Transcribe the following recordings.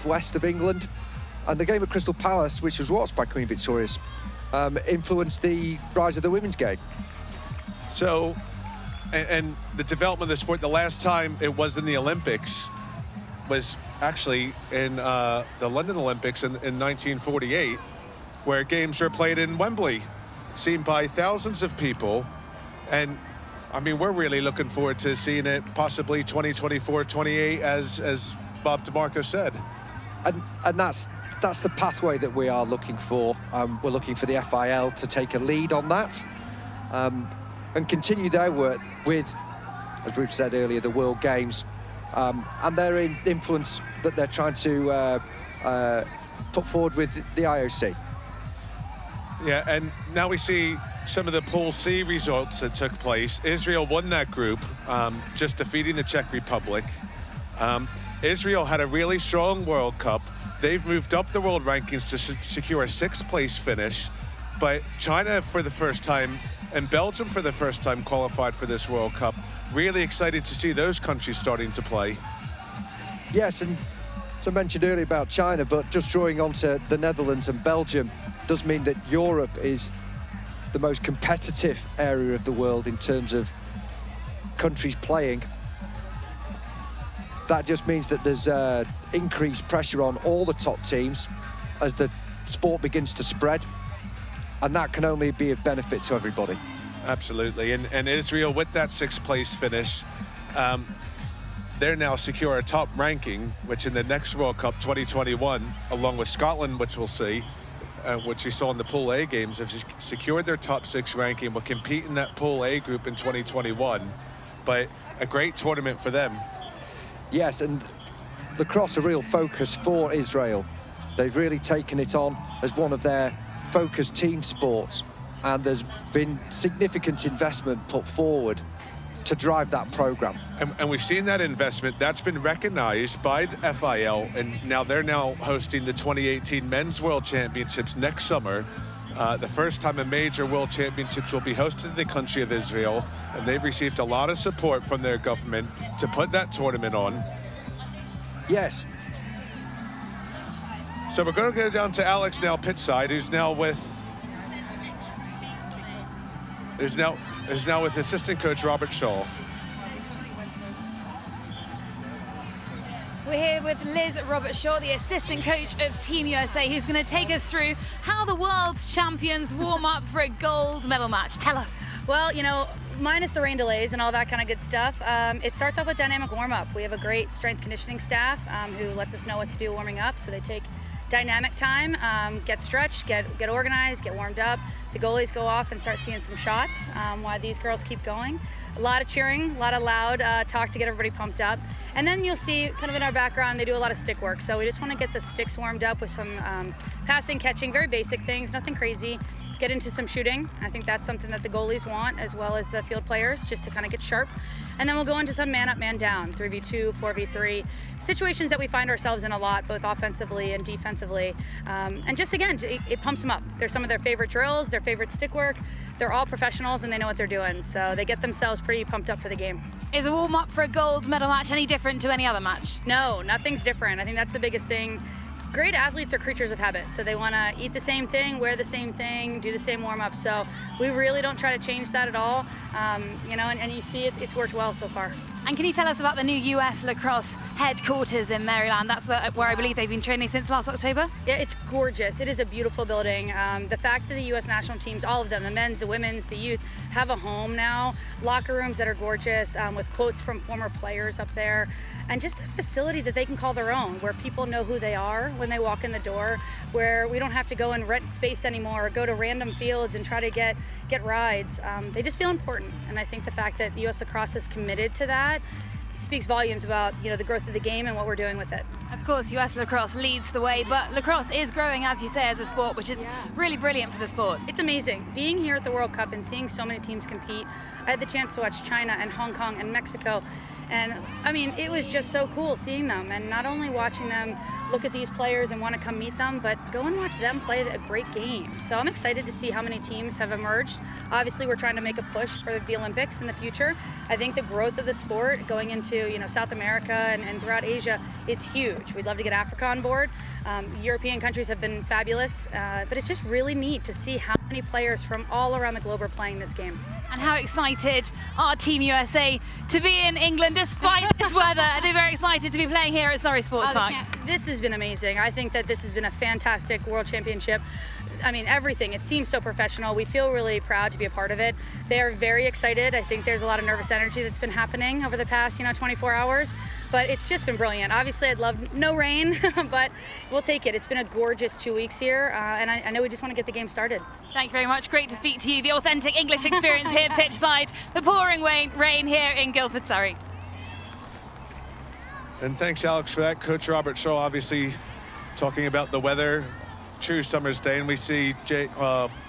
southwest of England. And the game at Crystal Palace, which was watched by Queen Victoria, influenced the rise of the women's game. So, and the development of the sport, the last time it was in the Olympics was actually in the London Olympics in 1948, where games were played in Wembley, seen by thousands of people. And I mean, we're really looking forward to seeing it possibly 2024, 28, as Bob DeMarco said. And that's the pathway that we are looking for. We're looking for the FIL to take a lead on that and continue their work with, as we've said earlier, the World Games and their influence that they're trying to put forward with the IOC. Yeah, and now we see some of the Pool C results that took place. Israel won that group, just defeating the Czech Republic. Israel had a really strong World Cup. They've moved up the world rankings to secure a 6th place finish. But China for the first time and Belgium for the first time qualified for this World Cup. Really excited to see those countries starting to play. Yes, and as I mentioned earlier about China, but just drawing onto the Netherlands and Belgium does mean that Europe is the most competitive area of the world in terms of countries playing. That just means that there's increased pressure on all the top teams as the sport begins to spread, and that can only be a benefit to everybody. Absolutely, and Israel with that 6th place finish, they're now secure a top ranking, which in the next World Cup 2021, along with Scotland, which we'll see, which we saw in the Pool A games, have secured their top 6 ranking, will compete in that Pool A group in 2021. But a great tournament for them. Yes, and lacrosse a real focus for Israel. They've really taken it on as one of their focused team sports, and there's been significant investment put forward to drive that program. And we've seen that investment. That's been recognized by the FIL, and now they're hosting the 2018 Men's World Championships next summer. The first time a major World Championships will be hosted in the country of Israel, and they've received a lot of support from their government to put that tournament on. Yes. So we're going to go down to Alex now, pitchside, who's now with assistant coach Robert Shaw. We're here with Liz Robert Shaw, the assistant coach of Team USA, who's going to take us through how the world champions warm up for a gold medal match. Tell us. Well, you know, minus the rain delays and all that kind of good stuff, it starts off with dynamic warm-up. We have a great strength conditioning staff who lets us know what to do warming up, so they take dynamic time, get stretched, get organized, get warmed up. The goalies go off and start seeing some shots while these girls keep going. A lot of cheering, a lot of loud talk to get everybody pumped up. And then you'll see kind of in our background, they do a lot of stick work. So we just want to get the sticks warmed up with some passing, catching, very basic things, nothing crazy. Get into some shooting. I think that's something that the goalies want, as well as the field players, just to kind of get sharp. And then we'll go into some man up, man down, 3v2, 4v3, situations that we find ourselves in a lot, both offensively and defensively. And just again, it pumps them up. They're some of their favorite drills, their favorite stick work. They're all professionals and they know what they're doing, so they get themselves pretty pumped up for the game. Is a warm up for a gold medal match any different to any other match? No, nothing's different. I think that's the biggest thing. Great athletes are creatures of habit, so they want to eat the same thing, wear the same thing, do the same warm-up. So we really don't try to change that at all. You know, and you see it's worked well so far. And can you tell us about the new US Lacrosse headquarters in Maryland? That's where I believe they've been training since last October. Yeah, it's gorgeous. It is a beautiful building. The fact that the US national teams, all of them, the men's, the women's, the youth, have a home now. Locker rooms that are gorgeous with quotes from former players up there. And just a facility that they can call their own, where people know who they are when they walk in the door, where we don't have to go and rent space anymore or go to random fields and try to get rides. They just feel important. And I think the fact that US Lacrosse is committed to that speaks volumes about, you know, the growth of the game and what we're doing with it. Of course, US Lacrosse leads the way, but lacrosse is growing, as you say, as a sport, which is really brilliant for the sport. It's amazing. Being here at the World Cup and seeing so many teams compete, I had the chance to watch China and Hong Kong and Mexico, And I mean, it was just so cool seeing them, and not only watching them look at these players and want to come meet them, but go and watch them play a great game. So I'm excited to see how many teams have emerged. Obviously, we're trying to make a push for the Olympics in the future. I think the growth of the sport going into, you know, South America and throughout Asia is huge. We'd love to get Africa on board. European countries have been fabulous, but it's just really neat to see how many players from all around the globe are playing this game. And how excited are Team USA to be in England despite this weather? They're very excited to be playing here at Surrey Sports Park. This has been amazing. I think that this has been a fantastic World Championship. I mean, everything. It seems so professional. We feel really proud to be a part of it. They are very excited. I think there's a lot of nervous energy that's been happening over the past, 24 hours. But it's just been brilliant. Obviously, I'd love no rain, but we'll take it. It's been a gorgeous 2 weeks here, and I know we just want to get the game started. Thank you very much. Great to speak to you. The authentic English experience here pitchside. The pouring rain here in Guildford, Surrey. And thanks, Alex, for that. Coach Robert Shaw obviously talking about the weather. True summer's day, and we see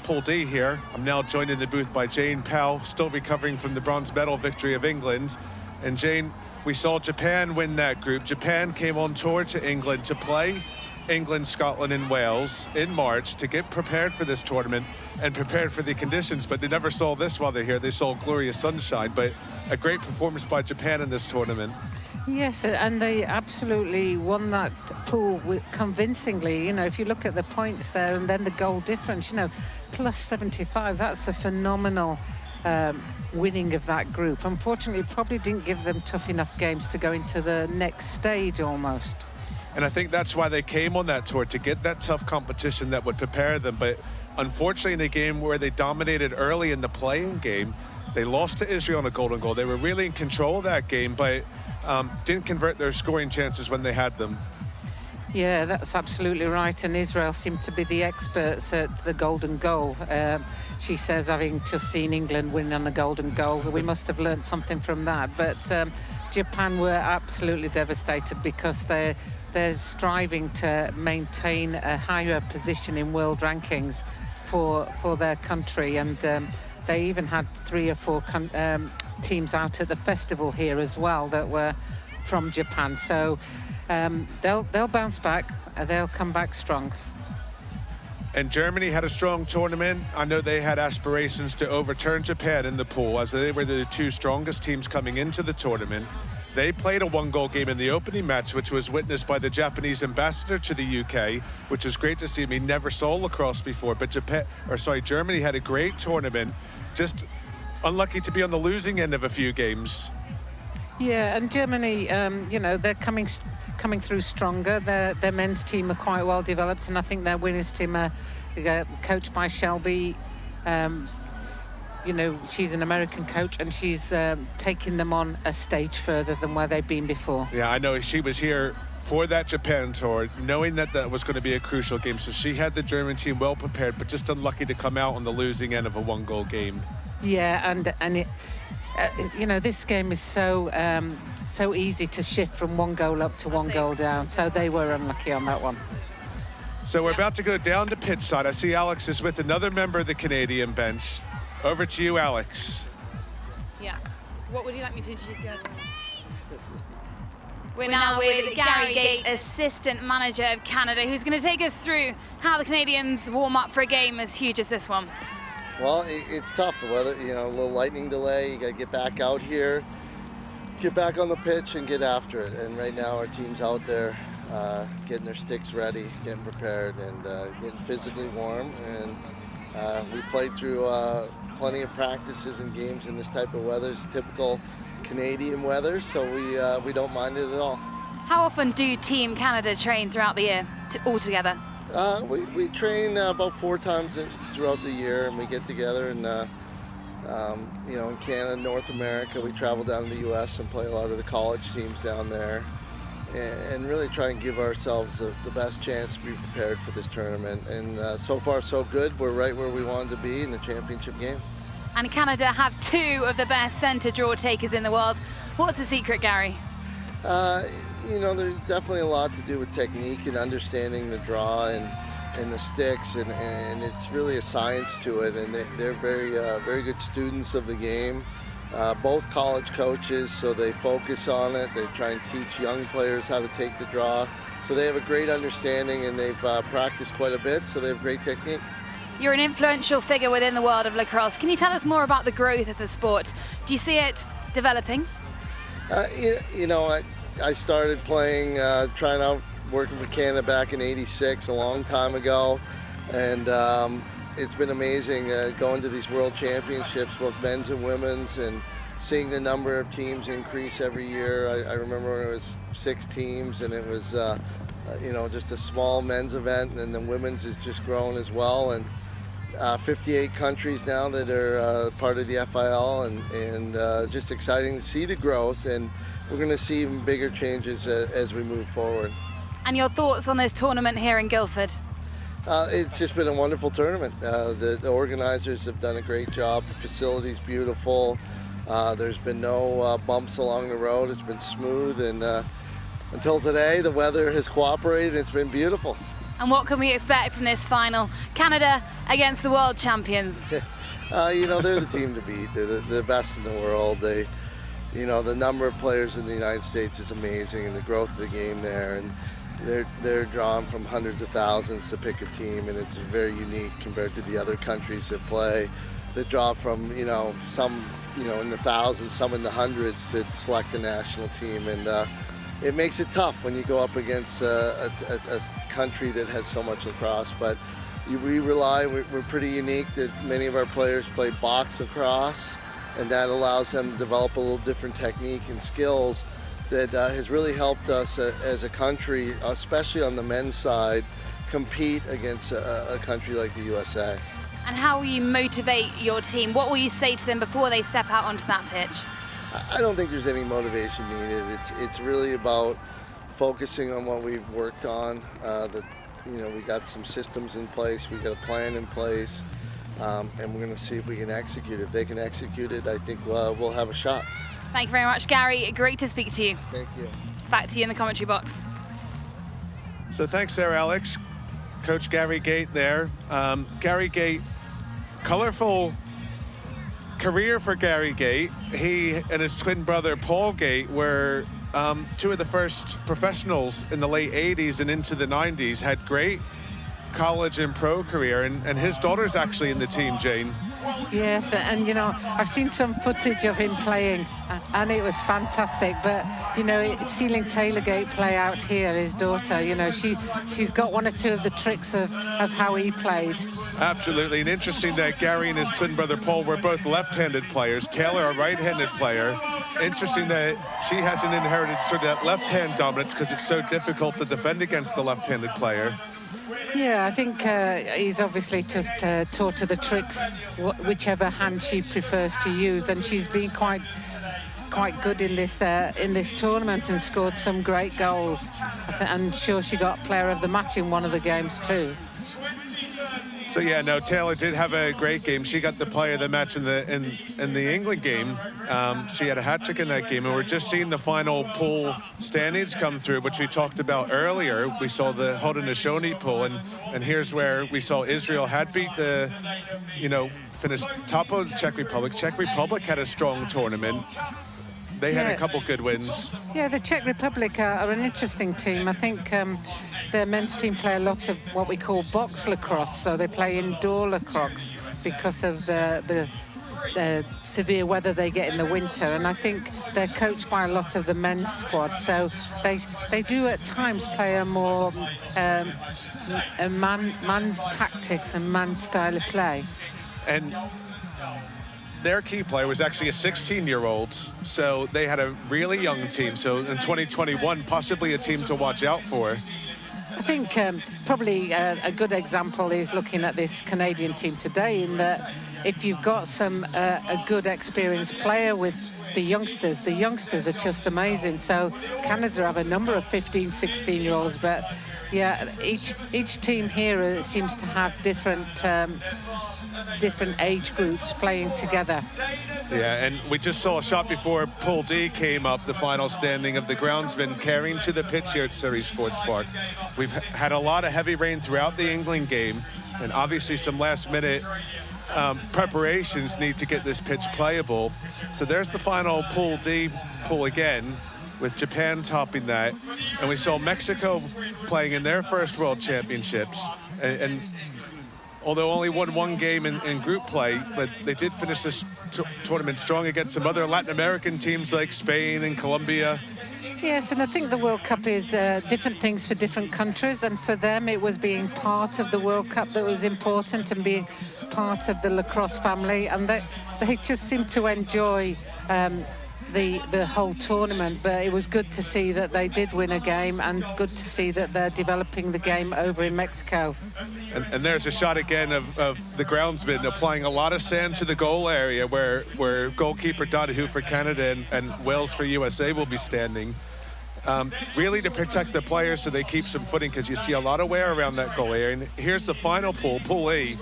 Pool D here. I'm now joined in the booth by Jane Powell, still recovering from the bronze medal victory of England. And Jane, we saw Japan win that group. Japan came on tour to England to play England, Scotland, and Wales in March to get prepared for this tournament and prepared for the conditions, but they never saw this while they're here. They saw glorious sunshine, but a great performance by Japan in this tournament. Yes, and they absolutely won that pool convincingly. If you look at the points there and then the goal difference, plus 75, that's a phenomenal winning of that group. Unfortunately, it probably didn't give them tough enough games to go into the next stage almost. And I think that's why they came on that tour, to get that tough competition that would prepare them. But unfortunately, in a game where they dominated early in the playing game, they lost to Israel on a golden goal. They were really in control of that game, but didn't convert their scoring chances when they had them. Yeah, that's absolutely right. And Israel seemed to be the experts at the golden goal. She says, having just seen England win on a golden goal, we must have learned something from that. But Japan were absolutely devastated because they're striving to maintain a higher position in world rankings for their country. And they even had 3 or 4 teams out at the festival here as well that were from Japan. So they'll bounce back. They'll come back strong. And Germany had a strong tournament. I know they had aspirations to overturn Japan in the pool, as they were the 2 strongest teams coming into the tournament. They played a 1-goal game in the opening match, which was witnessed by the Japanese ambassador to the UK, which was great to see. We never saw lacrosse before, but Germany had a great tournament, just unlucky to be on the losing end of a few games. Yeah, and Germany, they're coming through stronger. Their men's team are quite well developed, and I think their women's team are coached by Shelby. She's an American coach, and she's taking them on a stage further than where they've been before. Yeah, I know. She was here for that Japan tour, knowing that was going to be a crucial game. So she had the German team well prepared, but just unlucky to come out on the losing end of a 1-goal game. Yeah, and it, this game is so easy to shift from 1 goal up to 1 goal down. So they were unlucky on that one. So we're about to go down to pitch side. I see Alex is with another member of the Canadian bench. Over to you, Alex. Yeah. What would you like me to introduce you as? We're now with Gary Gate, assistant manager of Canada, who's going to take us through how the Canadians warm up for a game as huge as this one. Well, it's tough. The weather, a little lightning delay. You got to get back out here, get back on the pitch, and get after it. And right now, our team's out there getting their sticks ready, getting prepared, and getting physically warm. And we played through plenty of practices and games in this type of weather. It's typical Canadian weather, so we don't mind it at all. How often do Team Canada train throughout the year all together? We train about 4 times throughout the year, and we get together and in Canada, North America, we travel down to the U.S. and play a lot of the college teams down there, and really try and give ourselves the best chance to be prepared for this tournament. And so far, so good. We're right where we wanted to be in the championship game. And Canada have 2 of the best centre draw takers in the world. What's the secret, Gary? There's definitely a lot to do with technique and understanding the draw and the sticks, and it's really a science to it. And they're very good students of the game. both college coaches, so they focus on it. They try and teach young players how to take the draw. So they have a great understanding, and they've practiced quite a bit, so they have great technique. You're an influential figure within the world of lacrosse. Can you tell us more about the growth of the sport? Do you see it developing? I started playing, trying out, working for Canada back in '86, a long time ago, and it's been amazing going to these world championships, both men's and women's, and seeing the number of teams increase every year. I remember when it was 6 teams, and it was just a small men's event, and then the women's has just grown as well, and 58 countries now that are part of the FIL, and just exciting to see the growth, and we're going to see even bigger changes as we move forward. And your thoughts on this tournament here in Guildford? It's just been a wonderful tournament. The organizers have done a great job. The facility's beautiful. There's been no bumps along the road. It's been smooth, and until today, the weather has cooperated. It's been beautiful. And what can we expect from this final? Canada against the world champions. They're the team to beat. They're the best in the world. The number of players in the United States is amazing, and the growth of the game there. And they're drawn from hundreds of thousands to pick a team, and it's very unique compared to the other countries that play. They draw from some in the thousands, some in the hundreds to select a national team, and it makes it tough when you go up against a country that has so much lacrosse. But we're pretty unique that many of our players play box lacrosse, and that allows them to develop a little different technique and skills that has really helped us as a country, especially on the men's side, compete against a country like the USA. And how will you motivate your team? What will you say to them before they step out onto that pitch? I don't think there's any motivation needed. It's really about focusing on what we've worked on. We got some systems in place, we got a plan in place, and we're going to see if we can execute. If they can execute it, I think we'll have a shot. Thank you very much, Gary. Great to speak to you. Thank you. Back to you in the commentary box. So thanks there, Alex. Coach Gary Gate there. Gary Gate, colorful career for Gary Gate. He and his twin brother Paul Gate were 2 of the first professionals in the late 80s and into the 90s, had great college and pro career, and his daughter's actually in the team, Jane. Yes, and I've seen some footage of him playing, and it was fantastic. But seeing Taylor Gate play out here, his daughter, she's got 1 or 2 of the tricks of how he played. Absolutely, and interesting that Gary and his twin brother Paul were both left-handed players. Taylor, a right-handed player. Interesting that she hasn't inherited sort of that left-hand dominance because it's so difficult to defend against the left-handed player. Yeah, I think he's obviously just taught her the tricks, whichever hand she prefers to use, and she's been quite good in this tournament and scored some great goals. I'm sure she got player of the match in one of the games too. So yeah, no, Taylor did have a great game. She got the player of the match in the England game. She had a hat trick in that game, and we're just seeing the final pool standings come through, which we talked about earlier. We saw the Haudenosaunee pool, and here's where we saw Israel had beat finished top of the Czech Republic. Czech Republic had a strong tournament. They had a couple good wins. Yeah, the Czech Republic are an interesting team. I think their men's team play a lot of what we call box lacrosse, so they play indoor lacrosse because of the severe weather they get in the winter, and I think they're coached by a lot of the men's squad, so they do at times play a more man's tactics and man's style of play. And their key player was actually a 16-year-old, so they had a really young team. So in 2021, possibly a team to watch out for. I think probably a good example is looking at this Canadian team today, in that if you've got a good experienced player with the youngsters are just amazing. So Canada have a number of 15, 16-year-olds, but yeah, each team here seems to have different age groups playing together. Yeah, and we just saw a shot before Pool D came up, the final standing of the groundsman carrying to the pitch here at Surrey Sports Park. We've had a lot of heavy rain throughout the England game, and obviously some last-minute preparations need to get this pitch playable. So there's the final Pool D pool again, with Japan topping that. And we saw Mexico playing in their first World Championships. And although only won one game in group play, but they did finish this tournament strong against some other Latin American teams like Spain and Colombia. Yes, and I think the World Cup is different things for different countries, and for them it was being part of the World Cup that was important, and being part of the lacrosse family, and they just seemed to enjoy the whole tournament. But it was good to see that they did win a game, and good to see that they're developing the game over in Mexico. And there's a shot again of the groundsman applying a lot of sand to the goal area where goalkeeper Donahue for Canada and Wales for USA will be standing. Really to protect the players so they keep some footing, because you see a lot of wear around that goal area. And here's the final pool, Pool A.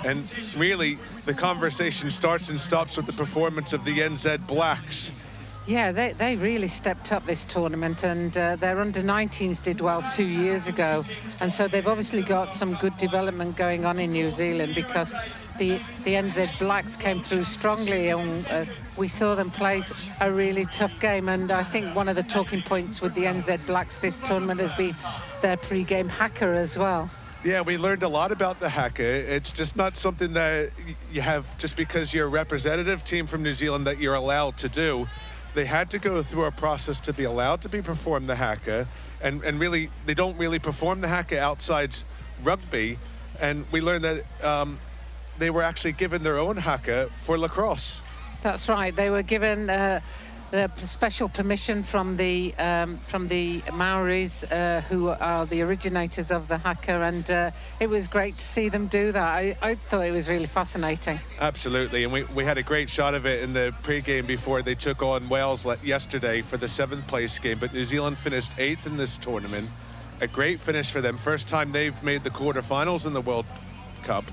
And really, the conversation starts and stops with the performance of the NZ Blacks. Yeah, they really stepped up this tournament, and their under-19s did well 2 years ago. And so they've obviously got some good development going on in New Zealand, because the NZ Blacks came through strongly, and we saw them play a really tough game. And I think one of the talking points with the NZ Blacks this tournament has been their pre-game haka as well. Yeah, we learned a lot about the haka. It's just not something that you have just because you're a representative team from New Zealand that you're allowed to do. They had to go through a process to be allowed to be perform the haka, and really they don't really perform the haka outside rugby. And we learned that they were actually given their own haka for lacrosse. That's right. They were given the special permission from the Maoris, who are the originators of the haka, and it was great to see them do that. I thought it was really fascinating. Absolutely, and we had a great shot of it in the pre-game before they took on Wales yesterday for the 7th place game. But New Zealand finished 8th in this tournament. A great finish for them. First time they've made the quarterfinals in the World Cup.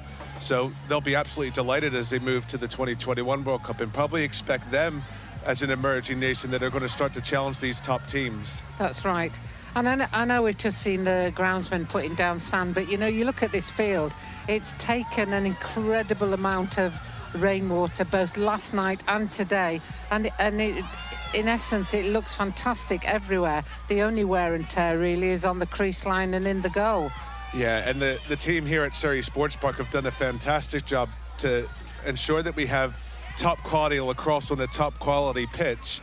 So they'll be absolutely delighted as they move to the 2021 World Cup, and probably expect them as an emerging nation that are going to start to challenge these top teams. That's right. And I know we've just seen the groundsman putting down sand, but you know, you look at this field, it's taken an incredible amount of rainwater both last night and today, and it, in essence, it looks fantastic everywhere. The only wear and tear really is on the crease line and in the goal. Yeah, and the team here at Surrey Sports Park have done a fantastic job to ensure that we have top quality lacrosse on a top quality pitch.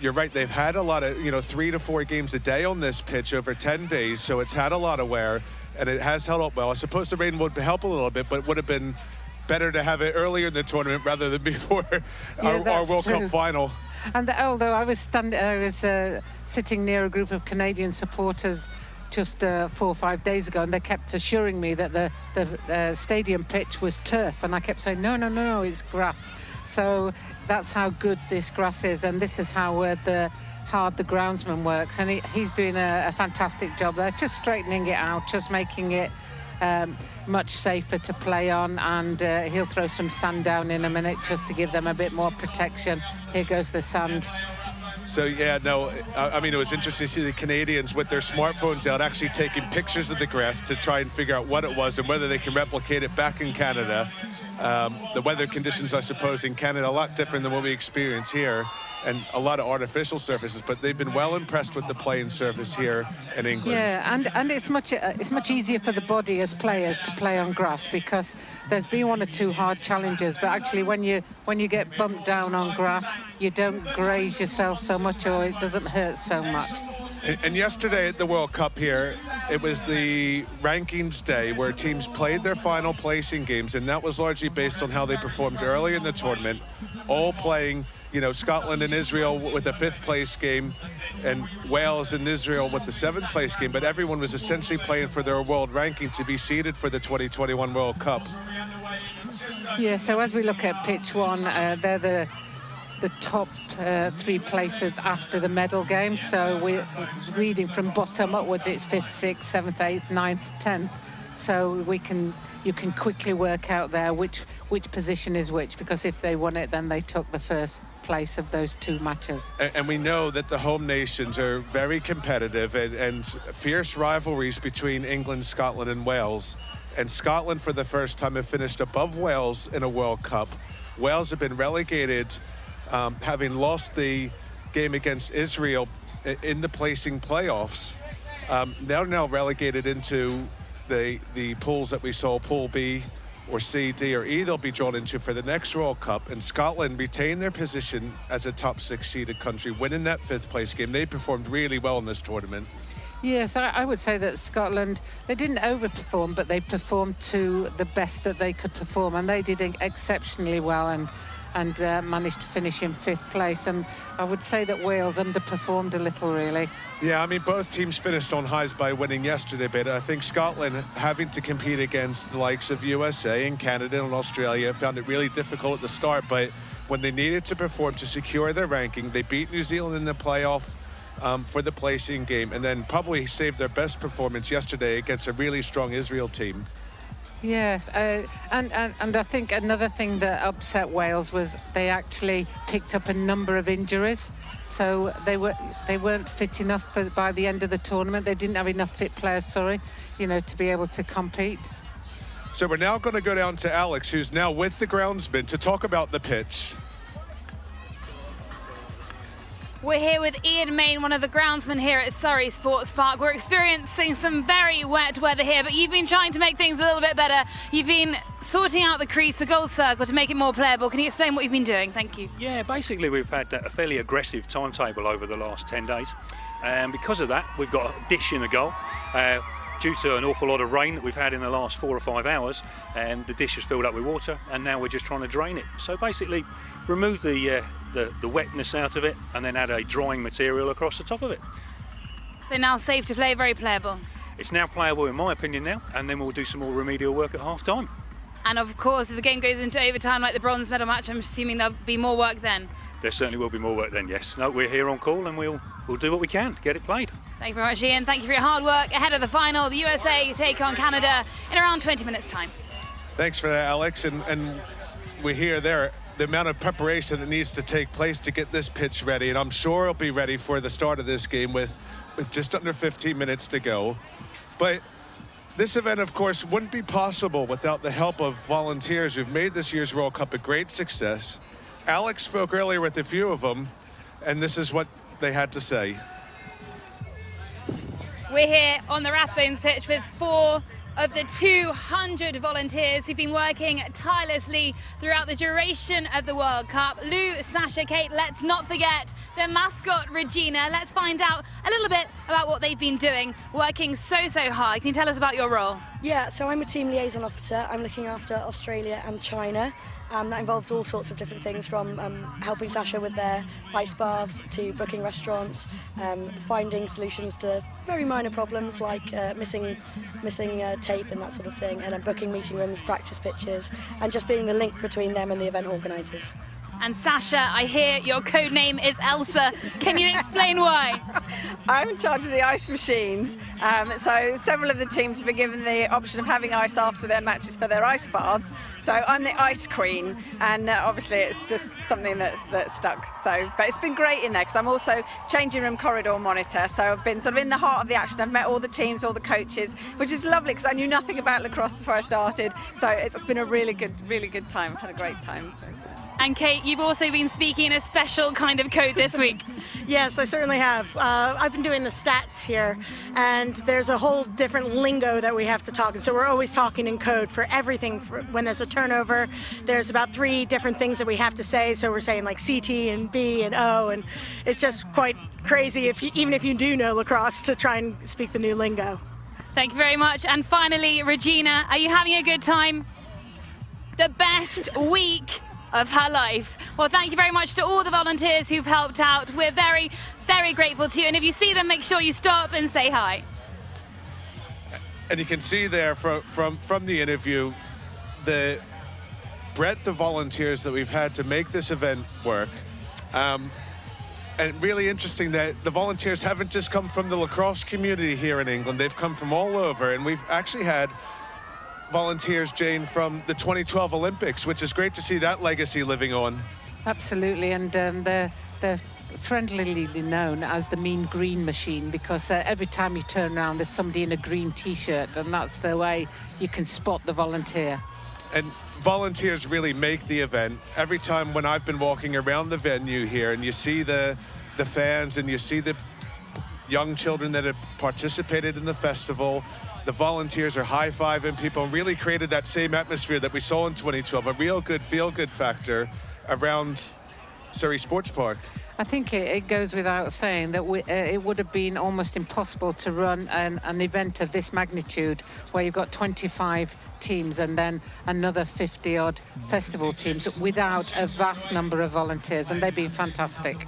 You're right, they've had a lot of, 3 to 4 games a day on this pitch over 10 days, so it's had a lot of wear, and it has held up well. I suppose the rain would help a little bit, but it would have been better to have it earlier in the tournament rather than before our World Cup final. And although I was sitting near a group of Canadian supporters just 4 or 5 days ago, and they kept assuring me that the stadium pitch was turf, and I kept saying no, it's grass. So that's how good this grass is, and this is how hard the groundsman works, and he's doing a fantastic job there, just straightening it out, just making it much safer to play on, and he'll throw some sand down in a minute just to give them a bit more protection. Here goes the sand. So yeah, no, I mean, it was interesting to see the Canadians with their smartphones out actually taking pictures of the grass to try and figure out what it was and whether they can replicate it back in Canada. The weather conditions, I suppose, in Canada, a lot different than what we experience here, and a lot of artificial surfaces, but they've been well impressed with the playing surface here in England. Yeah, and it's much easier for the body as players to play on grass, because there's been 1 or 2 hard challenges, but actually when you get bumped down on grass, you don't graze yourself so much, or it doesn't hurt so much. And yesterday at the World Cup here, it was the rankings day where teams played their final placing games, and that was largely based on how they performed early in the tournament, all playing, Scotland and Israel with a 5th place game, and Wales and Israel with the 7th place game, but everyone was essentially playing for their world ranking to be seeded for the 2021 World Cup. Yeah, so as we look at pitch 1, they're the top 3 places after the medal game. So we're reading from bottom upwards, it's 5th, 6th, 7th, 8th, 9th, 10th. So you can quickly work out there which position is which, because if they won it, then they took the first place of those 2 matches. And we know that the home nations are very competitive, and fierce rivalries between England, Scotland and Wales. and Scotland for the first time have finished above Wales in a World Cup. Wales have been relegated, having lost the game against Israel in the placing playoffs. They're now relegated into the pools that we saw, Pool B or C, D, or E they'll be drawn into for the next World Cup, and Scotland retain their position as a top 6 seeded country, winning that 5th place game. They performed really well in this tournament. Yes, I would say that Scotland, they didn't overperform, but they performed to the best that they could perform, and they did exceptionally well and managed to finish in 5th place. And I would say that Wales underperformed a little, really. Yeah, I mean, both teams finished on highs by winning yesterday, but I think Scotland, having to compete against the likes of USA and Canada and Australia, found it really difficult at the start, but when they needed to perform to secure their ranking, they beat New Zealand in the playoff for the placing game, and then probably saved their best performance yesterday against a really strong Israel team. Yes, and I think another thing that upset Wales was they actually picked up a number of injuries. So they weren't fit enough by the end of the tournament. They didn't have enough fit players, to be able to compete. So we're now going to go down to Alex, who's now with the groundsman, to talk about the pitch. We're here with Ian Main, one of the groundsmen here at Surrey Sports Park. We're experiencing some very wet weather here, but you've been trying to make things a little bit better. You've been sorting out the crease, the goal circle, to make it more playable. Can you explain what you've been doing? Thank you. Yeah, basically we've had a fairly aggressive timetable over the last 10 days. And because of that, we've got a dish in the goal. Due to an awful lot of rain that we've had in the last 4 or 5 hours, and the dish has filled up with water, and now we're just trying to drain it. So basically remove the wetness out of it and then add a drying material across the top of it. So now safe to play, very playable. It's now playable in my opinion now, and then we'll do some more remedial work at half time. And of course, if the game goes into overtime like the bronze medal match, I'm assuming there'll be more work then. There certainly will be more work then, yes. No, we're here on call and we'll do what we can to get it played. Thank you very much, Ian. Thank you for your hard work. Ahead of the final, the USA take on Canada in around 20 minutes' time. Thanks for that, Alex. And we hear there the amount of preparation that needs to take place to get this pitch ready, and I'm sure it'll be ready for the start of this game with just under 15 minutes to go. But this event, of course, wouldn't be possible without the help of volunteers who've made this year's World Cup a great success. Alex spoke earlier with a few of them, and this is what they had to say. We're here on the Rathbones pitch with 4 of the 200 volunteers who've been working tirelessly throughout the duration of the World Cup. Lou, Sasha, Kate, let's not forget their mascot, Regina. Let's find out a little bit about what they've been doing, working so hard. Can you tell us about your role? Yeah, so I'm a team liaison officer. I'm looking after Australia and China. That involves all sorts of different things, from helping Sasha with their ice baths to booking restaurants, finding solutions to very minor problems like missing tape and that sort of thing, and then booking meeting rooms, practice pitches, and just being the link between them and the event organisers. And Sasha, I hear your code name is Elsa. Can you explain why? I'm in charge of the ice machines. So several of the teams have been given the option of having ice after their matches for their ice baths. So I'm the ice queen, and obviously it's just something that's stuck. So, but it's been great in there because I'm also changing room corridor monitor. So I've been sort of in the heart of the action. I've met all the teams, all the coaches, which is lovely because I knew nothing about lacrosse before I started. So it's been a really good time. I've had a great time. And Kate, you've also been speaking a special kind of code this week. Yes, I certainly have. I've been doing the stats here, and there's a whole different lingo that we have to talk. And so we're always talking in code for everything. When there's a turnover, there's about 3 different things that we have to say. So we're saying like CT and B and O, and it's just quite crazy, even if you do know lacrosse, to try and speak the new lingo. Thank you very much. And finally, Regina, are you having a good time? The best week of her life. Well, thank you very much to all the volunteers who've helped out. We're very grateful to you, and if you see them, make sure you stop and say hi. And you can see there from the interview the breadth of volunteers that we've had to make this event work. And really interesting that the volunteers haven't just come from the lacrosse community here in England, they've come from all over, and we've actually had volunteers, Jane, from the 2012 Olympics, which is great to see that legacy living on. Absolutely, and they're friendlily known as the Mean Green Machine, because every time you turn around, there's somebody in a green T-shirt, and that's the way you can spot the volunteer. And volunteers really make the event. Every time when I've been walking around the venue here, and you see the fans and you see the young children that have participated in the festival, the volunteers are high-fiving people and really created that same atmosphere that we saw in 2012, a real good feel-good factor around Surrey Sports Park. I think it goes without saying that it would have been almost impossible to run an event of this magnitude, where you've got 25 teams and then another 50-odd festival teams, without a vast number of volunteers, and they've been fantastic.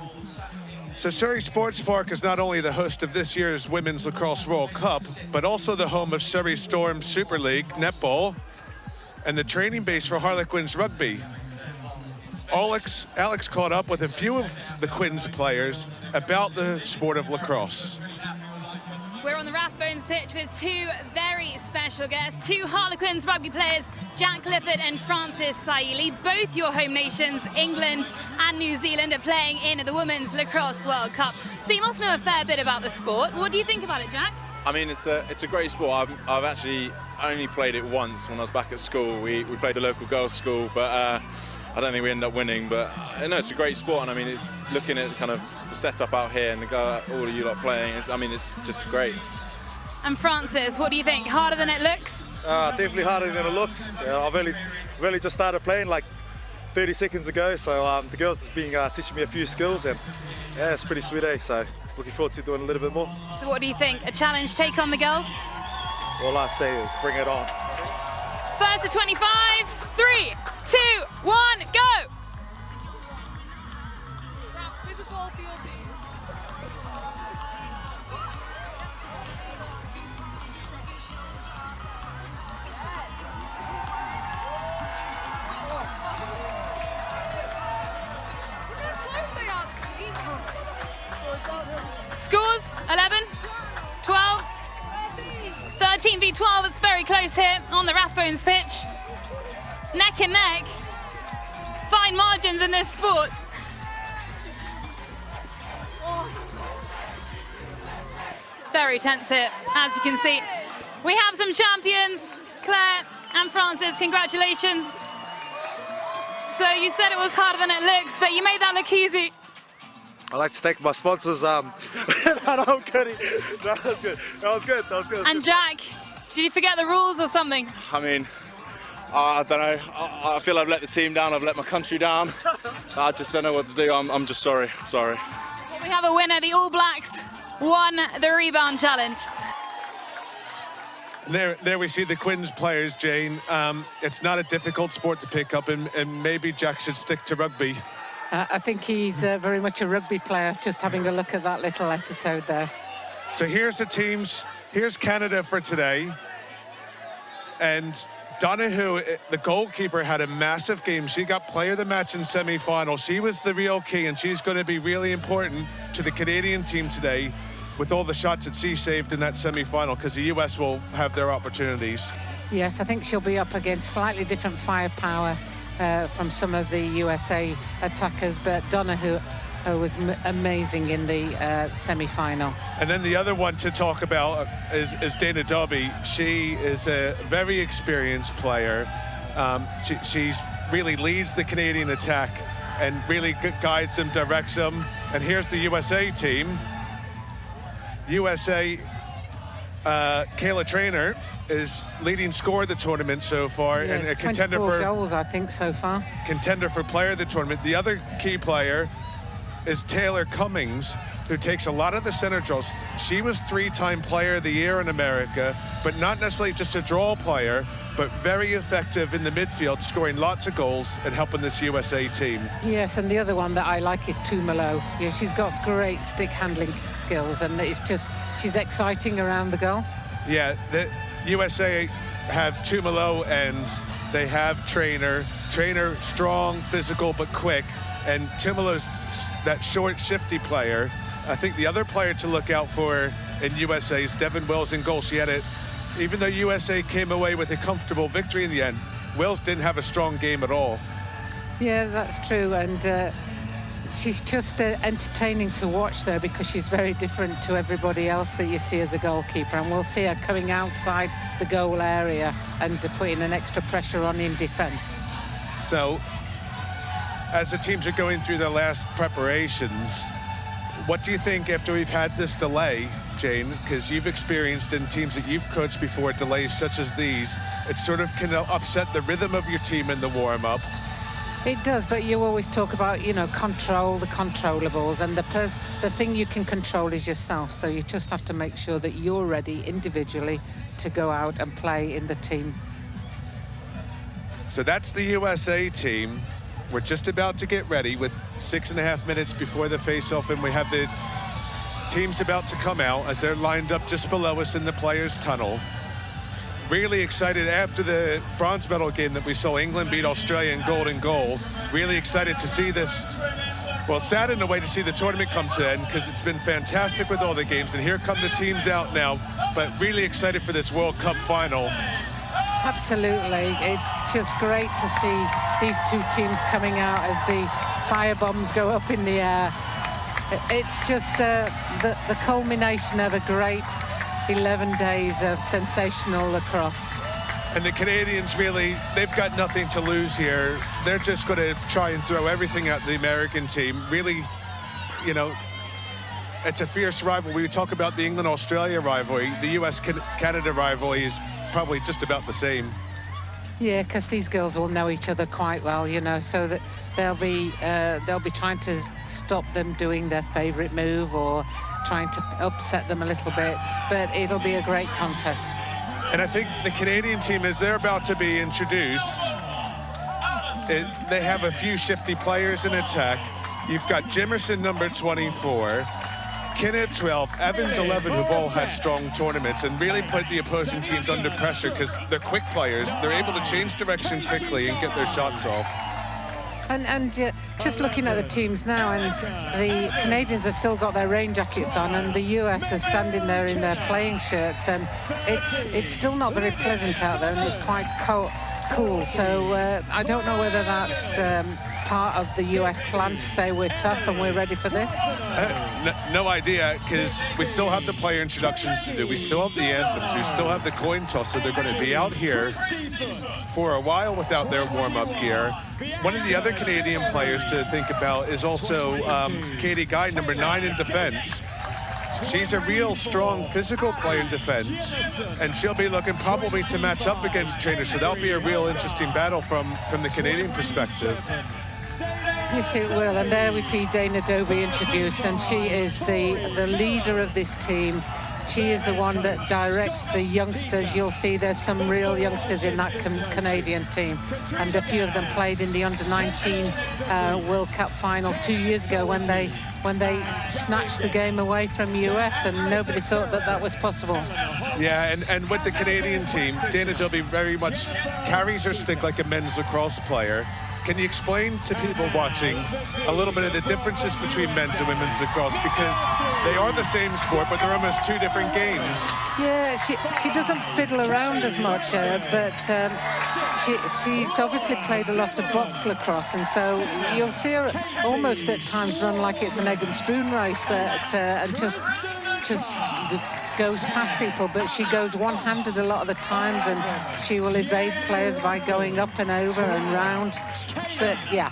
So Surrey Sports Park is not only the host of this year's Women's Lacrosse World Cup, but also the home of Surrey Storm Super League Netball and the training base for Harlequins Rugby. Alex caught up with a few of the Quins players about the sport of lacrosse. We're on the Rathbones pitch with two very special guests, two Harlequins rugby players, Jack Clifford and Francis Saili. Both your home nations, England and New Zealand, are playing in the Women's Lacrosse World Cup. So you must know a fair bit about the sport. What do you think about it, Jack? I mean, it's a great sport. I've actually only played it once when I was back at school. We played the local girls' school, but I don't think we ended up winning. But no, it's a great sport, and I mean, it's looking at kind of the setup out here and all of you lot playing. It's just great. And Francis, what do you think? Harder than it looks? Definitely harder than it looks. I've only just started playing like 30 seconds ago, so the girls have been teaching me a few skills, and yeah, it's pretty sweet, eh? So looking forward to doing a little bit more. So what do you think? A challenge take on the girls? All I say is bring it on. First to 25, 3, 2, 1, go! Scores 11, 12, 13 v 12. It's very close here on the Rathbones pitch. Neck and neck. Fine margins in this sport. Very tense here, as you can see. We have some champions, Claire and Francis. Congratulations. So you said it was harder than it looks, but you made that look easy. I'd like to thank my sponsors. No, I'm kidding. No, that was good. That was good. And Jack, did you forget the rules or something? I mean, I don't know. I feel I've let the team down. I've let my country down. I just don't know what to do. I'm just sorry. Sorry. Well, we have a winner. The All Blacks won the rebound challenge. There we see the Quins players, Jane. It's not a difficult sport to pick up, and maybe Jack should stick to rugby. I think he's very much a rugby player, just having a look at that little episode there. So here's the teams. Here's Canada for today. And Donahue, the goalkeeper, had a massive game. She got player of the match in semi-final. She was the real key, and she's going to be really important to the Canadian team today with all the shots that she saved in that semi-final, because the US will have their opportunities. Yes, I think she'll be up against slightly different firepower from some of the USA attackers, but Donahue was amazing in the semi-final. And then the other one to talk about is Dana Dobby. She is a very experienced player. She really leads the Canadian attack and really guides them, directs them. And here's the USA team. USA, Kayla Traynor is leading scorer of the tournament so far, yeah, and a contender 24 for goals, I think, so far. Contender for player of the tournament. The other key player is Taylor Cummings, who takes a lot of the center draws. She was 3-time player of the year in America, but not necessarily just a draw player, but very effective in the midfield, scoring lots of goals and helping this USA team. Yes, and the other one that I like is Tumalo. Yeah, she's got great stick handling skills, and it's just, she's exciting around the goal. Yeah, the USA have Tumalo and they have Traynor. Traynor, strong, physical, but quick. And Tumalo's that short, shifty player. I think the other player to look out for in USA is Devin Wills in goal. She had it, even though USA came away with a comfortable victory in the end, Wills didn't have a strong game at all. Yeah, that's true. And She's just entertaining to watch, though, because she's very different to everybody else that you see as a goalkeeper. And we'll see her coming outside the goal area and putting an extra pressure on in defence. So, as the teams are going through their last preparations, what do you think after we've had this delay, Jane? Because you've experienced in teams that you've coached before delays such as these, it sort of can upset the rhythm of your team in the warm-up. It does, but you always talk about, you know, control the controllables, and the thing you can control is yourself. So you just have to make sure that you're ready individually to go out and play in the team. So that's the USA team. We're just about to get ready with 6.5 minutes before the face-off, and we have the teams about to come out as they're lined up just below us in the players' tunnel. Really excited after the bronze medal game that we saw England beat Australia in golden goal. Really excited to see this. Well, sad in a way to see the tournament come to end because it's been fantastic with all the games, and here come the teams out now, but really excited for this World Cup final. Absolutely. It's just great to see these two teams coming out as the fire bombs go up in the air. It's just the culmination of a great 11 days of sensational lacrosse. And the Canadians really, they've got nothing to lose here. They're just going to try and throw everything at the American team. Really, you know, it's a fierce rivalry. We talk about the England-Australia rivalry. The US-Canada rivalry is probably just about the same. Yeah, because these girls will know each other quite well, you know, so that they'll be trying to stop them doing their favourite move or trying to upset them a little bit, but it'll be a great contest. And I think the Canadian team, as they're about to be introduced, they have a few shifty players in attack. You've got Jimerson, number 24, Kinnett, 12, Evans, 11, who've all had strong tournaments and really put the opposing teams under pressure because they're quick players. They're able to change direction quickly and get their shots off. And just looking at the teams now, and the Canadians have still got their rain jackets on, and the US are standing there in their playing shirts, and it's still not very pleasant out there, and it's quite cool. So I don't know whether that's part of the US plan to say we're tough and we're ready for this. No idea, because we still have the player introductions to do. We still have the anthems. We still have the coin toss, so they're going to be out here for a while without their warm-up gear. One of the other Canadian players to think about is also Katie Guy, number 9 in defense. She's a real strong physical player in defense, and she'll be looking probably to match up against trainers, so that'll be a real interesting battle from the Canadian perspective. Yes, it will. And there we see Dana Dobie introduced, and she is the leader of this team. She is the one that directs the youngsters. You'll see there's some real youngsters in that Canadian team, and a few of them played in the under-19 World Cup final 2 years ago when they snatched the game away from US, and nobody thought that was possible. Yeah, and with the Canadian team, Dana Dobie very much carries her stick like a men's lacrosse player. Can you explain to people watching a little bit of the differences between men's and women's lacrosse? Because they are the same sport, but they're almost two different games. Yeah, she doesn't fiddle around as much, but she's obviously played a lot of box lacrosse, and so you'll see her almost at times run like it's an egg and spoon race, but and just goes past people, but she goes one-handed a lot of the times, and she will evade players by going up and over and round. But yeah,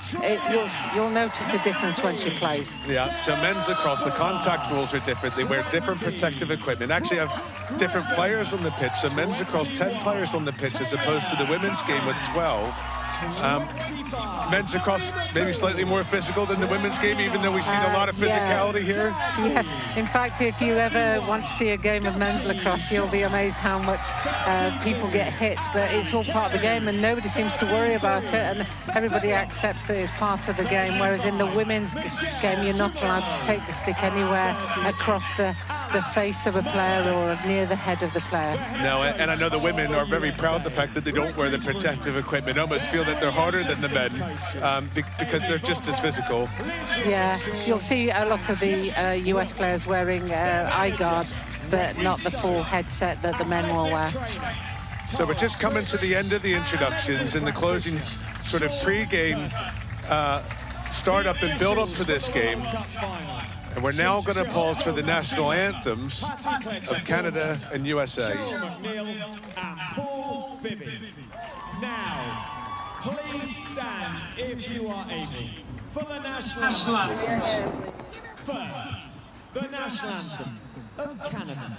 you'll notice a difference when she plays. Yeah, so men's lacrosse, the contact rules are different. They wear different protective equipment. Actually have different players on the pitch. So men's lacrosse, 10 players on the pitch as opposed to the women's game with 12. Men's lacrosse maybe slightly more physical than the women's game, even though we've seen a lot of physicality here. Yes, in fact, if you ever want to see a game of men's lacrosse, you'll be amazed how much people get hit, but it's all part of the game and nobody seems to worry about it, and everybody accepts that it's part of the game, whereas in the women's game you're not allowed to take the stick anywhere across the face of a player or near the head of the player. No, and I know the women are very proud of the fact that they don't wear the protective equipment, almost feel that they're harder than the men because they're just as physical. Yeah, you'll see a lot of the US players wearing eye guards, but not the full headset that the men will wear. So we're just coming to the end of the introductions and the closing sort of pre-game startup and build up to this game. And we're now going to pause for the national anthems of Canada and USA. Now, please stand if you are able for the national anthem. First, the national anthem of Canada.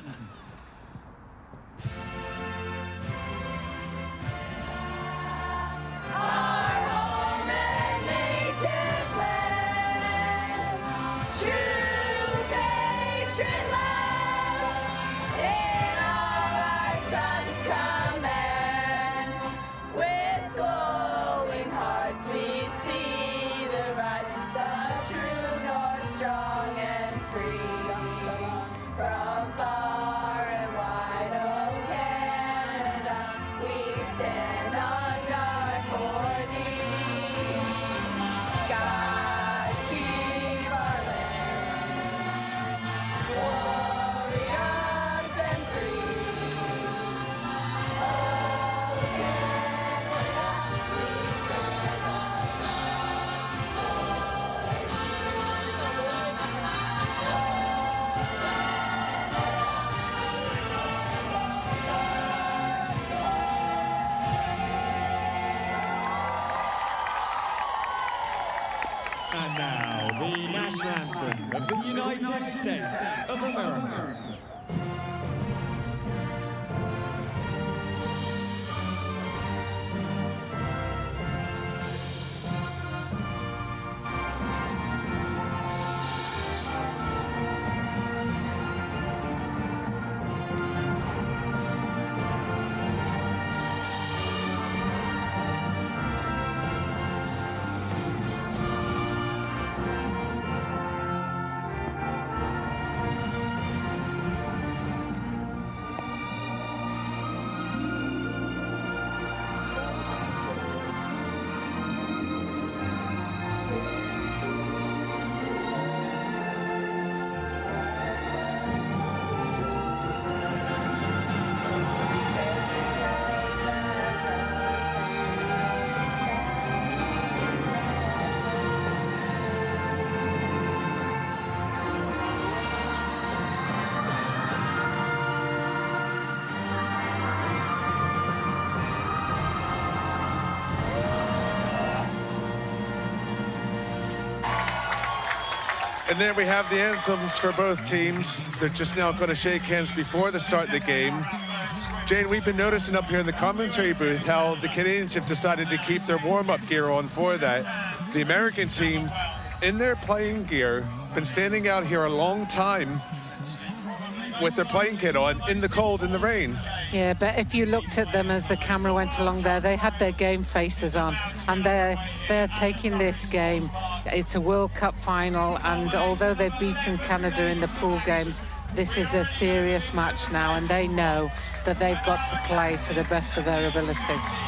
And now, the national anthem of the United States of America. And there we have the anthems for both teams. They're just now going to shake hands before the start of the game. Jane, we've been noticing up here in the commentary booth how the Canadians have decided to keep their warm-up gear on for that. The American team, in their playing gear, been standing out here a long time with their playing kit on in the cold, in the rain. Yeah, but if you looked at them as the camera went along there, they had their game faces on, and they're taking this game. It's a World Cup final, and although they've beaten Canada in the pool games, this is a serious match now, and they know that they've got to play to the best of their ability.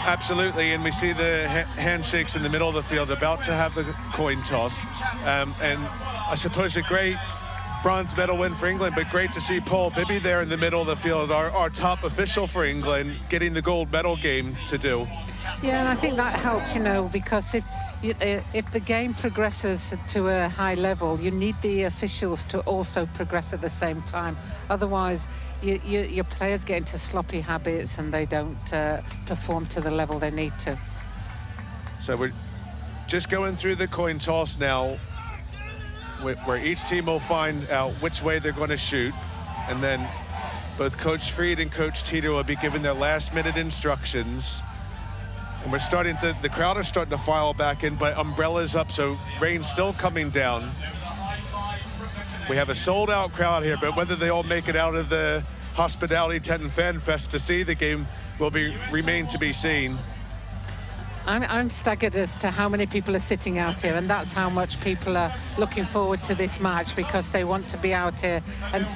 Absolutely, and we see the handshakes in the middle of the field, about to have the coin toss. And I suppose a great bronze medal win for England, but great to see Paul Bibby there in the middle of the field, our top official for England, getting the gold medal game to do. Yeah, and I think that helps, you know, because if the game progresses to a high level, you need the officials to also progress at the same time. Otherwise, your players get into sloppy habits and they don't perform to the level they need to. So we're just going through the coin toss now, where each team will find out which way they're going to shoot, and then both Coach Freed and Coach Teeter will be given their last-minute instructions. And we're starting to, the crowd is starting to file back in, but umbrellas up, so rain's still coming down. We have a sold-out crowd here, but whether they all make it out of the Hospitality Tent and Fan Fest to see the game will remain to be seen. I'm staggered as to how many people are sitting out here, and that's how much people are looking forward to this match, because they want to be out here and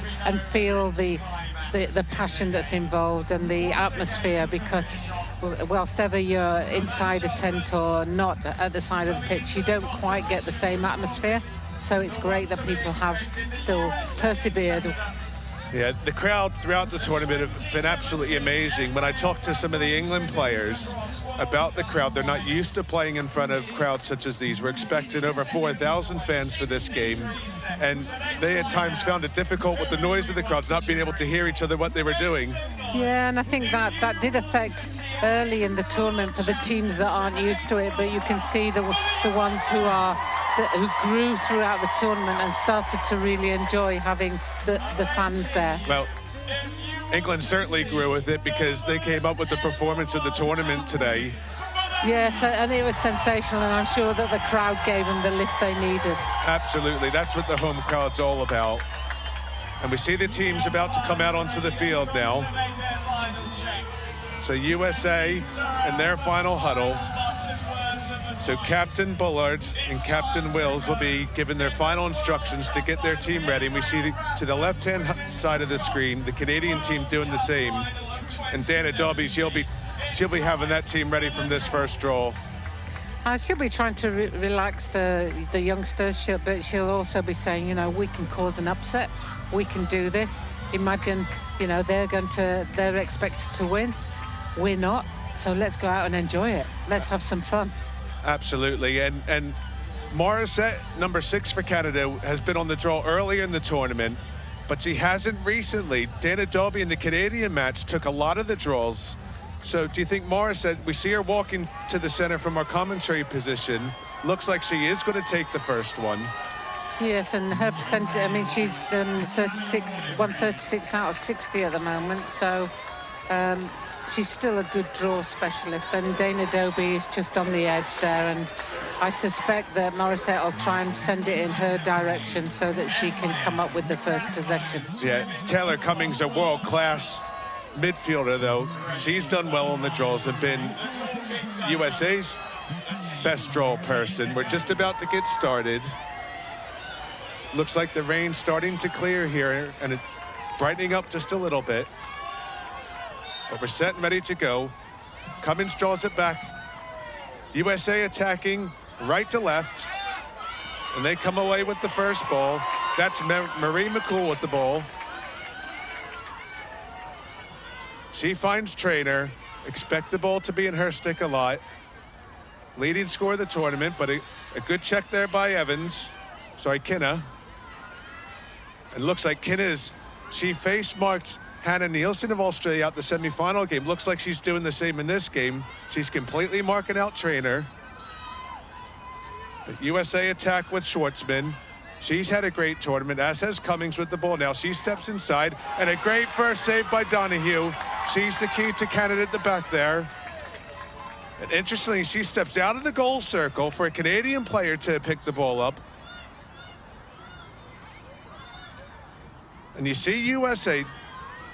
feel the passion that's involved and the atmosphere, because whilst ever you're inside a tent or not at the side of the pitch, you don't quite get the same atmosphere. So it's great that people have still persevered Yeah, the crowd throughout the tournament have been absolutely amazing. When I talk to some of the England players about the crowd, they're not used to playing in front of crowds such as these. We're expecting over 4,000 fans for this game, and they at times found it difficult with the noise of the crowds, not being able to hear each other what they were doing. Yeah, and I think that did affect early in the tournament for the teams that aren't used to it, but you can see the ones who grew throughout the tournament and started to really enjoy having the fans there. Well, England certainly grew with it because they came up with the performance of the tournament today. Yes, and it was sensational, and I'm sure that the crowd gave them the lift they needed. Absolutely, that's what the home crowd's all about. And we see the teams about to come out onto the field now. So USA in their final huddle. So Captain Bullard and Captain Wills will be given their final instructions to get their team ready. And we see to the left-hand side of the screen, the Canadian team doing the same. And Dana Dobie, she'll be having that team ready from this first draw. She'll be trying to relax the youngsters, but she'll also be saying, you know, we can cause an upset. We can do this. Imagine, you know, they're expected to win. We're not. So let's go out and enjoy it. Let's have some fun. Absolutely, and Morissette, number 6 for Canada, has been on the draw earlier in the tournament, but she hasn't recently. Dana Dobie in the Canadian match took a lot of the draws. So do you think Morissette, we see her walking to the center from our commentary position, looks like she is going to take the first one. Yes, and her percentage, I mean, she's done 136 out of 60 at the moment, so she's still a good draw specialist, and Dana Dobie is just on the edge there, and I suspect that Morissette will try and send it in her direction so that she can come up with the first possession. Yeah, Taylor Cummings, a world-class midfielder, though. She's done well on the draws and been USA's best draw person. We're just about to get started. Looks like the rain's starting to clear here, and it's brightening up just a little bit. But we're set and ready to go. Cummings draws it back. USA attacking right to left. And they come away with the first ball. That's Marie McCool with the ball. She finds Trainer. Expect the ball to be in her stick a lot. Leading scorer of the tournament, but a good check there by Evans. Sorry, Kinna. And looks like she face-marked Hannah Nielsen of Australia out the semi-final game. Looks like she's doing the same in this game. She's completely marking out Trainer. But USA attack with Schwartzman. She's had a great tournament, as has Cummings with the ball. Now she steps inside, and a great first save by Donahue. She's the key to Canada at the back there. And interestingly, she steps out of the goal circle for a Canadian player to pick the ball up. And you see USA,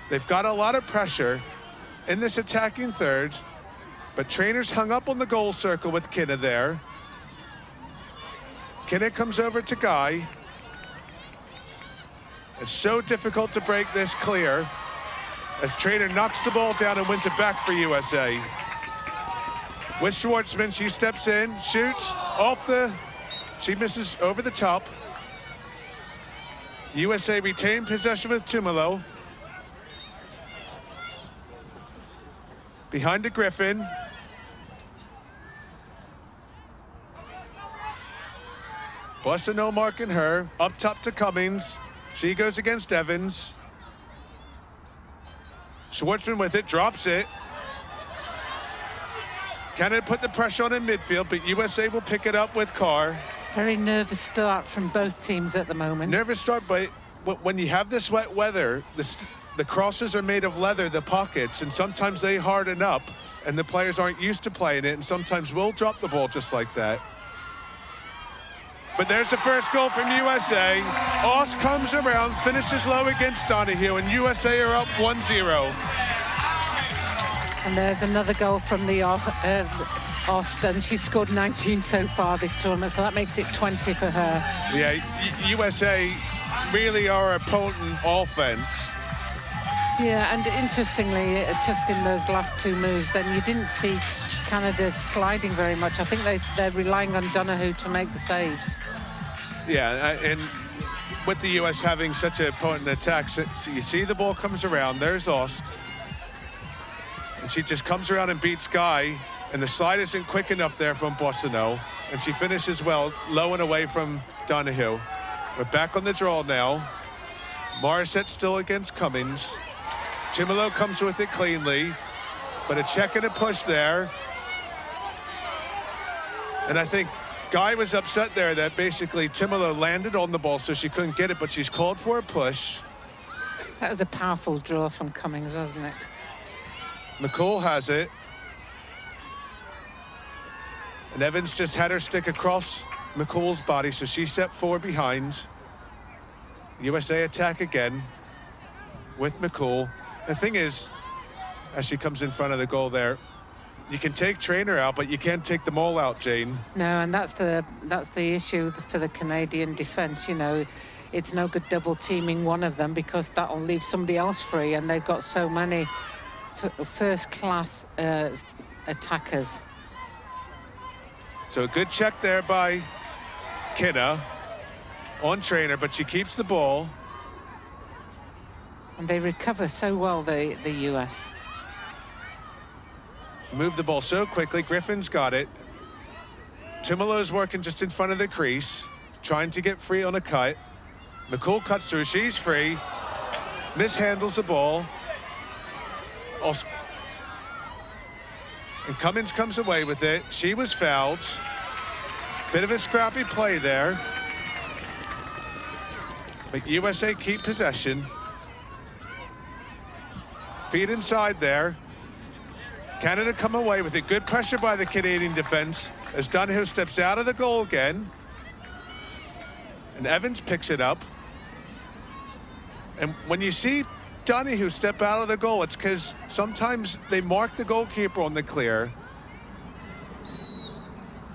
they've got a lot of pressure in this attacking third, but Trainer's hung up on the goal circle with Kinna there. Kinna comes over to Guy. It's so difficult to break this clear as Trainer knocks the ball down and wins it back for USA. With Schwartzman, she steps in, shoots she misses over the top. USA retain possession with Tumalo. Behind to Griffin. Boissonneau marking her. Up top to Cummings. She goes against Evans. Schwartzman with it, drops it. Canada put the pressure on in midfield, but USA will pick it up with Carr. Very nervous start from both teams at the moment. Nervous start, but when you have this wet weather, the crosses are made of leather, the pockets, and sometimes they harden up, and the players aren't used to playing it, and sometimes we'll drop the ball just like that. But there's the first goal from USA. Oss comes around, finishes low against Donahue, and USA are up 1-0. And there's another goal from the Austin. She's scored 19 so far this tournament, so that makes it 20 for her. Yeah, USA really are a potent offense. Yeah, and interestingly, just in those last two moves, then you didn't see Canada sliding very much. I think they're relying on Donahue to make the saves. Yeah, and with the US having such a potent attack, so you see the ball comes around, there's Ost. And she just comes around and beats Guy, and the slide isn't quick enough there from Boissonneau. And she finishes well, low and away from Donahue. We're back on the draw now. Morissette still against Cummings. Timolo comes with it cleanly, but a check and a push there. And I think Guy was upset there that basically Timolo landed on the ball so she couldn't get it, but she's called for a push. That was a powerful draw from Cummings, wasn't it? McCall has it. And Evans just had her stick across McCall's body, so she stepped forward behind. USA attack again with McCall. The thing is, as she comes in front of the goal there, you can take Trainer out, but you can't take them all out, Jane. No, and that's the issue for the Canadian defence. You know, it's no good double teaming one of them because that'll leave somebody else free, and they've got so many first-class attackers. So a good check there by Kinna on Trainer, but she keeps the ball. And they recover so well, the US. Move the ball so quickly. Griffin's got it. Timolo's working just in front of the crease, trying to get free on a cut. McCall cuts through. She's free. Mishandles the ball. And Cummings comes away with it. She was fouled. Bit of a scrappy play there. But USA keep possession. Feet inside there. Canada come away with it. Good pressure by the Canadian defense as Donahue steps out of the goal again. And Evans picks it up. And when you see Donahue step out of the goal, it's because sometimes they mark the goalkeeper on the clear.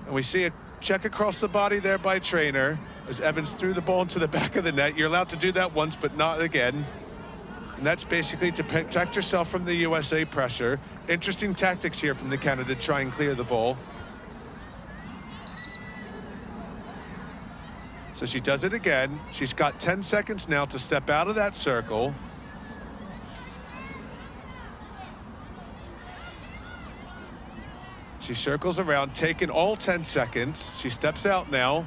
And we see a check across the body there by Trainer as Evans threw the ball into the back of the net. You're allowed to do that once, but not again. And that's basically to protect yourself from the USA pressure. Interesting tactics here from the Canada to try and clear the ball. So she does it again. She's got 10 seconds now to step out of that circle. She circles around, taking all 10 seconds. She steps out now.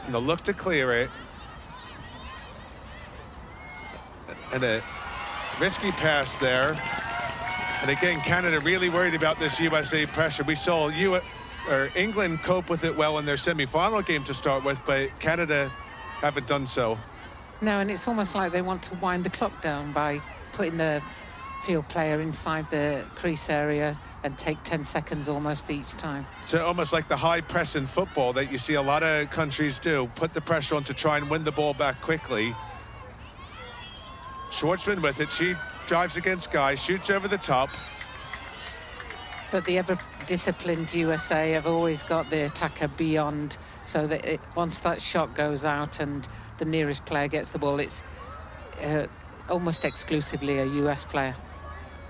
And they'll look to clear it. And a risky pass there. And again, Canada really worried about this USA pressure. We saw England cope with it well in their semi-final game to start with, but Canada haven't done so. No, and it's almost like they want to wind the clock down by putting the field player inside the crease area and take 10 seconds almost each time. So almost like the high press in football that you see a lot of countries do, put the pressure on to try and win the ball back quickly. Schwartzman with it. She drives against Guy, shoots over the top. But the ever-disciplined USA have always got the attacker beyond, so that once that shot goes out and the nearest player gets the ball, it's almost exclusively a US player.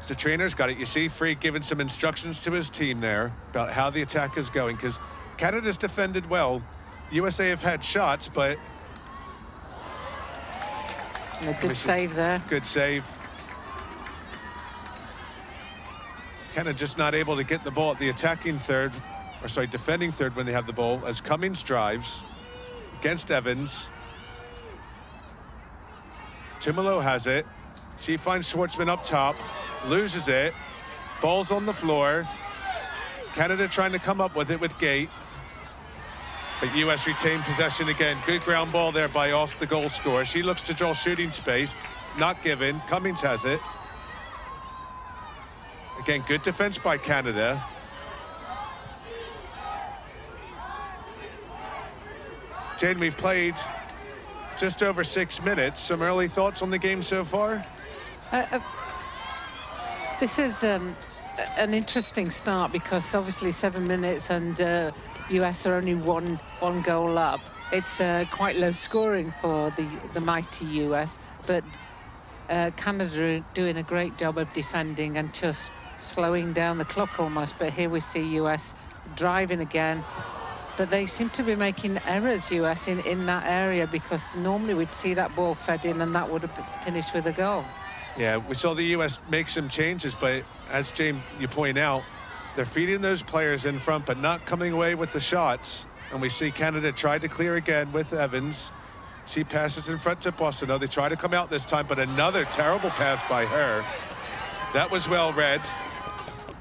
So Trainer's got it. You see Freed giving some instructions to his team there about how the attack is going, because Canada's defended well. USA have had shots, but... And a good save there. Good save. Canada just not able to get the ball at the attacking third, or sorry, defending third when they have the ball, as Cummings drives against Evans. Timolo has it. She finds Schwartzman up top, loses it. Ball's on the floor. Canada trying to come up with it with Gate. But US retained possession again. Good ground ball there by Ost, the goal scorer. She looks to draw shooting space. Not given. Cummings has it. Again, good defense by Canada. Jane, we've played just over 6 minutes. Some early thoughts on the game so far? This is an interesting start because obviously 7 minutes and US are only one goal up. It's quite low scoring for the mighty US, but Canada are doing a great job of defending and just slowing down the clock almost. But here we see US driving again, But they seem to be making errors, US, in that area, because normally we'd see that ball fed in and that would have finished with a goal. Yeah, we saw the US make some changes, but as James, you point out, they're feeding those players in front, but not coming away with the shots. And we see Canada try to clear again with Evans. She passes in front to Bossino. They try to come out this time, but another terrible pass by her. That was well read.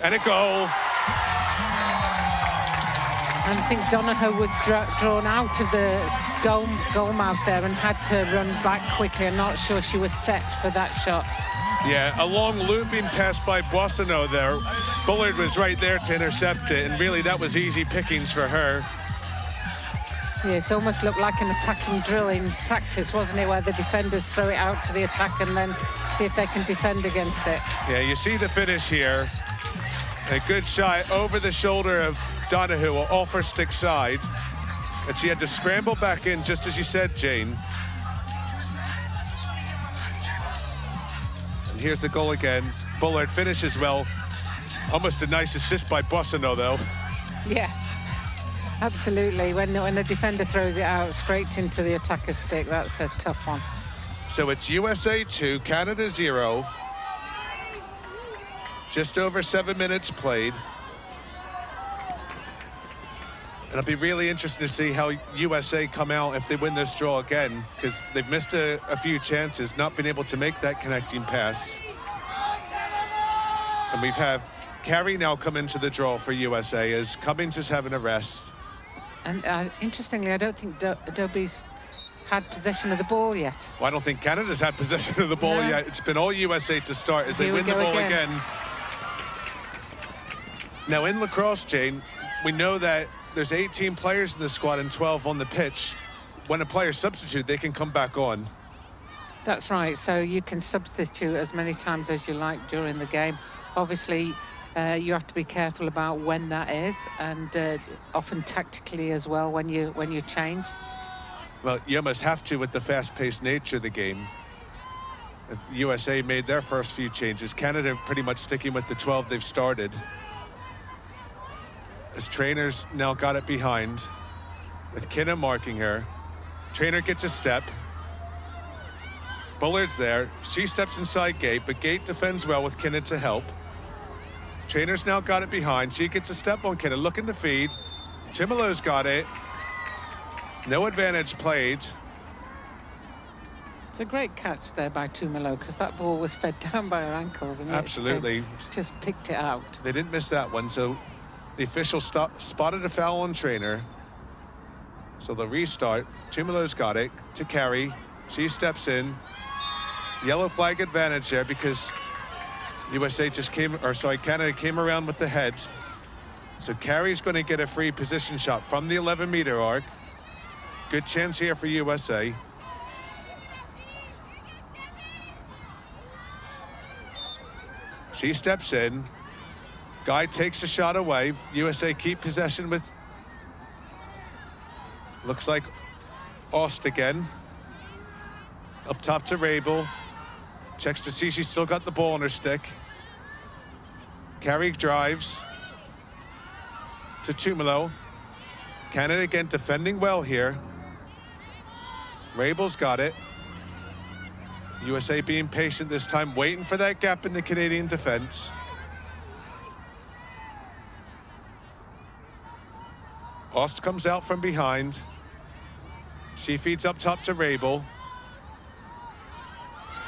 And a goal. And I think Donahoe was drawn out of the goal mouth there and had to run back quickly. I'm not sure she was set for that shot. Yeah, a long looping pass by Boissonneau there. Bullard was right there to intercept it, and really that was easy pickings for her. Yeah, it's almost looked like an attacking drill in practice, wasn't it, where the defenders throw it out to the attack and then see if they can defend against it. Yeah, you see the finish here. A good shot over the shoulder of Donoghue off her stick side. And she had to scramble back in, just as you said, Jane. And here's the goal again. Bullard finishes well. Almost a nice assist by Boissonneau, though. Yeah, absolutely. When the defender throws it out straight into the attacker's stick, that's a tough one. So it's USA 2, Canada 0. Just over 7 minutes played. And it'll be really interesting to see how USA come out if they win this draw again, because they've missed a few chances, not been able to make that connecting pass. And we've had Carey now come into the draw for USA as Cummings is having a rest. And interestingly, I don't think Adobe's had possession of the ball yet. Well, I don't think Canada's had possession of the ball yet. It's been all USA to start as they win the ball again. Now in lacrosse, Jane, we know that there's 18 players in the squad and 12 on the pitch. When a player substitute, they can come back on. That's right. So you can substitute as many times as you like during the game. Obviously, you have to be careful about when that is, and often tactically as well when you change. Well, you almost have to with the fast-paced nature of the game. USA made their first few changes. Canada pretty much sticking with the 12 they've started. As Trainers now got it behind, with Kinna marking her. Trainer gets a step. Bullard's there. She steps inside Gate, but Gate defends well with Kinna to help. Trainer's now got it behind. She gets a step on Kinna, looking to feed. Chimilo's got it. No advantage played. It's a great catch there by Tumelo, because that ball was fed down by her ankles. And absolutely. Just picked it out. They didn't miss that one, so the official spotted a foul on Trainer. So they'll restart. Tumelo's got it to Carey. She steps in. Yellow flag advantage there because USA just Canada came around with the head. So Carey's going to get a free position shot from the 11-meter arc. Good chance here for USA. She steps in. Guy takes a shot away. USA keep possession with, looks like Ost again. Up top to Rabel. Checks to see she's still got the ball on her stick. Carey drives to Tumelo. Canada again defending well here. Rabel's got it. USA being patient this time, waiting for that gap in the Canadian defense. Ost comes out from behind. She feeds up top to Rabel.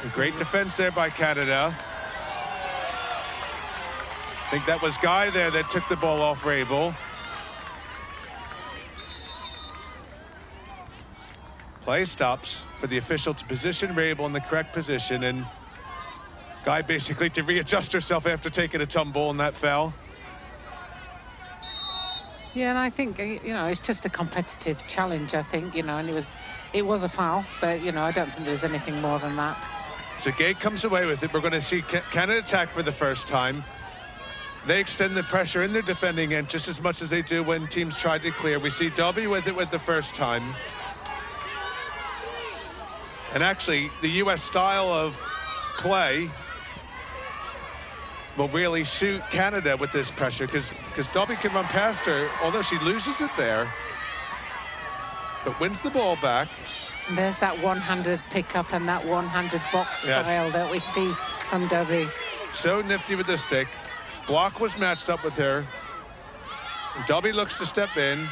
A great defense there by Canada. I think that was Guy there that took the ball off Rabel. Play stops for the official to position Rabel in the correct position, and Guy basically to readjust herself after taking a tumble in that foul. Yeah, and I think, you know, it's just a competitive challenge, I think, you know, and it was a foul, but, you know, I don't think there's anything more than that. So Gate comes away with it. We're going to see Canada attack for the first time. They extend the pressure in their defending end just as much as they do when teams try to clear. We see Dobby with it with the first time. And actually, the U.S. style of play will really suit Canada with this pressure, because Dobby can run past her, although she loses it there, but wins the ball back. And there's that one-handed pickup and that one-handed box style that we see from Dobby. So nifty with the stick. Block was matched up with her. And Dobby looks to step in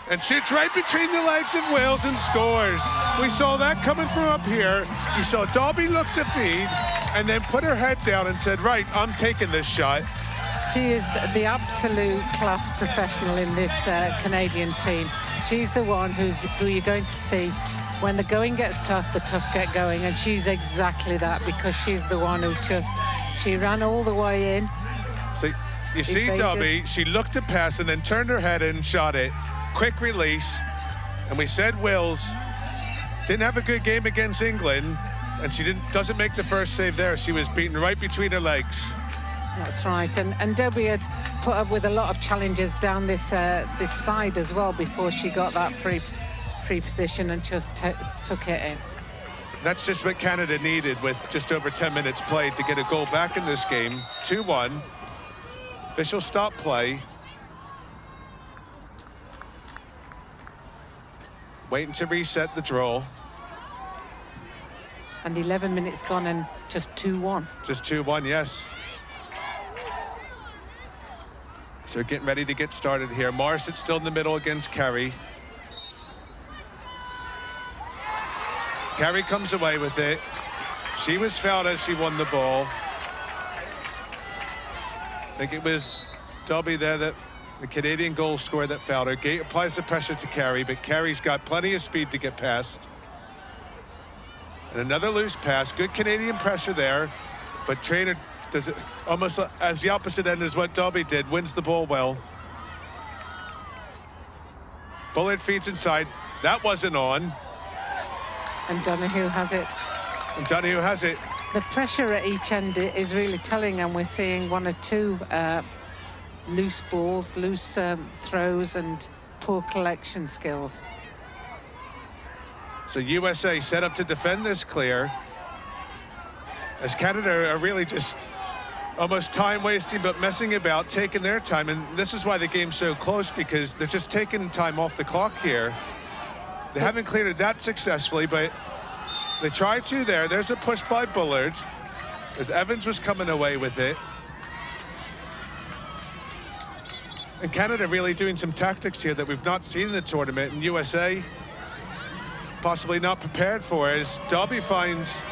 and shoots right between the legs of Wales and scores. We saw that coming from up here. You saw Dobby look to feed and then put her head down and said, right, I'm taking this shot. She is the absolute class professional in this Canadian team. She's the one who you're going to see when the going gets tough, the tough get going, and she's exactly that, because she's the one who she ran all the way in. So you see Dobby, she looked to pass and then turned her head and shot it. Quick release. And we said Wales didn't have a good game against England, and she doesn't make the first save there. She was beaten right between her legs. That's right, and Dobby had put up with a lot of challenges down this side as well before she got that free position and just took it in. That's just what Canada needed with just over 10 minutes played to get a goal back in this game. 2-1. Official stop play. Waiting to reset the draw. And 11 minutes gone and just 2-1. Just 2-1, yes. So we're getting ready to get started here. Morissette still in the middle against Carey. Carey comes away with it. She was fouled as she won the ball. I think it was Dobby there, that the Canadian goal scorer, that fouled her. Gate applies the pressure to Carey, but Carey's got plenty of speed to get past. And another loose pass. Good Canadian pressure there, but Traynor does it almost as the opposite end as what Dobby did, wins the ball well. Bullard feeds inside. That wasn't on. And Donahue has it. And Donahue has it. The pressure at each end is really telling, and we're seeing one or two loose balls, loose throws, and poor collection skills. So USA set up to defend this clear, as Canada are really just almost time wasting, but messing about, taking their time. And this is why the game's so close, because they're just taking time off the clock here. They haven't cleared it that successfully, but they tried to there. There's a push by Bullard, as Evans was coming away with it. And Canada really doing some tactics here that we've not seen in the tournament, and USA possibly not prepared for, as Dobby finds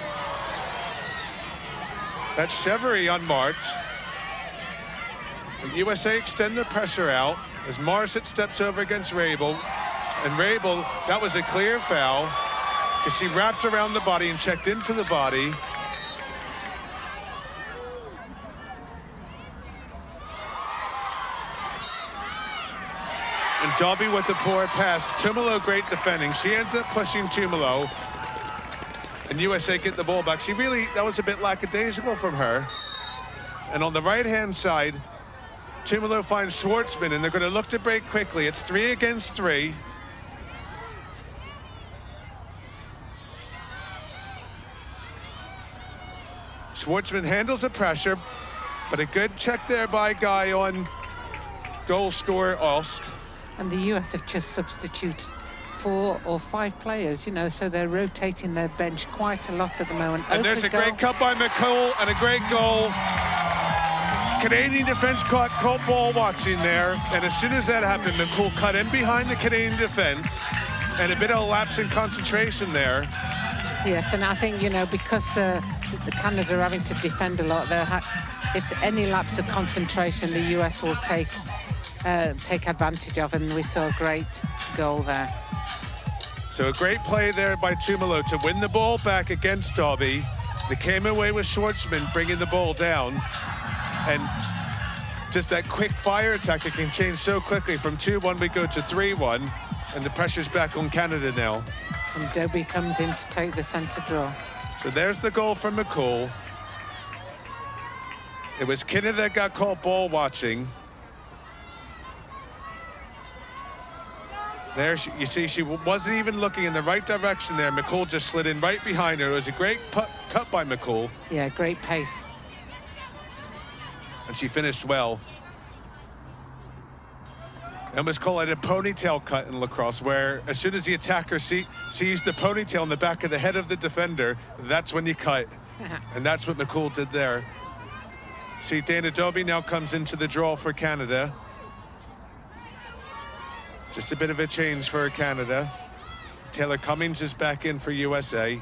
that Chevery unmarked. And USA extend the pressure out as Morissette steps over against Rabel. And Rabel, that was a clear foul, because she wrapped around the body and checked into the body. And Dobby with the poor pass. Tumalo great defending. She ends up pushing Tumalo. And USA get the ball back. She really, that was a bit lackadaisical from her. And on the right-hand side, Tumalo finds Schwartzman, and they're going to look to break quickly. It's 3 against 3. Schwartzman handles the pressure, but a good check there by Guy on goal scorer Ost. And the US have just substituted 4 or 5 players, you know, so they're rotating their bench quite a lot at the moment. And there's a great cut by McCall and a great goal. Canadian defense caught ball watching there, and as soon as that happened, McCall cut in behind the Canadian defense, and a bit of a lapse in concentration there. Yes, and I think, you know, because the Canada are having to defend a lot, if any lapse of concentration, the US will take advantage of, and we saw a great goal there. So a great play there by Tumalo to win the ball back against Dobby. They came away with Schwartzman bringing the ball down, and just that quick fire attack that can change so quickly. From 2-1 we go to 3-1, and the pressure's back on Canada now. And Dobby comes in to take the centre draw. So there's the goal from McCall. It was Kinner that got caught ball watching. There, you see, she wasn't even looking in the right direction there. McCall just slid in right behind her. It was a great cut by McCall. Yeah, great pace. and she finished well. I almost call it a ponytail cut in lacrosse, where as soon as the attacker sees the ponytail in the back of the head of the defender, that's when you cut. And that's what McCool did there. See, Dana Dobie now comes into the draw for Canada. Just a bit of a change for Canada. Taylor Cummings is back in for USA.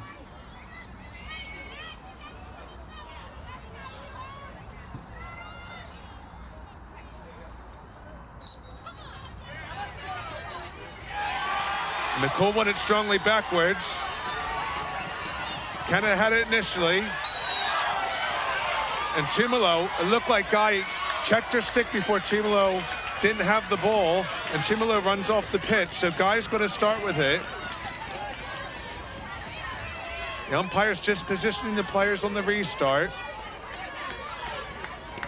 McCool won it strongly backwards. Canada had it initially. And Tumalo, it looked like Guy checked her stick before Tumalo didn't have the ball, and Tumalo runs off the pitch, so Guy's going to start with it. The umpire's just positioning the players on the restart.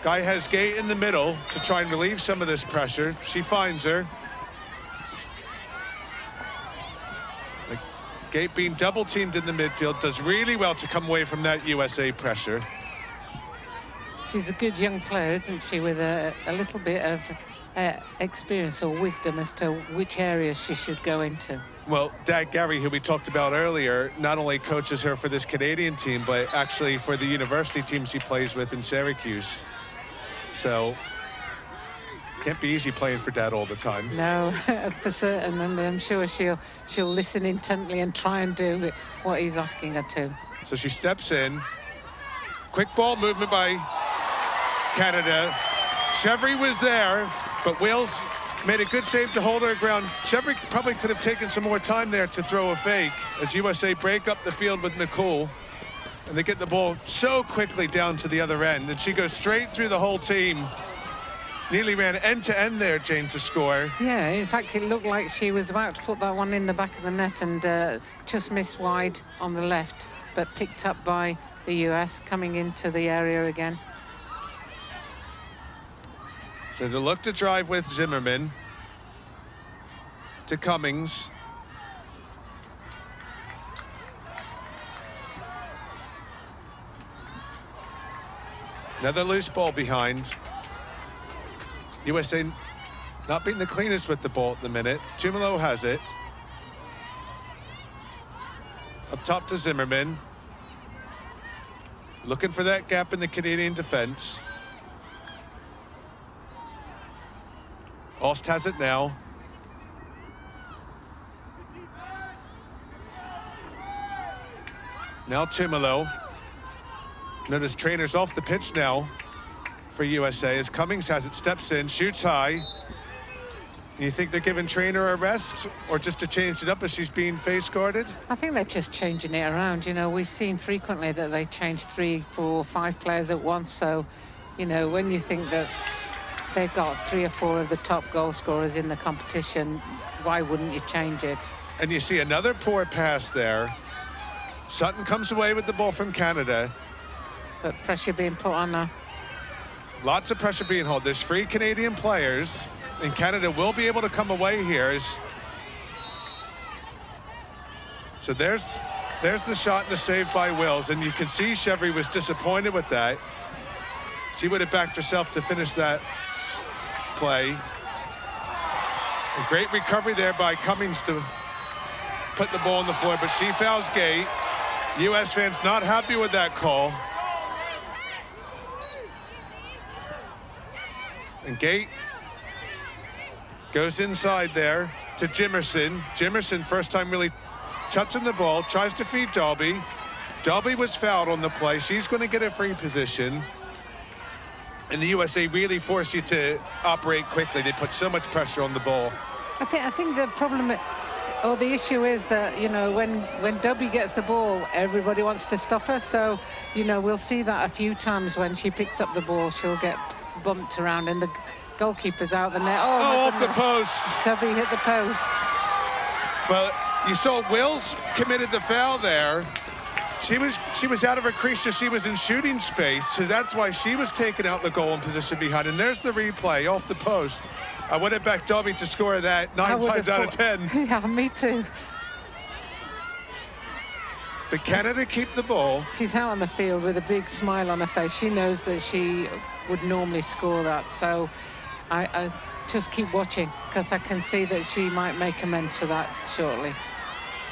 Guy has Gate in the middle to try and relieve some of this pressure. She finds her. Gate being double teamed in the midfield does really well to come away from that USA pressure. She's a good young player, isn't she, with a little bit of experience or wisdom as to which areas she should go into. Well, Dag Gary, who we talked about earlier, not only coaches her for this Canadian team, but actually for the university team she plays with in Syracuse. So, can't be easy playing for Dad all the time. No, for certain, and I'm sure she'll listen intently and try and do what he's asking her to. So she steps in. Quick ball movement by Canada. Chevry was there, but Wales made a good save to hold her ground. Chevry probably could have taken some more time there to throw a fake as USA break up the field with McCool. And they get the ball so quickly down to the other end, and she goes straight through the whole team. Nearly ran end to end there, Jane, to score. Yeah, in fact, it looked like she was about to put that one in the back of the net and just missed wide on the left, but picked up by the US coming into the area again. So they look to drive with Zimmerman to Cummings. Another loose ball behind. USA not being the cleanest with the ball at the minute. Tumalo has it. Up top to Zimmerman. Looking for that gap in the Canadian defense. Ost has it now. Now Tumalo. Notice Trainer's off the pitch now for USA as Cummings has it, steps in, shoots high. You think they're giving Trainer a rest or just to change it up as she's being face guarded? I think they're just changing it around. You know, we've seen frequently that they change 3, 4, 5 players at once. So, you know, when you think that they've got 3 or 4 of the top goal scorers in the competition, why wouldn't you change it? And you see another poor pass there. Sutton comes away with the ball from Canada. But pressure being put on her. Lots of pressure being held. There's 3 Canadian players, and Canada will be able to come away here. So there's the shot and the save by Wills, and you can see Chevry was disappointed with that. She would have backed herself to finish that play. A great recovery there by Cummings to put the ball on the floor, but she fouls Gate. US fans not happy with that call. And Gate goes inside there to Jimerson. Jimerson, first time really touching the ball, tries to feed Dalby. Dalby was fouled on the play. She's going to get a free position. And the USA really force you to operate quickly. They put so much pressure on the ball. I think the problem, or the issue is that, you know, when Dobby gets the ball, everybody wants to stop her. So, you know, we'll see that a few times when she picks up the ball, she'll get bumped around and the goalkeeper's out the net. Oh, off the post. Dobby hit the post. Well, you saw Wills committed the foul there. She was out of her crease, so she was in shooting space, so that's why she was taken out the goal in position behind. And there's the replay off the post. I would have backed Dobby to score that 9 times out of 10. Yeah, me too. But Canada keep the ball. She's out on the field with a big smile on her face. She knows that she would normally score that. So I just keep watching, because I can see that she might make amends for that shortly.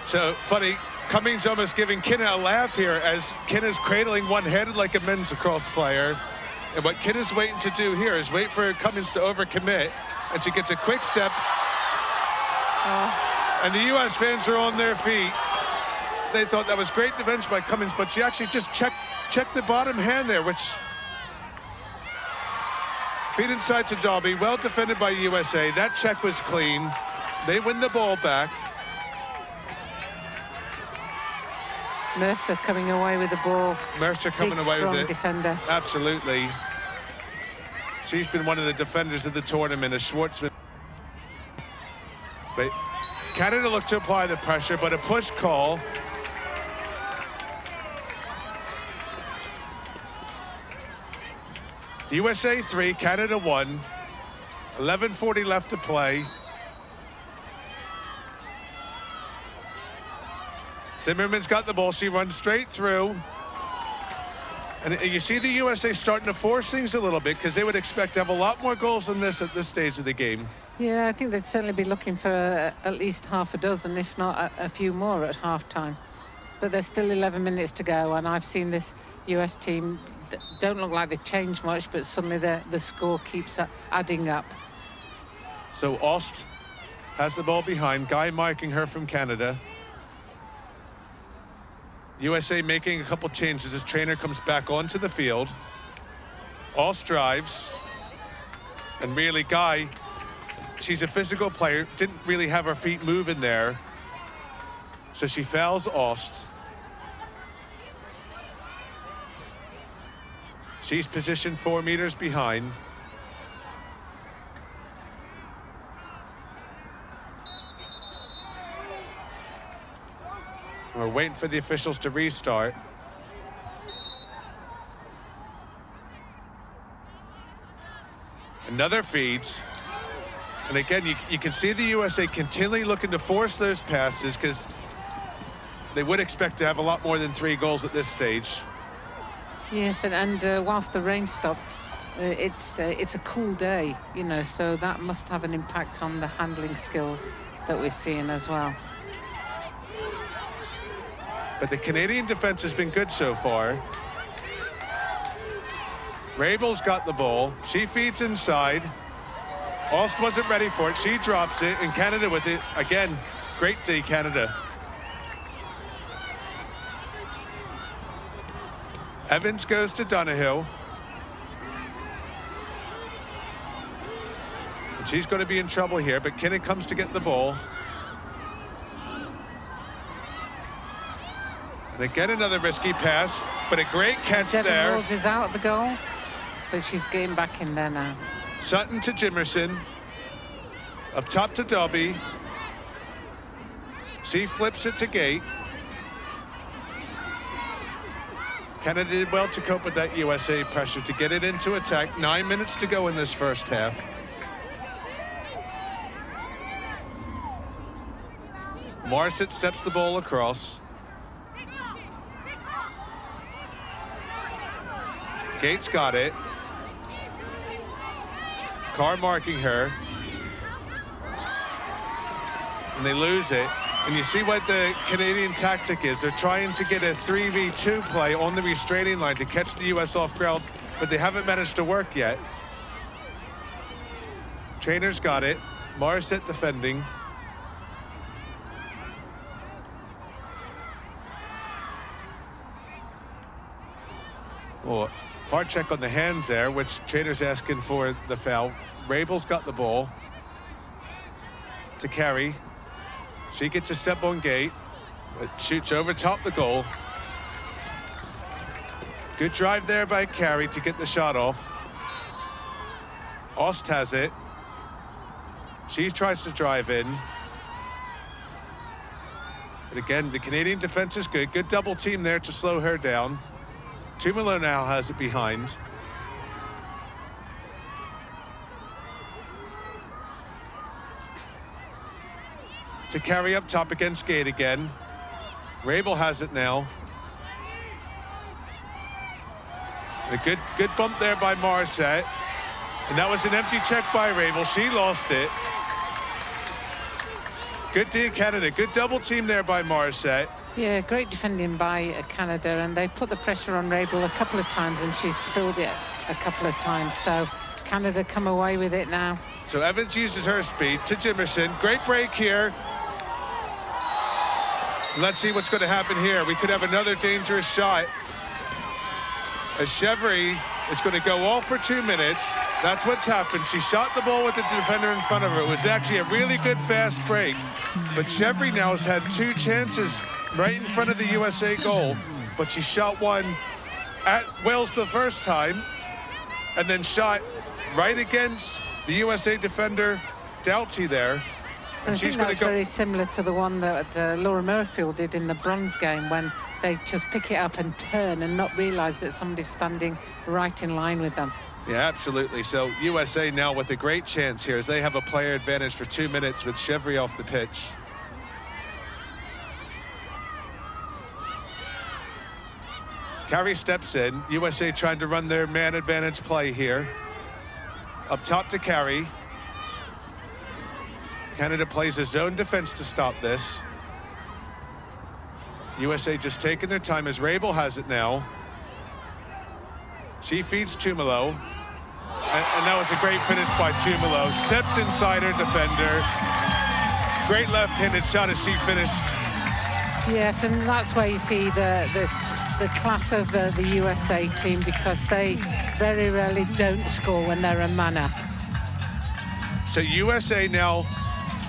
So funny, Cummings almost giving Kinna a laugh here as Kinna's cradling one-handed like a men's lacrosse player. And what Kinna's waiting to do here is wait for Cummings to overcommit, and she gets a quick step. And the U.S. fans are on their feet. They thought that was great defense by Cummings, but she actually just checked the bottom hand there, which feed inside to Dobby, well defended by USA. That check was clean. They win the ball back. Mercer coming away with the ball. Mercer coming Big, away strong with it. Defender. Absolutely. She's been one of the defenders of the tournament, as Schwartzman. But Canada looked to apply the pressure, but a push call. USA 3, Canada 1. 11:40 left to play. Zimmerman's got the ball. She runs straight through. And you see the USA starting to force things a little bit, because they would expect to have a lot more goals than this at this stage of the game. Yeah, I think they'd certainly be looking for at least half a dozen, if not a few more at half-time. But there's still 11 minutes to go, and I've seen this US team don't look like they changed much, but suddenly the score keeps adding up. So Ost has the ball behind. Guy marking her from Canada. USA making a couple changes as Trainer comes back onto the field. Ost drives. And really, Guy, she's a physical player, didn't really have her feet moving there. So she fouls Ost. She's positioned 4 meters behind. We're waiting for the officials to restart. Another feed. And again, you can see the USA continually looking to force those passes, because they would expect to have a lot more than 3 goals at this stage. Yes, and whilst the rain stopped, it's a cool day, you know, so that must have an impact on the handling skills that we're seeing as well. But the Canadian defense has been good so far. Rabel's got the ball. She feeds inside. Ost wasn't ready for it. She drops it, and Canada with it. Again, great D, Canada. Evans goes to Donohill. And she's going to be in trouble here, but Kinnick comes to get the ball. And again, another risky pass, but a great catch Devin there. Rose is out at the goal, but she's getting back in there now. Sutton to Jimerson. Up top to Dobby. She flips it to Gate. Canada did well to cope with that USA pressure to get it into attack. 9 minutes to go in this first half. Morissette steps the ball across. Gates got it. Carr marking her. And they lose it. And you see what the Canadian tactic is. They're trying to get a 3v2 play on the restraining line to catch the US off ground, but they haven't managed to work yet. Trainer's got it. Morissette defending. Oh, hard check on the hands there, which Trainer's asking for the foul. Rabel's got the ball to carry. She gets a step on Gate, but shoots over top the goal. Good drive there by Carey to get the shot off. Ost has it. She tries to drive in. But again, the Canadian defense is good. Good double team there to slow her down. Tumalo now has it behind. To carry up top against Gate again. Rabel has it now. A good bump there by Morissette. And that was an empty check by Rabel. She lost it. Good D Canada. Good double team there by Morissette. Yeah, great defending by Canada, and they put the pressure on Rabel a couple of times, and she's spilled it a couple of times. So Canada come away with it now. So Evans uses her speed to Jimerson. Great break here. Let's see what's going to happen here. We could have another dangerous shot. As Chevry is going to go all for 2 minutes. That's what's happened. She shot the ball with the defender in front of her. It was actually a really good fast break. But Chevry now has had 2 chances right in front of the USA goal. But she shot one at Wales the first time and then shot right against the USA defender Doughty there. And she's going to go. Very similar to the one that Laura Merrifield did in the bronze game, when they just pick it up and turn and not realize that somebody's standing right in line with them. Yeah, absolutely. So USA now with a great chance here as they have a player advantage for 2 minutes with Chevry off the pitch. Carey steps in. USA trying to run their man advantage play here. Up top to Carey. Canada plays a zone defense to stop this. USA just taking their time as Rabel has it now. She feeds Tumalo. And that was a great finish by Tumalo. Stepped inside her defender. Great left-handed shot as she finished. Yes, and that's where you see the class of the USA team, because they very rarely don't score when they're a manner. So USA now,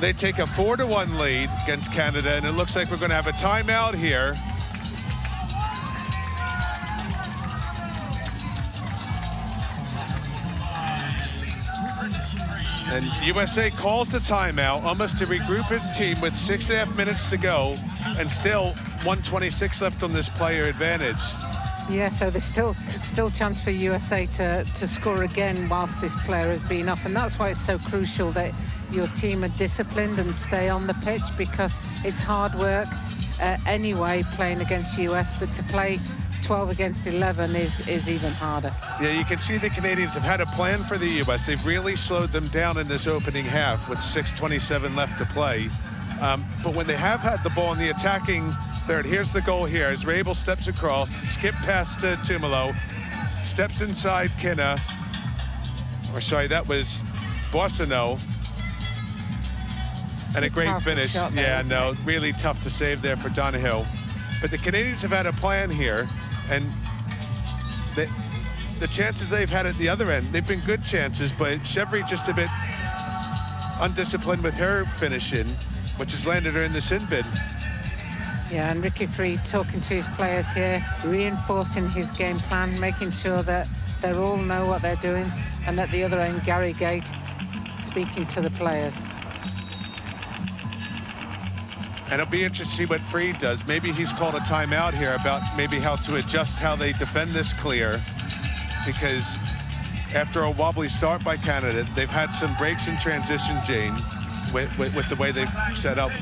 they take a 4-1 lead against Canada, and it looks like we're going to have a timeout here. And USA calls the timeout almost to regroup its team with 6.5 minutes to go, and still 1:26 left on this player advantage. Yeah, so there's still chance for USA to score again whilst this player has been off, and that's why it's so crucial that your team are disciplined and stay on the pitch, because it's hard work anyway playing against US, but to play 12 against 11 is even harder. Yeah, you can see the Canadians have had a plan for the US. They've really slowed them down in this opening half with 6:27 left to play. But when they have had the ball in the attacking third, here's the goal here as Rabel steps across, skip past to Tumalo, steps inside Kinna, or sorry, that was Boissonneau. And a great finish. Yeah, no, really tough to save there for Donahill. But the Canadians have had a plan here, and the chances they've had at the other end, they've been good chances, but Chevry just a bit undisciplined with her finishing, which has landed her in the sin bin. Yeah, and Ricky Freed talking to his players here, reinforcing his game plan, making sure that they all know what they're doing, and at the other end, Gary Gate speaking to the players. And it'll be interesting to see what Freed does. Maybe he's called a timeout here about maybe how to adjust how they defend this clear, because after a wobbly start by Canada, they've had some breaks in transition, Jane, with the way they've set up.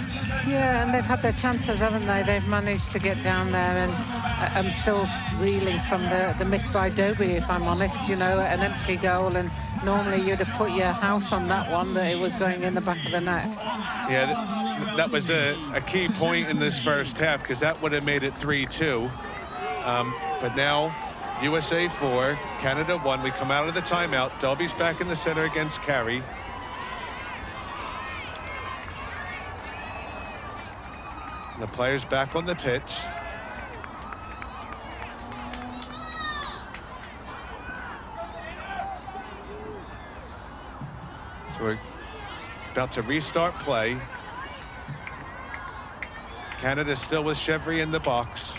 Yeah, and they've had their chances, haven't they? They've managed to get down there, and I'm still reeling from the miss by Dobie, if I'm honest. You know, an empty goal, and normally you'd have put your house on that one, that it was going in the back of the net. Yeah, that was a key point in this first half, because that would have made it 3-2. But now USA 4, Canada 1. We come out of the timeout. Dobie's back in the center against Carey. The players back on the pitch. So we're about to restart play. Canada still with Chevry in the box.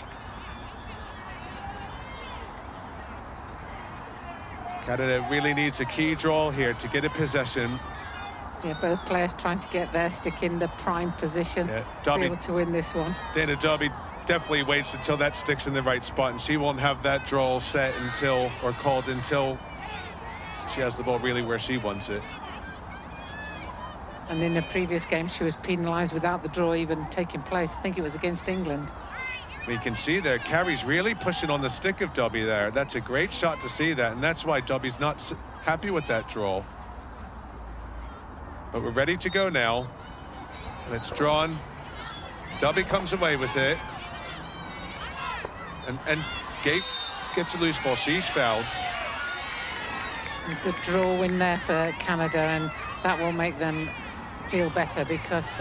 Canada really needs a key draw here to get a possession. Yeah, both players trying to get their stick in the prime position to be able to win this one. Dana Dobie definitely waits until that stick's in the right spot, and she won't have that draw set until, or called until, she has the ball really where she wants it. And in a previous game, she was penalised without the draw even taking place. I think it was against England. We can see there, Carey's really pushing on the stick of Dubby there. That's a great shot to see that, and that's why Dubby's not happy with that draw. But we're ready to go now. And it's drawn. Dubby comes away with it. And Gate gets a loose ball. She's fouled. Good draw win there for Canada, and that will make them feel better, because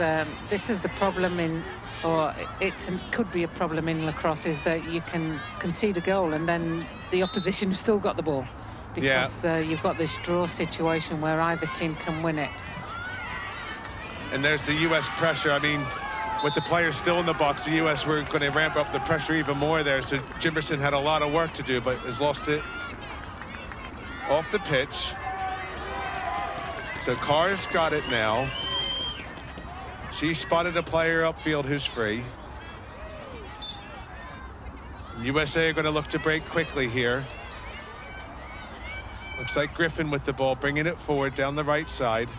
this is the problem in, or it could be a problem in lacrosse, is that you can concede a goal and then the opposition have still got the ball, because you've got this draw situation where either team can win it. And there's the U.S. pressure. I mean, with the players still in the box, the U.S. were going to ramp up the pressure even more there. So Jimerson had a lot of work to do, but has lost it off the pitch. So Carr's got it now. She spotted a player upfield who's free. USA are going to look to break quickly here. Looks like Griffin with the ball, bringing it forward down the right side.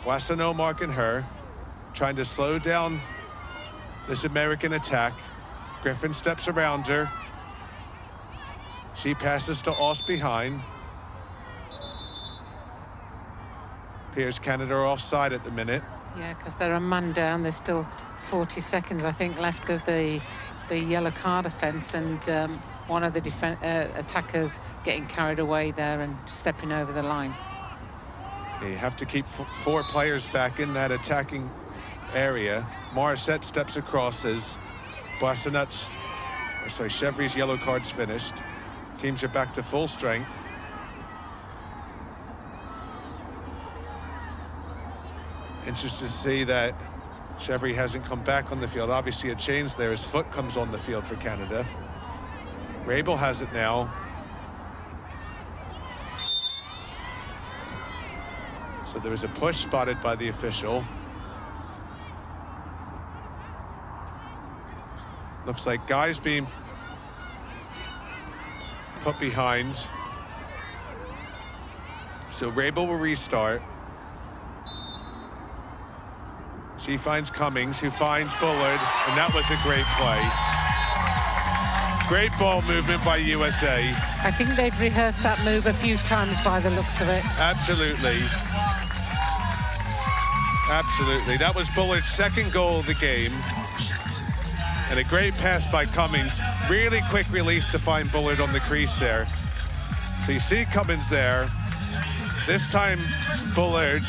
Boissonneau marking her, trying to slow down this American attack. Griffin steps around her. She passes to Oss behind. Appears Canada are offside at the minute. Yeah, because they're a man down. There's still 40 seconds, I think, left of the yellow card offence, and one of the attackers getting carried away there and stepping over the line. You have to keep 4 players back in that attacking area. Morissette steps across as Chevry's yellow card's finished. Teams are back to full strength. Interesting to see that Chevry hasn't come back on the field. Obviously a change there. His foot comes on the field for Canada. Rabel has it now. So there was a push spotted by the official. Looks like guys being put behind. So Rabel will restart. She finds Cummings, who finds Bullard, and that was a great play. Great ball movement by USA. I think they've rehearsed that move a few times by the looks of it. Absolutely. Absolutely. That was Bullard's second goal of the game. And a great pass by Cummings. Really quick release to find Bullard on the crease there. So you see Cummings there. This time Bullard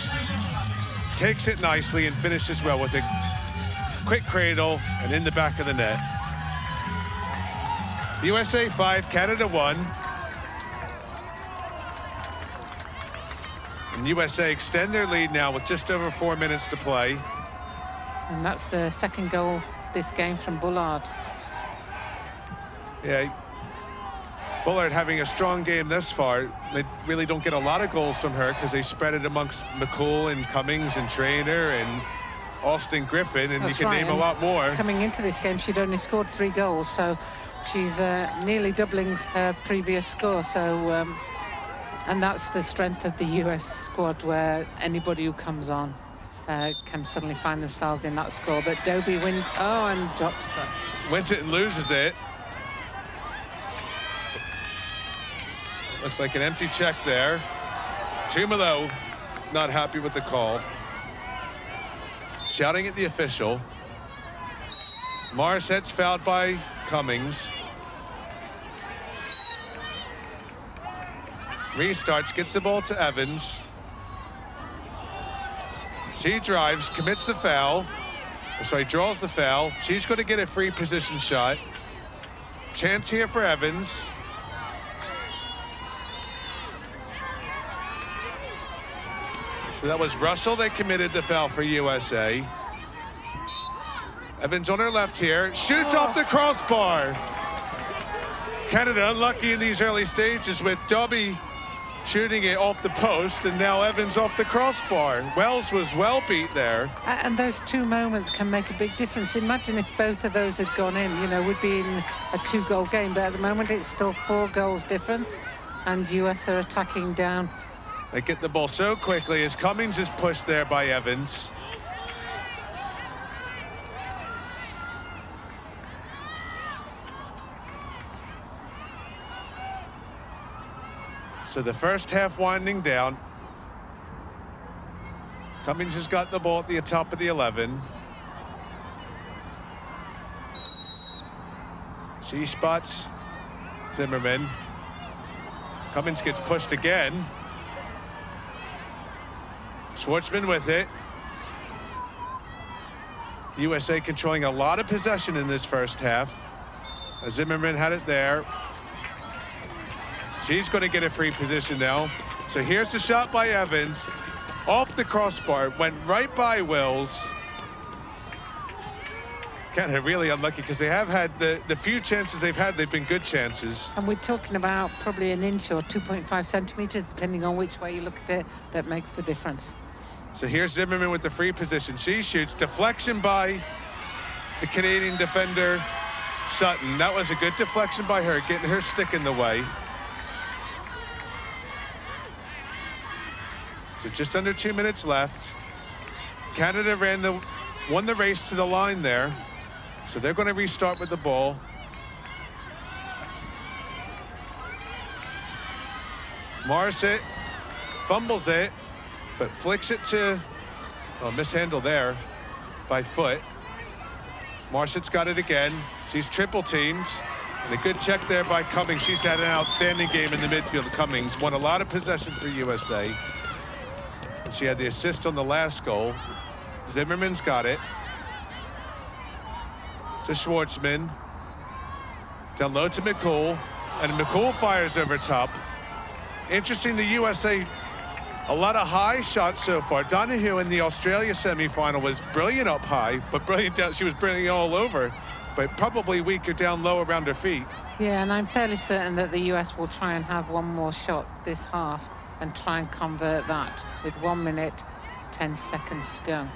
takes it nicely and finishes well with a quick cradle and in the back of the net. USA 5, Canada 1. And USA extend their lead now with just over 4 minutes to play. And that's the second goal this game from Bullard. Yeah, Bullard having a strong game thus far. They really don't get a lot of goals from her because they spread it amongst McCool and Cummings and Trainer and Austin Griffin, and That's you can right. name a lot more. Coming into this game, she'd only scored 3 goals, so she's nearly doubling her previous score. So, and that's the strength of the US squad, where anybody who comes on can suddenly find themselves in that score. But Dobie wins, and drops that. Wins it and loses it. Looks like an empty check there. Tumalo not happy with the call. Shouting at the official. Morissette's fouled by Cummings. Restarts, gets the ball to Evans. She drives, commits the foul. Sorry, draws the foul. She's going to get a free position shot. Chance here for Evans. So that was Russell that committed the foul for USA. Evans on her left here, shoots off the crossbar. Canada unlucky in these early stages with Dobby shooting it off the post, and now Evans off the crossbar. Wells was well beat there. And those 2 moments can make a big difference. Imagine if both of those had gone in, you know, we'd be in a 2-goal game, but at the moment it's still 4 goals difference, and US are attacking down. They get the ball so quickly as Cummings is pushed there by Evans. So the first half winding down. Cummings has got the ball at the top of the 11. She spots Zimmerman. Cummings gets pushed again. Schwartzman with it. USA controlling a lot of possession in this first half. Zimmerman had it there. She's going to get a free position now. So here's the shot by Evans. Off the crossbar, went right by Wills. Canada really unlucky because they have had the few chances they've had, they've been good chances. And we're talking about probably an inch or 2.5 centimeters, depending on which way you look at it, that makes the difference. So here's Zimmerman with the free position. She shoots, deflection by the Canadian defender, Sutton. That was a good deflection by her, getting her stick in the way. So just under 2 minutes left. Canada won the race to the line there. So they're going to restart with the ball. Morissette fumbles it, but flicks it to, mishandle there by Foot. Morissette's got it again. She's triple teamed. And a good check there by Cummings. She's had an outstanding game in the midfield. Cummings won a lot of possession for USA. She had the assist on the last goal. Zimmerman's got it. To Schwartzman. Down low to McCool. And McCool fires over top. Interesting, the USA, a lot of high shots so far. Donahue in the Australia semifinal was brilliant up high, but brilliant down. She was brilliant all over, but probably weaker down low around her feet. Yeah, and I'm fairly certain that the US will try and have one more shot this half and try and convert that with 1 minute, 10 seconds to go.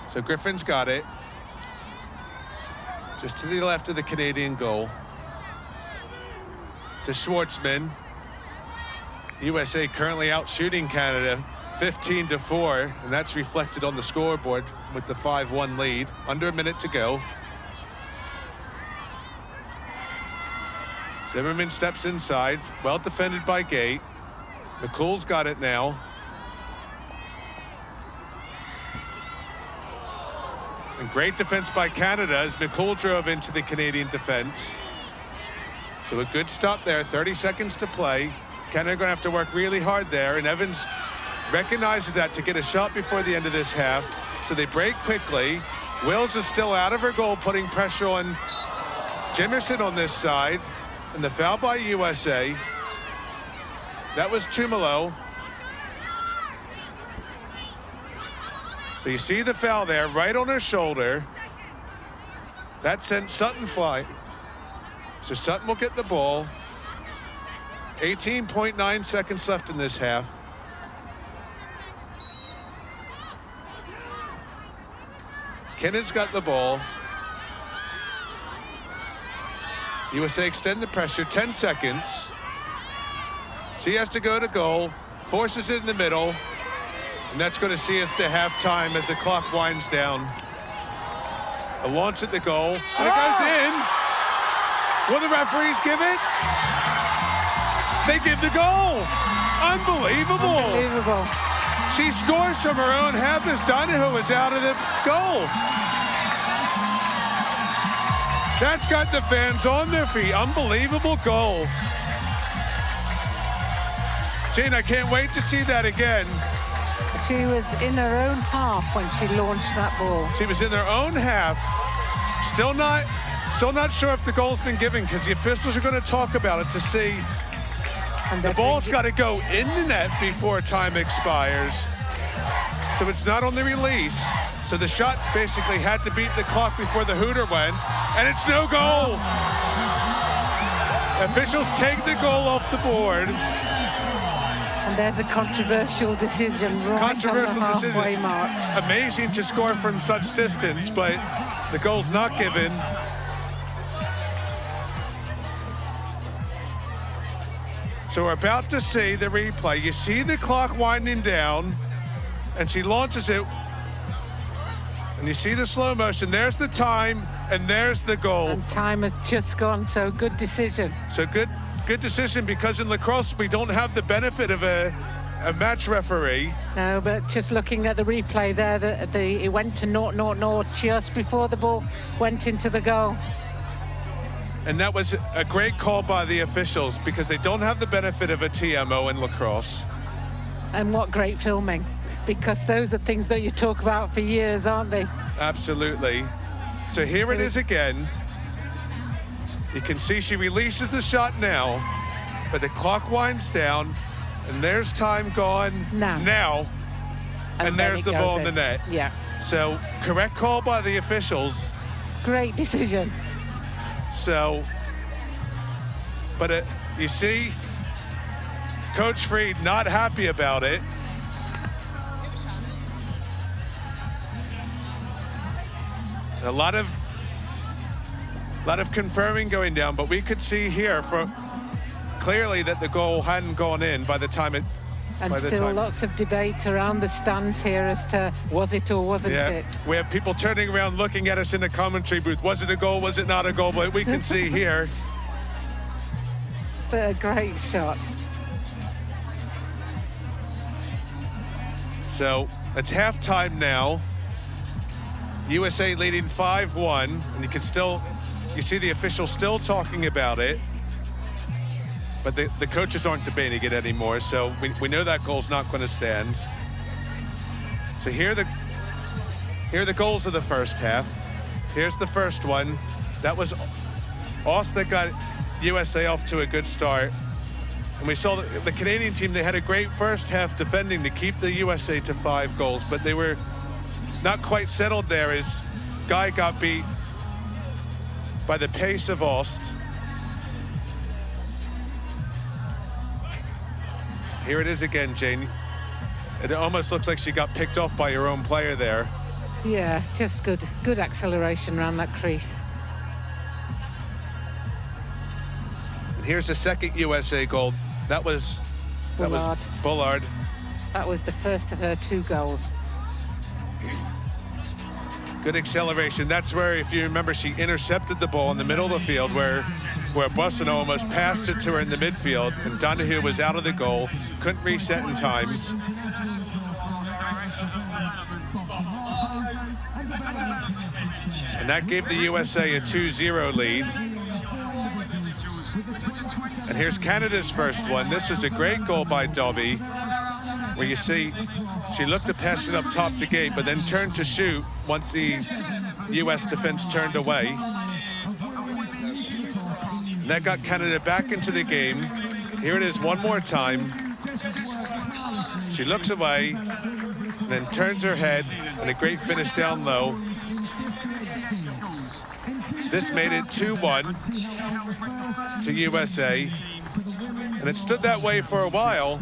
So Griffin's got it. Just to the left of the Canadian goal. To Schwartzman. USA currently out shooting Canada 15-4, and that's reflected on the scoreboard with the 5-1 lead. Under a minute to go. Zimmerman steps inside, well defended by Gate. McCool's got it now. And great defense by Canada as McCool drove into the Canadian defense. So a good stop there, 30 seconds to play. Canada going to have to work really hard there, and Evans recognizes that to get a shot before the end of this half. So they break quickly. Wills is still out of her goal, putting pressure on Jimerson on this side. And the foul by USA. That was Tumalo. So you see the foul there, right on her shoulder. That sent Sutton flying. So Sutton will get the ball. 18.9 seconds left in this half. Kinnon's got the ball. USA extend the pressure, 10 seconds. She has to go to goal, forces it in the middle, and that's going to see us to halftime as the clock winds down. A launch at the goal, and it goes in. Will the referees give it? They give the goal. Unbelievable. Unbelievable. She scores from her own half as Donahue is out of the goal. That's got the fans on their feet. Unbelievable goal. Gene, I can't wait to see that again. She was in her own half when she launched that ball. She was in her own half. Still not sure if the goal's been given because the officials are going to talk about it to see. And the ball's got to go in the net before time expires. So it's not on the release. So the shot basically had to beat the clock before the hooter went, and it's no goal. Officials take the goal off the board. And there's a controversial decision right on the halfway mark. Amazing to score from such distance, but the goal's not given. So we're about to see the replay. You see the clock winding down, and she launches it. And you see the slow motion. There's the time, and there's the goal. And time has just gone, so good decision. So good good decision, because in lacrosse we don't have the benefit of a match referee. No, but just looking at the replay there, it went to 0-0-0 just before the ball went into the goal. And that was a great call by the officials, because they don't have the benefit of a TMO in lacrosse. And what great filming, because those are things that you talk about for years, aren't they? Absolutely. So here it is again. You can see she releases the shot now, but the clock winds down, and there's time gone now. And there's the ball in the net. Yeah. So correct call by the officials. Great decision. So, but you see, Coach Freed not happy about it. And a lot of confirming going down, but we could see here clearly that the goal hadn't gone in by the time it. And still lots of debate around the stands here as to was it or wasn't it. We have people turning around looking at us in the commentary booth. Was it a goal? Was it not a goal? But we can see here. But a great shot. So it's halftime now. USA leading 5-1, and you see the officials still talking about it. But the coaches aren't debating it anymore, so we know that goal's not going to stand. So here are the goals of the first half. Here's the first one. That was Oss that got USA off to a good start. And we saw the Canadian team, they had a great first half defending to keep the USA to 5 goals, but they were not quite settled there as Guy got beat by the pace of Ost. Here it is again, Jane. It almost looks like she got picked off by her own player there. Yeah, just good acceleration around that crease. And here's the second USA goal. That was Bullard. That was the first of her 2 goals. Good acceleration. That's where, if you remember, she intercepted the ball in the middle of the field where Busson almost passed it to her in the midfield, and Donahue was out of the goal, couldn't reset in time. And that gave the USA a 2-0 lead. And here's Canada's first one. This was a great goal by Dobby, where you see she looked to pass it up top to Gabe, but then turned to shoot once the US defense turned away. And that got Canada back into the game. Here it is one more time. She looks away, and then turns her head, and a great finish down low. This made it 2-1 to USA, and it stood that way for a while.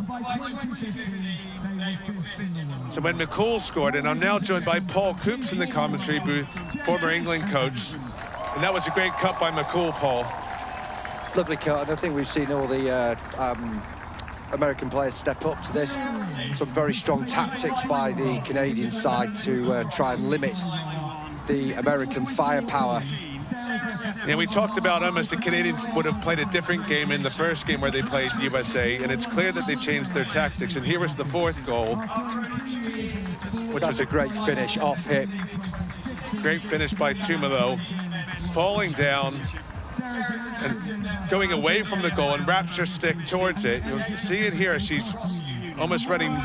So when McCool scored, and I'm now joined by Paul Coops in the commentary booth, former England coach, and that was a great cut by McCool, Paul. Lovely cut, and I think we've seen all the American players step up to this. Some very strong tactics by the Canadian side to try and limit the American firepower. Yeah, we talked about almost the Canadians would have played a different game in the first game where they played USA, and it's clear that they changed their tactics. And here was the 4th goal, which was a great finish off hit. Great finish by Tumalo, falling down and going away from the goal and wraps her stick towards it. You'll see it here. She's almost running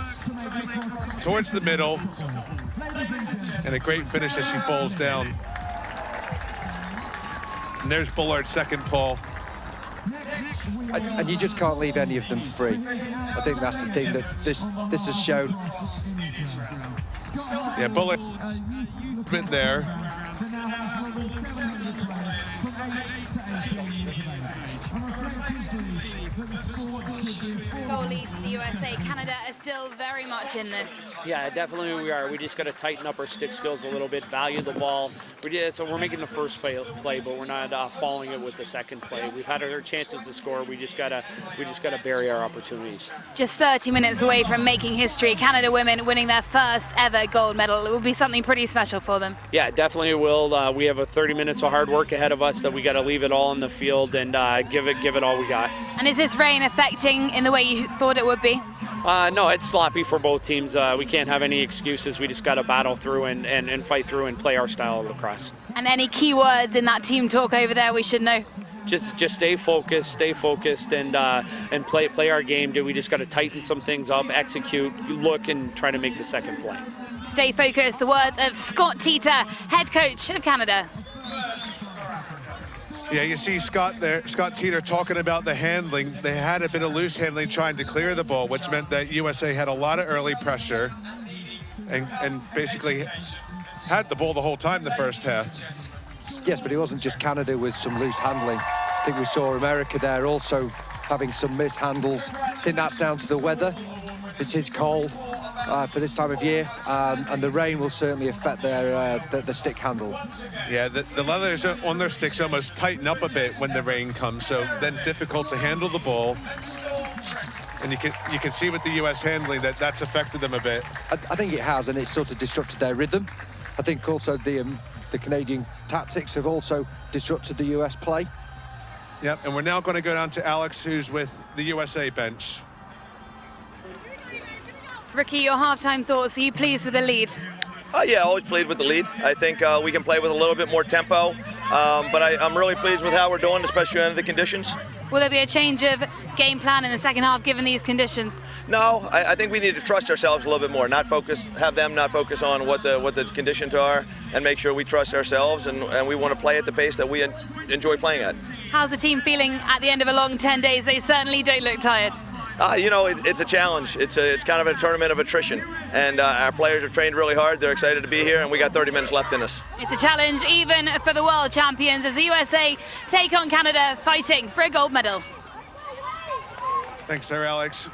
towards the middle, and a great finish as she falls down. And there's Bullard's second, Paul. And you just can't leave any of them free. I think that's the thing that this has shown. Yeah, Bullard been there. Goal lead for the USA. Canada is still very much in this. Yeah, definitely we are. We just got to tighten up our stick skills a little bit, value the ball. So we're making the first play, but we're not following it with the second play. We've had our chances to to score. We just gotta bury our opportunities. Just 30 minutes away from making history, Canada women winning their first ever gold medal. It will be something pretty special for them. Yeah, definitely will. We have 30 minutes of hard work ahead of us that we got to leave it all in the field and give it all we got. And is this rain affecting in the way you thought it would be? No, it's sloppy for both teams. We can't have any excuses. We just got to battle through and fight through and play our style of lacrosse. And any key words in that team talk over there we should know? Just stay focused, and play our game. We just got to tighten some things up, execute, look, and try to make the second play. Stay focused. The words of Scott Teeter, head coach of Canada. Yeah, you see Scott Teeter talking about the handling. They had a bit of loose handling trying to clear the ball, which meant that USA had a lot of early pressure and basically had the ball the whole time in the first half. Yes, but it wasn't just Canada with some loose handling. I think we saw America there also having some mishandles. I think that's down to the weather. It is cold for this time of year, and the rain will certainly affect their the stick handle. Yeah, the leathers on their sticks almost tighten up a bit when the rain comes, so then difficult to handle the ball. And you can see with the US handling that's affected them a bit. I think it has, and it's sort of disrupted their rhythm. I think also the Canadian tactics have also disrupted the US play. Yep, and we're now going to go down to Alex, who's with the USA bench. Ricky, your halftime thoughts. Are you pleased with the lead? Yeah, always pleased with the lead. I think we can play with a little bit more tempo, but I'm really pleased with how we're doing, especially under the conditions. Will there be a change of game plan in the second half given these conditions? No, I think we need to trust ourselves a little bit more, have them not focus on what the conditions are, and make sure we trust ourselves, and we want to play at the pace that we enjoy playing at. How's the team feeling at the end of a long 10 days? They certainly don't look tired. It's a challenge. It's kind of a tournament of attrition, and our players have trained really hard. They're excited to be here, and we got 30 minutes left in us. It's a challenge even for the world champions as the USA take on Canada, fighting for a gold medal. Thanks, sir, Alex.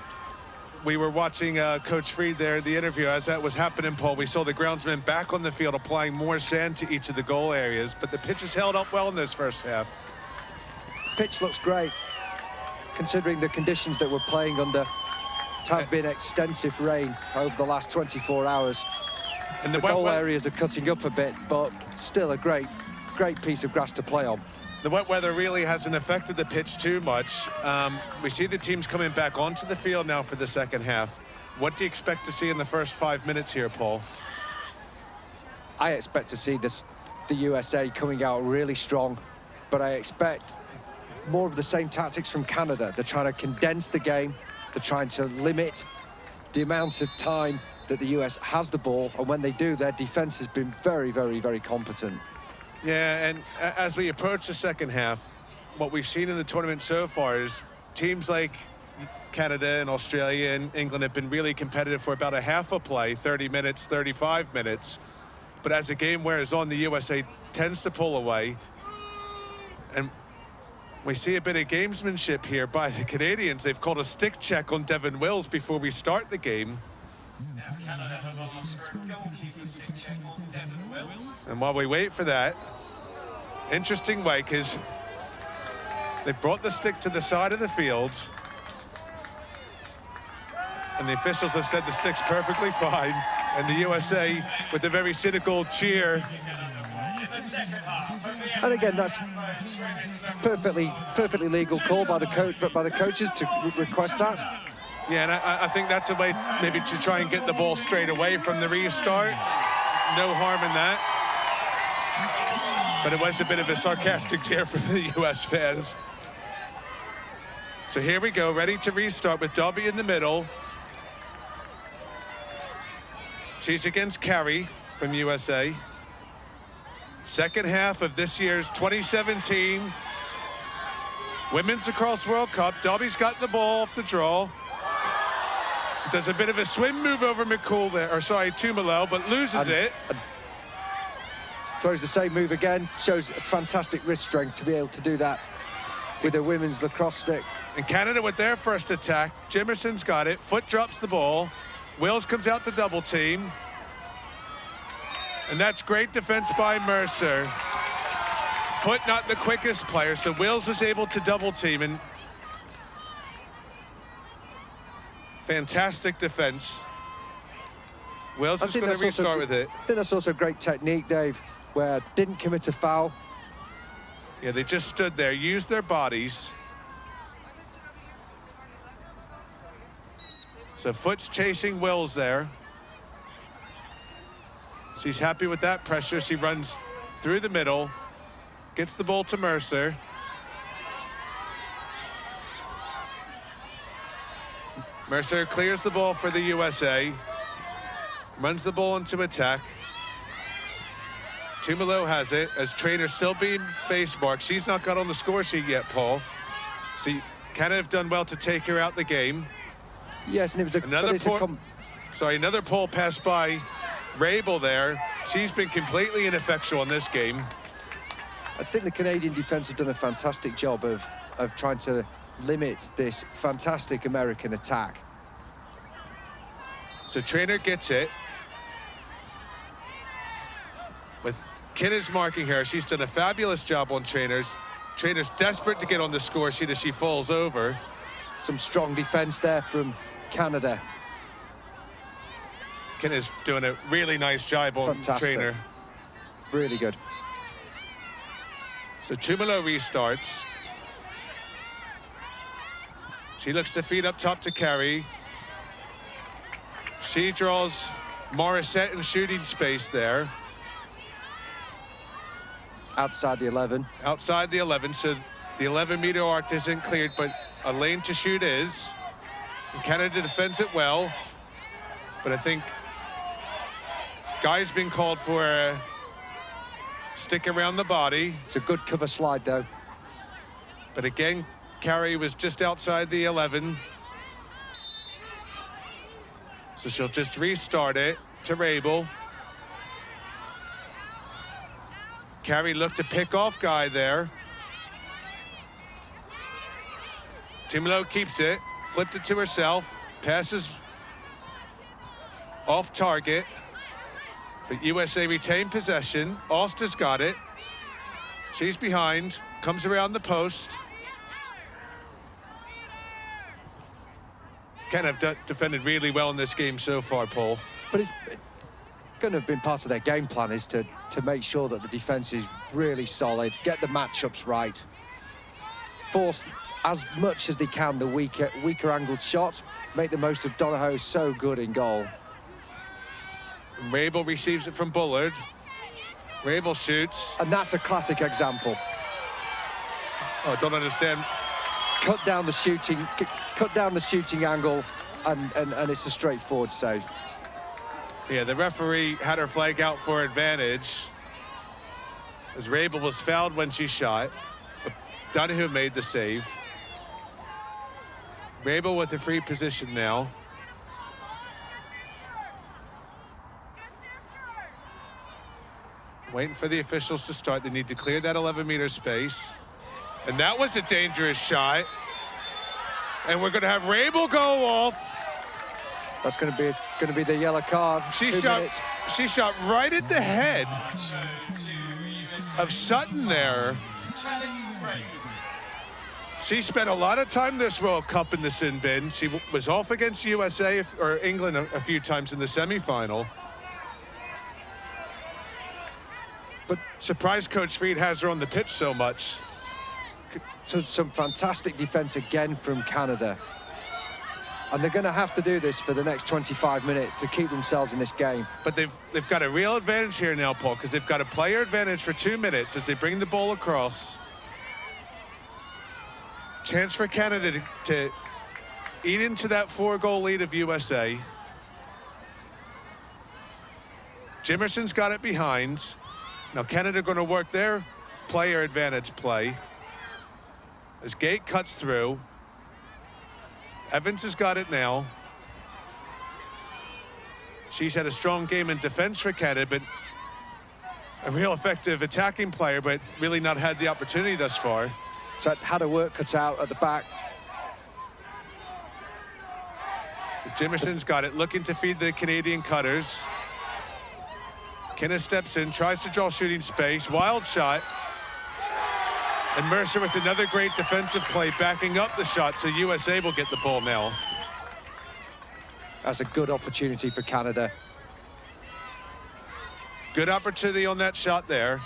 We were watching Coach Freed there, the interview. As that was happening, Paul, we saw the groundsmen back on the field applying more sand to each of the goal areas, but the pitch has held up well in this first half. Pitch looks great, considering the conditions that we're playing under. It has been extensive rain over the last 24 hours. And the goal areas are cutting up a bit, but still a great piece of grass to play on. The wet weather really hasn't affected the pitch too much. We see the teams coming back onto the field now for the second half. What do you expect to see in the first 5 minutes here, Paul? I expect to see the USA coming out really strong, but I expect more of the same tactics from Canada. They're trying to condense the game. They're trying to limit the amount of time that the US has the ball, and when they do, their defense has been very, very, very competent. Yeah, and as we approach the second half, what we've seen in the tournament so far is teams like Canada and Australia and England have been really competitive for about a half a play, 30 minutes, 35 minutes. But as the game wears on, the USA tends to pull away. And we see a bit of gamesmanship here by the Canadians. They've called a stick check on Devin Wills before we start the game. And while we wait for that, interesting way, because they brought the stick to the side of the field, and the officials have said the stick's perfectly fine, and the USA with a very cynical cheer. And again, that's perfectly legal call by the coaches to request that. Yeah, and I think that's a way maybe to try and get the ball straight away from the restart. No harm in that. But it was a bit of a sarcastic cheer from the US fans. So here we go, ready to restart with Dobby in the middle. She's against Carey from USA. Second half of this year's 2017 Women's Lacrosse World Cup. Dobby's got the ball off the draw. Does a bit of a swim move over McCool there, or sorry, Tumalo, but loses it. Throws the same move again. Shows fantastic wrist strength to be able to do that with a women's lacrosse stick. And Canada with their first attack. Jimerson's got it. Foot drops the ball. Wills comes out to double team. And that's great defense by Mercer. Foot not the quickest player, so Wills was able to double team. And Fantastic defense. Wales I is think going to that's restart with it. I think that's also great technique, Dave, where didn't commit a foul. Yeah, they just stood there, used their bodies. So Foot's chasing Wills there. She's happy with that pressure. She runs through the middle, gets the ball to Mercer. Mercer clears the ball for the USA. Runs the ball into attack. Tumalo has it as Trainer still being face marked. She's not got on the score sheet yet, Paul. See, Canada have done well to take her out the game. Yes, and it was another pole passed by Rabel there. She's been completely ineffectual in this game. I think the Canadian defense have done a fantastic job of trying to limit this fantastic American attack. So Trainer gets it. With Kinna's marking her, she's done a fabulous job on Trainer's. Trainer's desperate to get on the score sheet as she falls over. Some strong defense there from Canada. Kinna's doing a really nice job on Fantastic. Trainer. Really good. So Tumalo restarts. She looks to feed up top to Carey. She draws Morissette in shooting space there. Outside the 11. Outside the 11, so the 11-meter arc isn't cleared, but a lane to shoot is. And Canada defends it well, but I think Guy's been called for a stick around the body. It's a good cover slide, though. But again, Carey was just outside the 11. So she'll just restart it to Rabel. Carey looked to pick off Guy there. Tumalo keeps it, flipped it to herself, passes off target. But USA retain possession. Auster's got it. She's behind, comes around the post. Canada have defended really well in this game so far, Paul. But it's going to have been part of their game plan is to make sure that the defense is really solid, get the matchups right, force as much as they can the weaker angled shot, make the most of Donahoe so good in goal. Rabel receives it from Bullard. Rabel shoots. And that's a classic example. Oh, I don't understand. Cut down the shooting angle, and it's a straightforward save. Yeah, the referee had her flag out for advantage as Rabel was fouled when she shot. But Donahue made the save. Rabel with a free position now. Waiting for the officials to start. They need to clear that 11-meter space. And that was a dangerous shot. And we're going to have Rabel go off. That's going to be the yellow card. She shot right at the head of Sutton there. She spent a lot of time this World Cup in the sin bin. She was off against USA or England a few times in the semifinal. But surprise Coach Reid has her on the pitch so much. So some fantastic defense again from Canada. And they're going to have to do this for the next 25 minutes to keep themselves in this game. But they've got a real advantage here now, Paul, because they've got a player advantage for 2 minutes as they bring the ball across. Chance for Canada to eat into that 4-goal lead of USA. Jimerson's got it behind. Now Canada going to work their player advantage play. As Gate cuts through. Evans has got it now. She's had a strong game in defense for Canada, but a real effective attacking player, but really not had the opportunity thus far. So had her work cut out at the back. So Jimerson's got it, looking to feed the Canadian cutters. Kinna steps in, tries to draw shooting space, wild shot. And Mercer with another great defensive play backing up the shot, so USA will get the ball now. That's a good opportunity for Canada. Good opportunity on that shot there.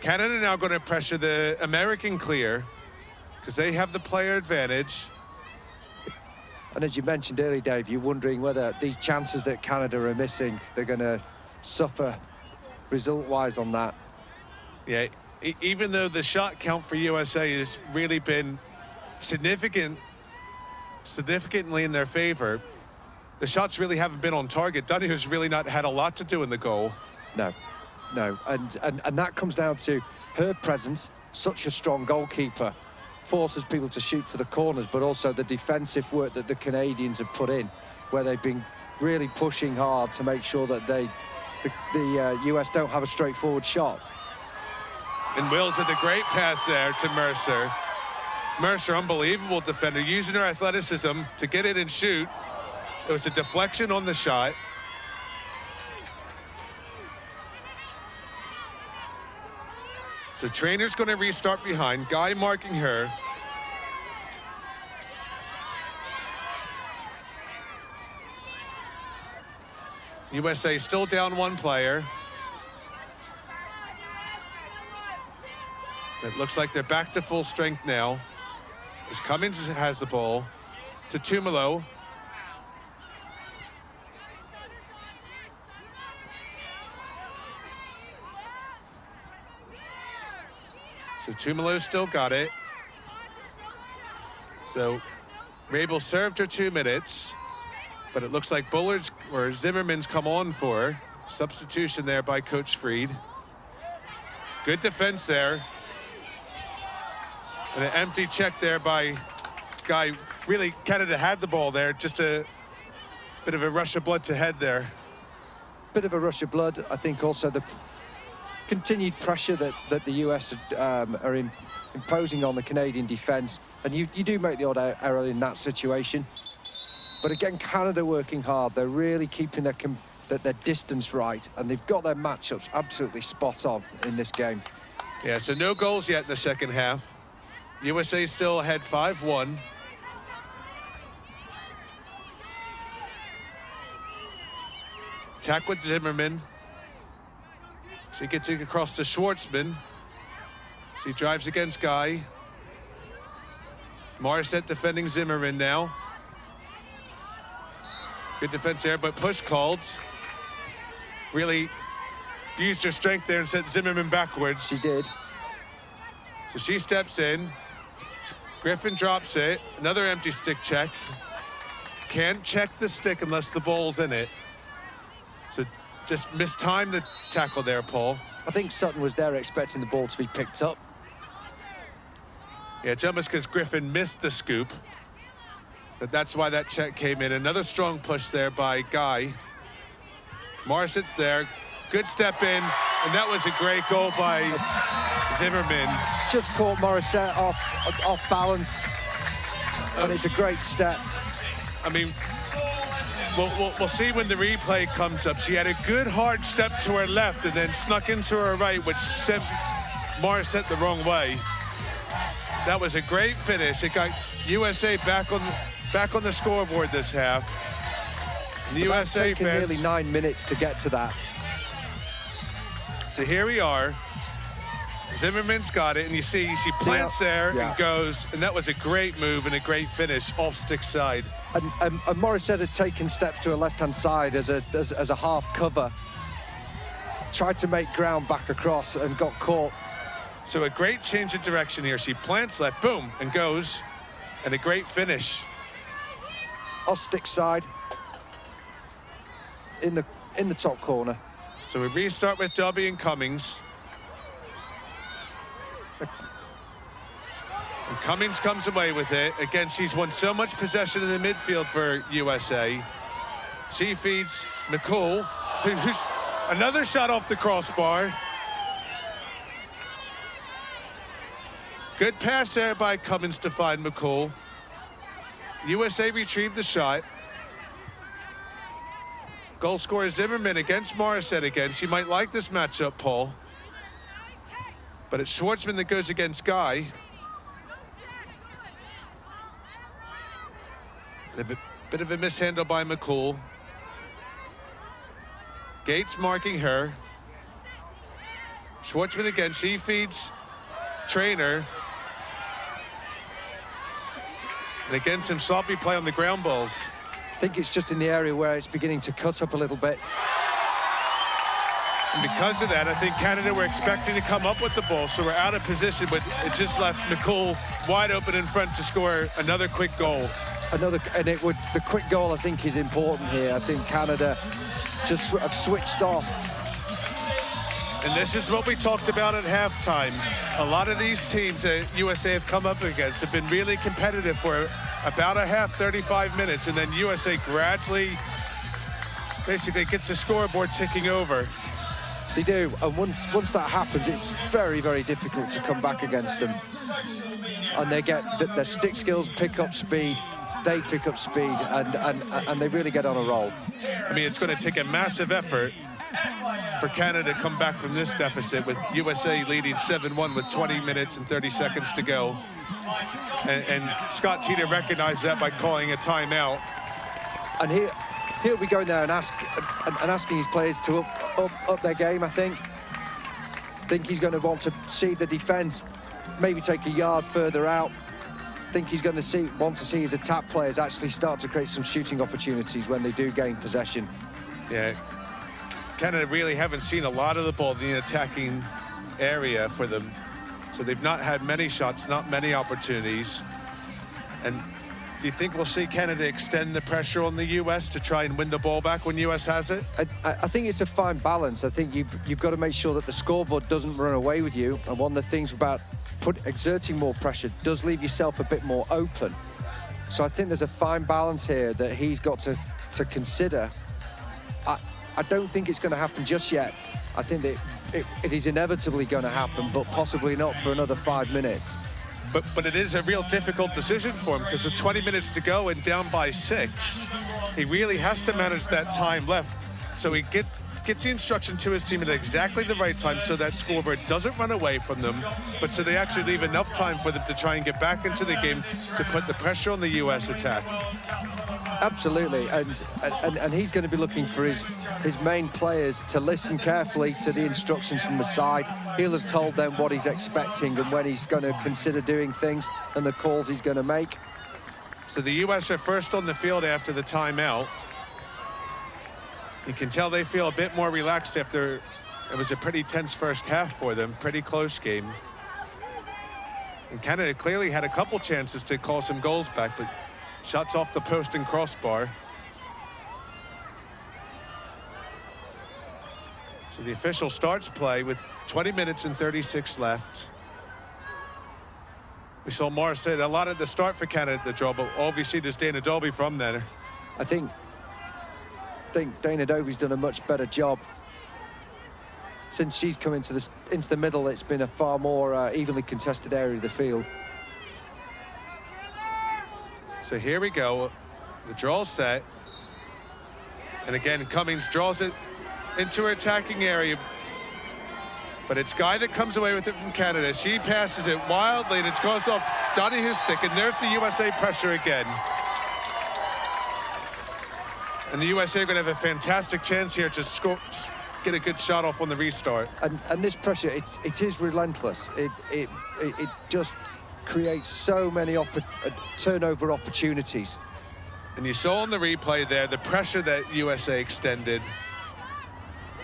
Canada now going to pressure the American clear because they have the player advantage. And as you mentioned earlier, Dave, you're wondering whether these chances that Canada are missing, they're going to suffer result-wise on that. Yeah, even though the shot count for USA has really been significantly in their favor, the shots really haven't been on target. Donahue really not had a lot to do in the goal. No, and that comes down to her presence, such a strong goalkeeper, forces people to shoot for the corners, but also the defensive work that the Canadians have put in, where they've been really pushing hard to make sure that the US don't have a straightforward shot. And Wills with a great pass there to Mercer. Mercer, unbelievable defender, using her athleticism to get in and shoot. It was a deflection on the shot. So Trainer's going to restart behind. Guy marking her. USA still down one player. It looks like they're back to full strength now. As Cummings has the ball to Tumalo. So Tumalo still got it. So Rabel served her 2 minutes, but it looks like Bullard's or Zimmerman's come on for her. Substitution there by Coach Freed. Good defense there. And an empty check there by Guy. Really, Canada had the ball there. Just a bit of a rush of blood to head there. Bit of a rush of blood. I think also the continued pressure that the US are imposing on the Canadian defence. And you do make the odd error in that situation. But again, Canada working hard. They're really keeping their distance right. And they've got their matchups absolutely spot on in this game. Yeah, so no goals yet in the second half. USA still ahead 5-1. Attack with Zimmerman. She gets it across to Schwartzman. She drives against Guy. Morissette defending Zimmerman now. Good defense there, but push called. Really used her strength there and sent Zimmerman backwards. She did. So she steps in. Griffin drops it. Another empty stick check. Can't check the stick unless the ball's in it. So just mistimed the tackle there, Paul. I think Sutton was there expecting the ball to be picked up. Yeah, it's almost because Griffin missed the scoop. But that's why that check came in. Another strong push there by Guy. Morissette's there. Good step in. And that was a great goal by Zimmerman. Just caught Morissette off balance. And it's a great step. I mean, we'll see when the replay comes up. She had a good hard step to her left and then snuck into her right, which sent Morissette the wrong way. That was a great finish. It got USA back on the scoreboard this half. And the USA taken fans, nearly 9 minutes to get to that. So here we are. Zimmerman's got it, and you see she plants there and goes, and that was a great move and a great finish off stick side. And Morissette had taken steps to her left-hand side as a half cover. Tried to make ground back across and got caught. So a great change of direction here. She plants left, boom, and goes, and a great finish. Off stick side. In the top corner. So we restart with Dobby and Cummings. And Cummings comes away with it. Again, she's won so much possession in the midfield for USA. She feeds McCool, who's another shot off the crossbar. Good pass there by Cummings to find McCool. USA retrieved the shot. Goal scorer Zimmerman against Morissette again. She might like this matchup, Paul. But it's Schwartzman that goes against Guy. A bit of a mishandle by McCool. Gates marking her. Schwartzman again, she feeds Trainer. And again, some sloppy play on the ground balls. I think it's just in the area where it's beginning to cut up a little bit. And because of that, I think Canada were expecting to come up with the ball, so we're out of position, but it just left McCool wide open in front to score another quick goal. The quick goal, I think, is important here. I think Canada just have switched off. And this is what we talked about at halftime. A lot of these teams that USA have come up against have been really competitive for about a half, 35 minutes, and then USA gradually basically gets the scoreboard ticking over. They do, and once that happens, it's very, very difficult to come back against them. And they get their stick skills pick up speed, they pick up speed, and they really get on a roll. I mean, it's going to take a massive effort for Canada to come back from this deficit, with USA leading 7-1 with 20 minutes and 30 seconds to go. And Scott Teeter recognized that by calling a timeout. And he'll be going there and asking his players to up their game, I think. I think he's going to want to see the defense maybe take a yard further out. I think he's going to want to see his attack players actually start to create some shooting opportunities when they do gain possession. Yeah, Canada really haven't seen a lot of the ball in the attacking area for them. So they've not had many shots, not many opportunities. And do you think we'll see Canada extend the pressure on the US to try and win the ball back when US has it? I think it's a fine balance. I think you've got to make sure that the scoreboard doesn't run away with you. And one of the things about exerting more pressure does leave yourself a bit more open. So I think there's a fine balance here that he's got to consider. I don't think it's going to happen just yet. I think that it is inevitably going to happen, but possibly not for another 5 minutes. But it is a real difficult decision for him, because with 20 minutes to go and down by 6, he really has to manage that time left. So he gets the instruction to his team at exactly the right time, so that scoreboard doesn't run away from them, but so they actually leave enough time for them to try and get back into the game to put the pressure on the US attack. Absolutely, and he's going to be looking for his main players to listen carefully to the instructions from the side. He'll have told them what he's expecting and when he's going to consider doing things and the calls he's going to make. So the US are first on the field after the timeout. You can tell they feel a bit more relaxed after it was a pretty tense first half for them, pretty close game. And Canada clearly had a couple chances to call some goals back, but shots off the post and crossbar. So the official starts play with 20 minutes and 36 left. We saw Morris said a lot at the start for Canada at the draw, but all we see is Dana Dolby from there. I think Dana Dobie's done a much better job. Since she's come into the middle, it's been a far more evenly contested area of the field. So here we go. The draw's set. And again, Cummings draws it into her attacking area. But it's Guy that comes away with it from Canada. She passes it wildly, and it goes off Donahue's stick. And there's the USA pressure again. And the USA are going to have a fantastic chance here to get a good shot off on the restart. And this pressure, it is relentless. It just creates so many turnover opportunities. And you saw on the replay there the pressure that USA extended,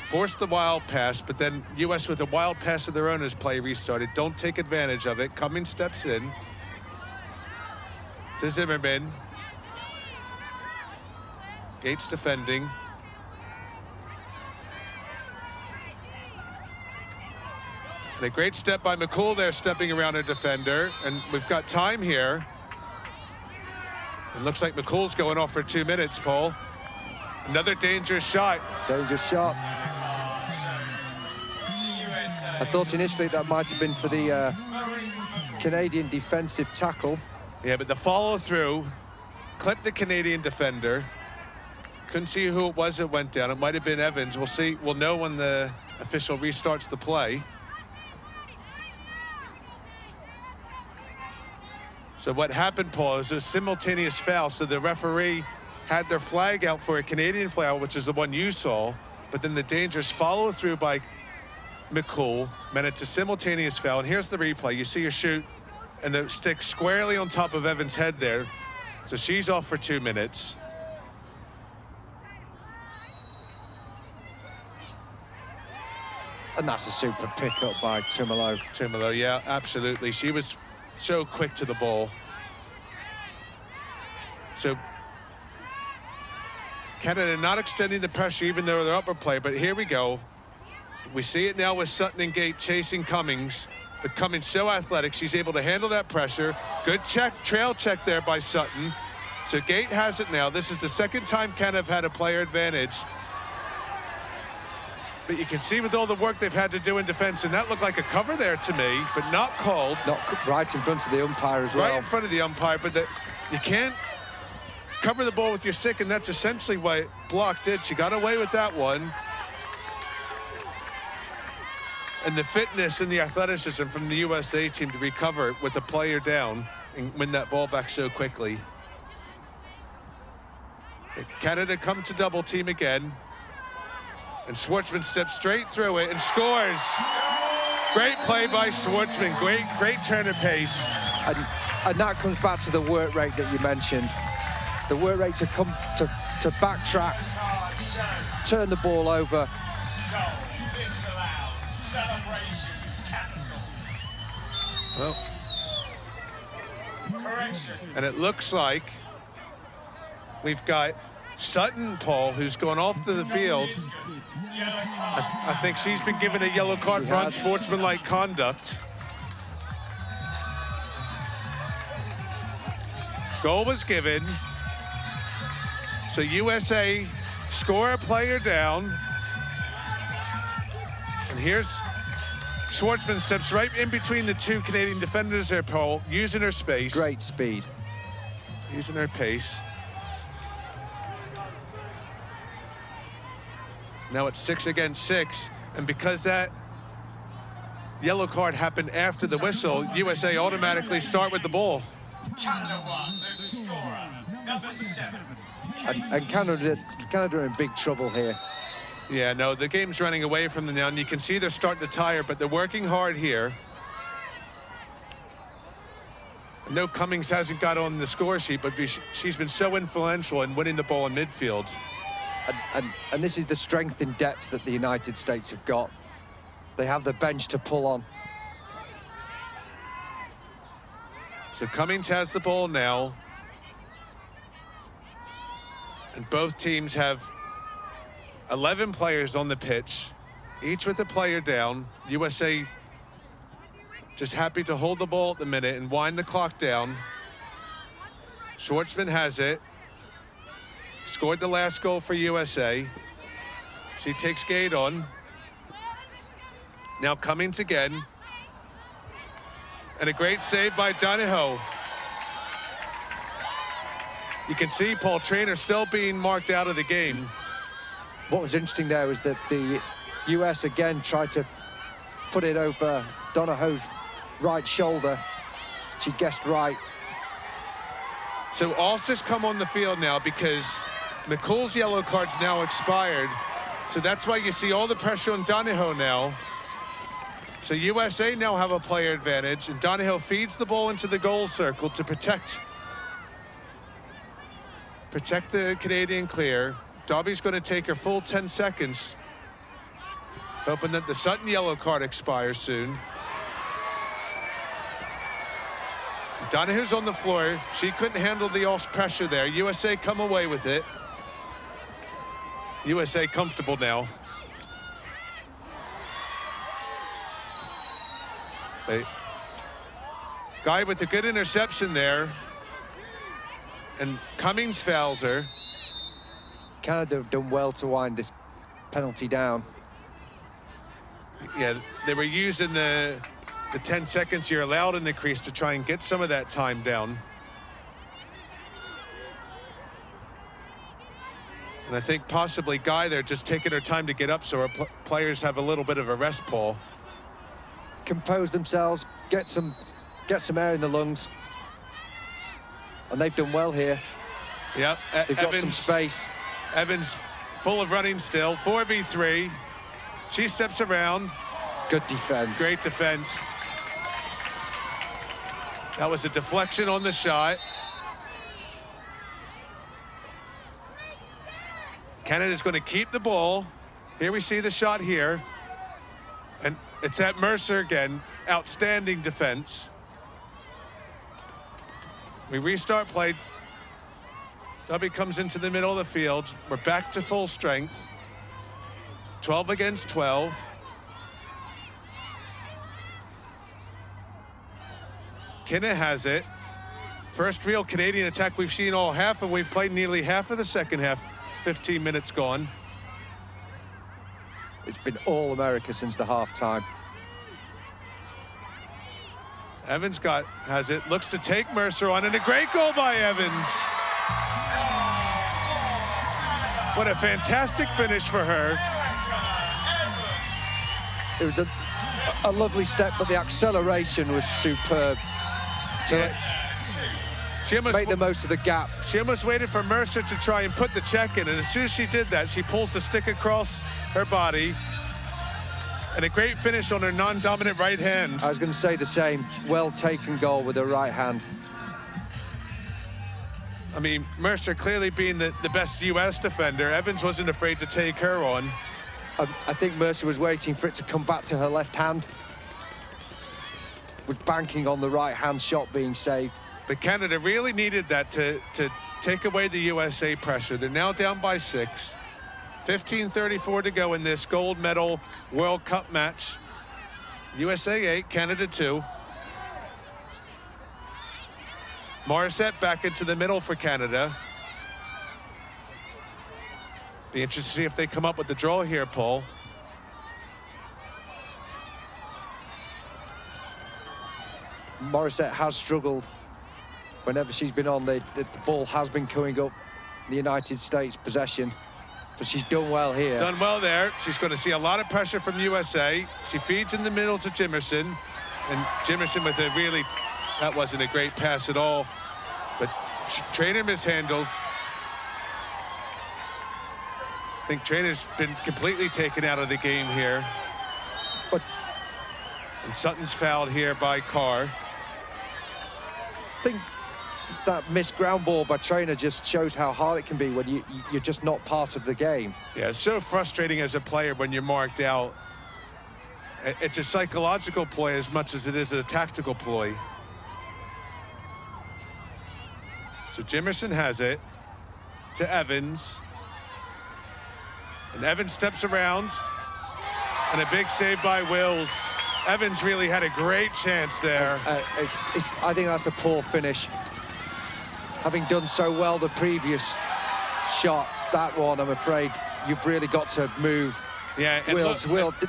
forced the wild pass, but then US with a wild pass of their own as play restarted. Don't take advantage of it. Cummings steps in to Zimmerman. Gates defending. And a great step by McCool there, stepping around a defender. And we've got time here. It looks like McCool's going off for 2 minutes, Paul. Another dangerous shot. Dangerous shot. I thought initially that might have been for the Canadian defensive tackle. Yeah, but the follow-through clipped the Canadian defender. Couldn't see who it was that went down. It might have been Evans. We'll see. We'll know when the official restarts the play. So what happened, Paul, is a simultaneous foul. So the referee had their flag out for a Canadian foul, which is the one you saw, but then the dangerous follow through by McCool meant it's a simultaneous foul. And here's the replay. You see her shoot and the stick squarely on top of Evans' head there. So she's off for 2 minutes. And that's a super pickup by Tumalo. Tumalo, yeah, absolutely. She was so quick to the ball. So Canada not extending the pressure even though they're upper play, but here we go. We see it now with Sutton and Gate chasing Cummings, but Cummings so athletic, she's able to handle that pressure. Good check, trail check there by Sutton. So Gate has it now. This is the second time Canada have had a player advantage. But you can see with all the work they've had to do in defense, and that looked like a cover there to me, but not called. Not right in front of the umpire as well. Right in front of the umpire, but you can't cover the ball with your stick, and that's essentially what Block did. She got away with that one. And the fitness and the athleticism from the USA team to recover with a player down and win that ball back so quickly. Canada come to double team again. And Schwartzman steps straight through it and scores. Great play by Schwartzman. Great turn of pace. And that comes back to the work rate that you mentioned. The work rate to come to backtrack, turn the ball over. Well, and it looks like we've got Sutton, Paul, who's gone off to the field. I think she's been given a yellow card for unsportsmanlike conduct. Goal was given. So USA score a player down. And here's Schwartzman steps right in between the two Canadian defenders there, Paul, using her space. Great speed. Using her pace. Now it's 6 against 6, and because that yellow card happened after the whistle, USA automatically start with the ball. Canada won, the scorer, number 7. And Canada are in big trouble here. Yeah, no, the game's running away from them now, and you can see they're starting to tire, but they're working hard here. I know Cummings hasn't got on the score sheet, but she's been so influential in winning the ball in midfield. And this is the strength in depth that the United States have got. They have the bench to pull on. So Cummings has the ball now. And both teams have 11 players on the pitch, each with a player down. USA just happy to hold the ball at the minute and wind the clock down. Schwartzman has it. Scored the last goal for USA. She takes Gate on. Now Cummings again. And a great save by Donahoe. You can see Paul Traynor still being marked out of the game. What was interesting there was that the US again tried to put it over Donahoe's right shoulder. She guessed right. So Ulster's come on the field now because McCool's yellow card's now expired. So that's why you see all the pressure on Donahoe now. So USA now have a player advantage, and Donahoe feeds the ball into the goal circle to protect the Canadian clear. Dobby's going to take her full 10 seconds, hoping that the Sutton yellow card expires soon. Donahoe's on the floor. She couldn't handle the Ulster pressure there. USA come away with it. USA comfortable now. Guy with a good interception there. And Cummings fouls her. Canada have done well to wind this penalty down. Yeah, they were using the 10 seconds you're allowed in the crease to try and get some of that time down. And I think possibly Guy there just taking her time to get up so our players have a little bit of a rest, Paul. Compose themselves, get some air in the lungs. and they've done well here. Yep, They've got some space. Evans full of running still, 4v3. She steps around. Good defense. Great defense. That was a deflection on the shot. Canada's going to keep the ball. Here we see the shot here. And it's at Mercer again. Outstanding defense. We restart play. Dubby comes into the middle of the field. We're back to full strength. 12 against 12. Kinna has it. First real Canadian attack we've seen all half, and we've played nearly half of the second half. 15 minutes gone. It's been all America since the half-time. Evans has it, looks to take Mercer on, and a great goal by Evans. What a fantastic finish for her. It was a lovely step, but the acceleration was superb. She almost make the most of the gap. She almost waited for Mercer to try and put the check in, and as soon as she did that, she pulls the stick across her body. And a great finish on her non-dominant right hand. I was going to say the same. Well taken goal with her right hand. I mean, Mercer clearly being the best US defender. Evans wasn't afraid to take her on. I think Mercer was waiting for it to come back to her left hand. Was banking on the right hand shot being saved. But Canada really needed that to take away the USA pressure. They're now down by 6. 15:34 to go in this gold medal World Cup match. USA 8, Canada 2. Morissette back into the middle for Canada. Be interested to see if they come up with the draw here, Paul. Morissette has struggled whenever she's been on. The ball has been coming up the United States possession, but she's done well here. Done well there. She's going to see a lot of pressure from USA. She feeds in the middle to Jimerson, and Jimerson with a really, that wasn't a great pass at all, but Trainer mishandles. I think Trainer's been completely taken out of the game here. And Sutton's fouled here by Carr. I think that missed ground ball by Trainer just shows how hard it can be when you're just not part of the game. Yeah, it's so frustrating as a player when you're marked out. It's a psychological ploy as much as it is a tactical ploy. So Jimerson has it to Evans. And Evans steps around. And a big save by Wills. Evans really had a great chance there. I think that's a poor finish. Having done so well the previous shot, that one, I'm afraid you've really got to move. Yeah, and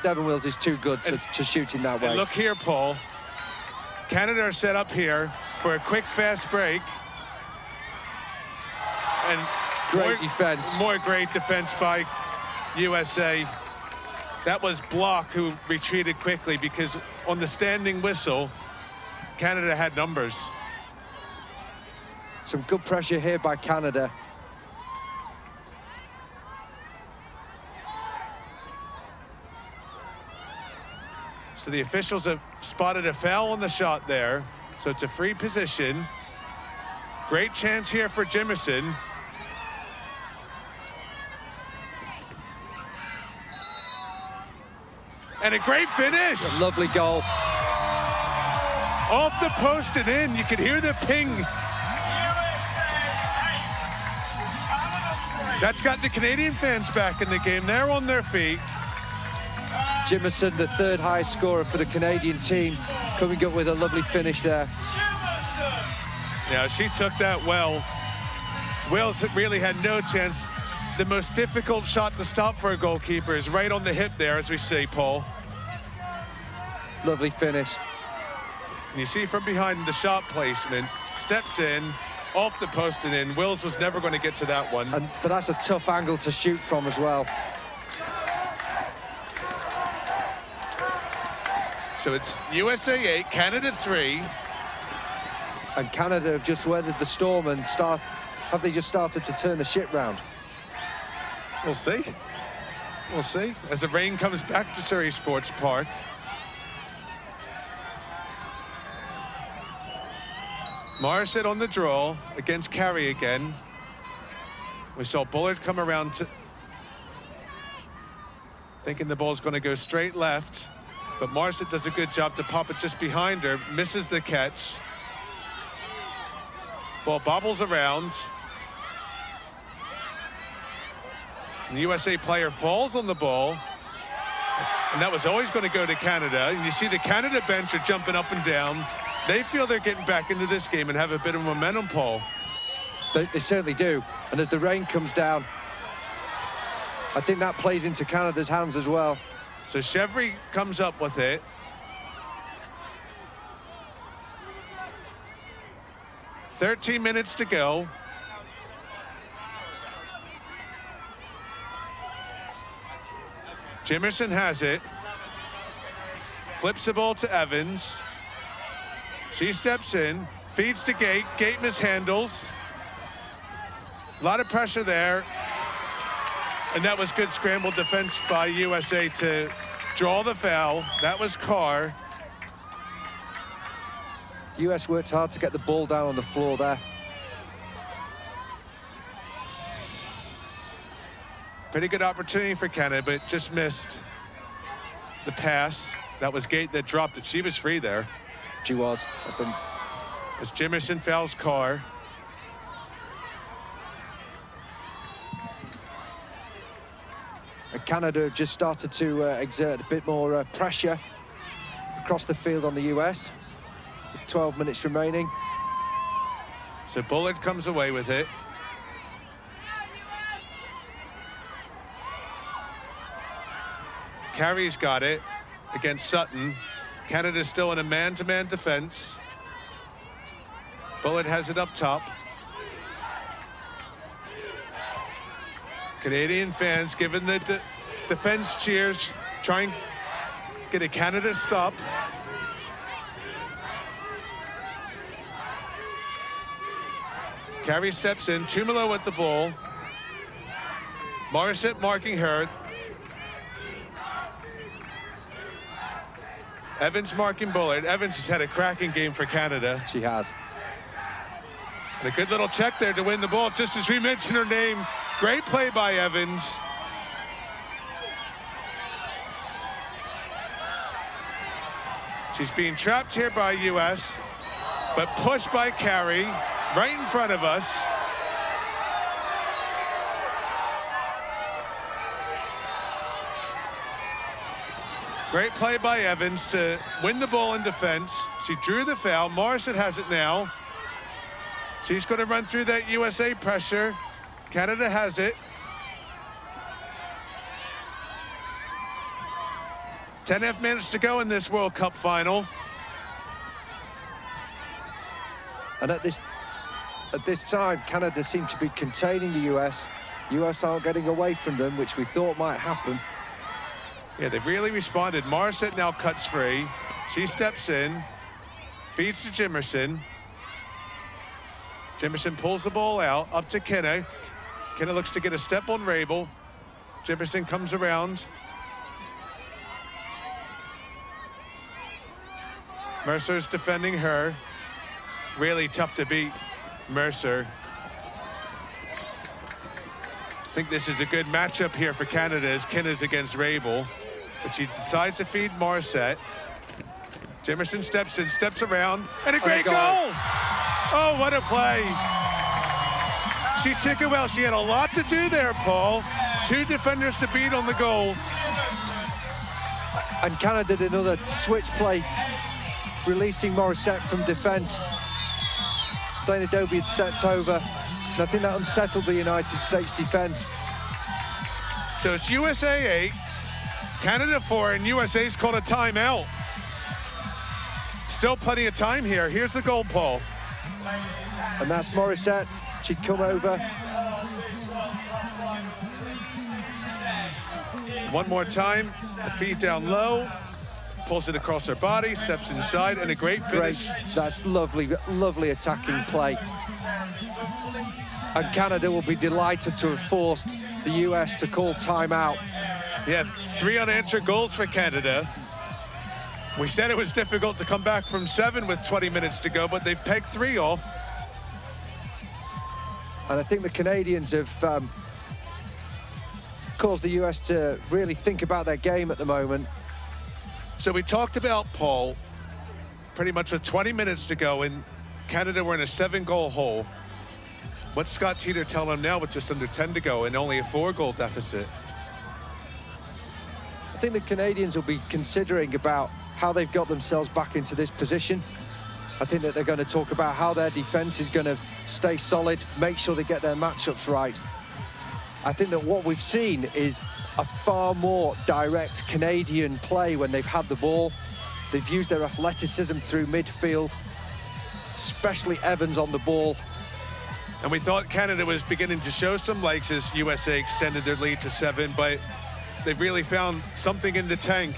Devin Wills is too good to shoot in that way. And look here, Paul. Canada are set up here for a quick, fast break. And great defense. More great defense by USA. That was Block who retreated quickly because on the standing whistle, Canada had numbers. Some good pressure here by Canada. So the officials have spotted a foul on the shot there. So it's a free position. Great chance here for Jimerson. And a great finish. A lovely goal. Off the post and in. You could hear the ping. That's got the Canadian fans back in the game. They're on their feet. Jimerson, the third highest scorer for the Canadian team, coming up with a lovely finish there. Yeah, she took that well. Wills really had no chance. The most difficult shot to stop for a goalkeeper is right on the hip there, as we see, Paul. Lovely finish. And you see from behind the shot placement, steps in, off the post and in. Wills was never going to get to that one. But that's a tough angle to shoot from as well. So it's USA 8, Canada 3. And Canada have just weathered the storm and have they just started to turn the ship round? We'll see. We'll see. As the rain comes back to Surrey Sports Park. Morissette on the draw against Carey again. We saw Bullard come around to thinking the ball's going to go straight left, but Morissette does a good job to pop it just behind her, misses the catch. Ball bobbles around. And the USA player falls on the ball, and that was always going to go to Canada. And you see the Canada bench are jumping up and down. They feel they're getting back into this game and have a bit of momentum, Paul. They certainly do. And as the rain comes down, I think that plays into Canada's hands as well. So Chevry comes up with it. "13 minutes to go. Jimerson has it. Flips the ball to Evans. She steps in, feeds to Gate. Gate mishandles. A lot of pressure there. And that was good scramble defense by USA to draw the foul. That was Carr. The US worked hard to get the ball down on the floor there. Pretty good opportunity for Canada, but just missed the pass. That was Gate that dropped it. She was free there. She was. Awesome. As Jimerson fouls Carr. And Canada have just started to exert a bit more pressure across the field on the US. With 12 minutes remaining. So Bullard comes away with it. Carey's got it against Sutton. Canada's still in a man-to-man defense. Bullard has it up top. Canadian fans giving the defense cheers, trying to get a Canada stop. Carey steps in, Tumalo at the ball. Morissette marking her. Evans marking Bullard. Evans has had a cracking game for Canada. She has. And a good little check there to win the ball, just as we mentioned her name. Great play by Evans. She's being trapped here by US, but pushed by Carey right in front of us. Great play by Evans to win the ball in defense. She drew the foul. Morissette has it now. She's going to run through that USA pressure. Canada has it. 10.5 minutes to go in this World Cup final. And at this time, Canada seem to be containing the US. US aren't getting away from them, which we thought might happen. Yeah, they've really responded. Morissette now cuts free. She steps in, feeds to Jimerson. Jimerson pulls the ball out, up to Kenna. Kenna looks to get a step on Rabel. Jimerson comes around. Mercer's defending her. Really tough to beat Mercer. I think this is a good matchup here for Canada as Kenna's against Rabel. But she decides to feed Morissette. Jimerson steps in, steps around, and a great goal! Oh, what a play. She took it well. She had a lot to do there, Paul. 2 defenders to beat on the goal. And Canada did another switch play, releasing Morissette from defense. Dana Dobie had stepped over, and I think that unsettled the United States defense. So it's USA 8, Canada 4, and USA's called a timeout. Still plenty of time here. Here's the goal, Paul. And that's Morissette. She'd come over. One more time, the feed down low. pulls it across her body, steps inside, and a great finish. That's lovely, lovely attacking play. And Canada will be delighted to have forced the US to call timeout. Yeah, 3 unanswered goals for Canada. We said it was difficult to come back from 7 with 20 minutes to go, but they've pegged 3 off. And I think the Canadians have caused the US to really think about their game at the moment. So we talked about, Paul, pretty much with 20 minutes to go, and Canada were in a 7-goal hole. What's Scott Teeter telling them now with just under 10 to go and only a 4-goal deficit? I think the Canadians will be considering about how they've got themselves back into this position. I think that they're going to talk about how their defense is going to stay solid, make sure they get their matchups right. I think that what we've seen is a far more direct Canadian play when they've had the ball. They've used their athleticism through midfield, especially Evans on the ball. And we thought Canada was beginning to show some legs as USA extended their lead to 7, but they've really found something in the tank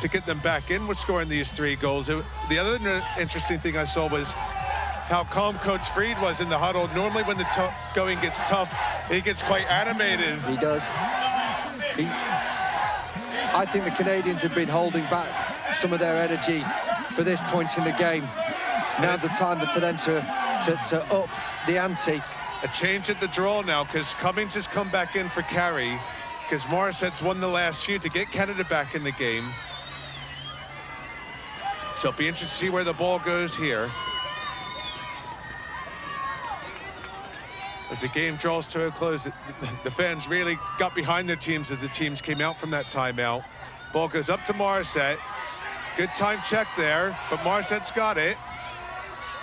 to get them back in with scoring these 3 goals. The other interesting thing I saw was how calm Coach Freed was in the huddle. Normally when the going gets tough, he gets quite animated. He does. I think the Canadians have been holding back some of their energy for this point in the game. Now's the time for them to up the ante. A change at the draw now, because Cummings has come back in for carry, because Morissette's won the last few to get Canada back in the game. So it'll be interesting to see where the ball goes here. As the game draws to a close, the fans really got behind their teams as the teams came out from that timeout. Ball goes up to Morissette. Good time check there, but Morissette's got it.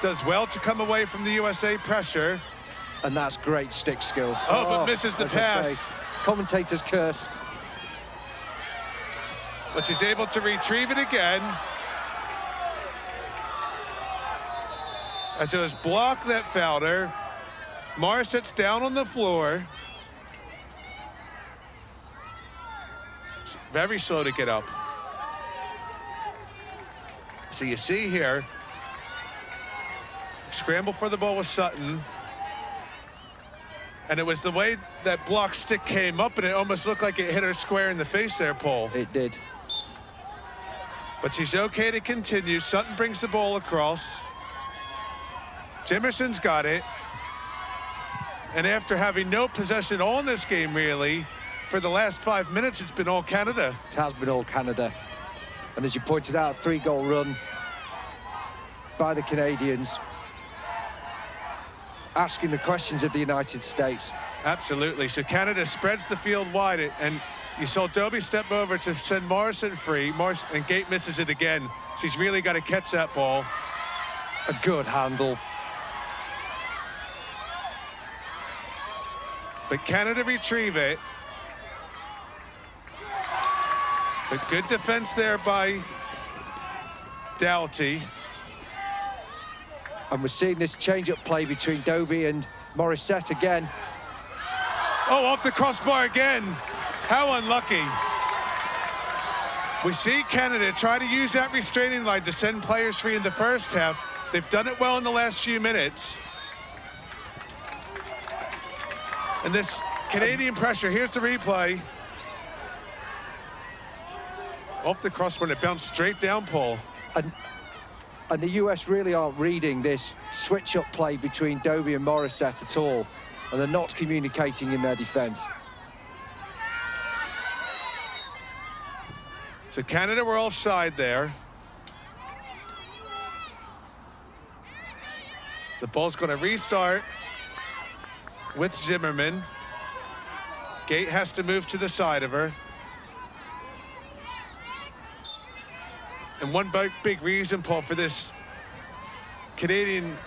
Does well to come away from the USA pressure. And that's great stick skills. Oh, but misses the pass. Commentator's curse. But she's able to retrieve it again. As it was blocked that fouled her. Morissette's down on the floor. She's very slow to get up. So you see here, scramble for the ball with Sutton. And it was the way that block stick came up, and it almost looked like it hit her square in the face there, Paul. It did. But she's okay to continue. Sutton brings the ball across. Jimerson's got it. And after having no possession all in this game, really, for the last 5 minutes, it's been all Canada. It has been all Canada. And as you pointed out, 3-goal run by the Canadians, asking the questions of the United States. Absolutely. So Canada spreads the field wide, and you saw Dobie step over to send Morrison free. And Gate misses it again. She's really got to catch that ball. A good handle. But Canada retrieve it. But good defense there by Doughty. And we're seeing this change-up play between Dobie and Morissette again. Oh, off the crossbar again. How unlucky. We see Canada try to use that restraining line to send players free in the first half. They've done it well in the last few minutes. And this Canadian pressure, here's the replay. Off the crossbar, and it bounced straight down, Paul. And the US really aren't reading this switch-up play between Dobie and Morissette at all. And they're not communicating in their defense. So Canada were offside there. The ball's going to restart with Zimmerman. Gate has to move to the side of her. And one big reason, Paul, for this Canadian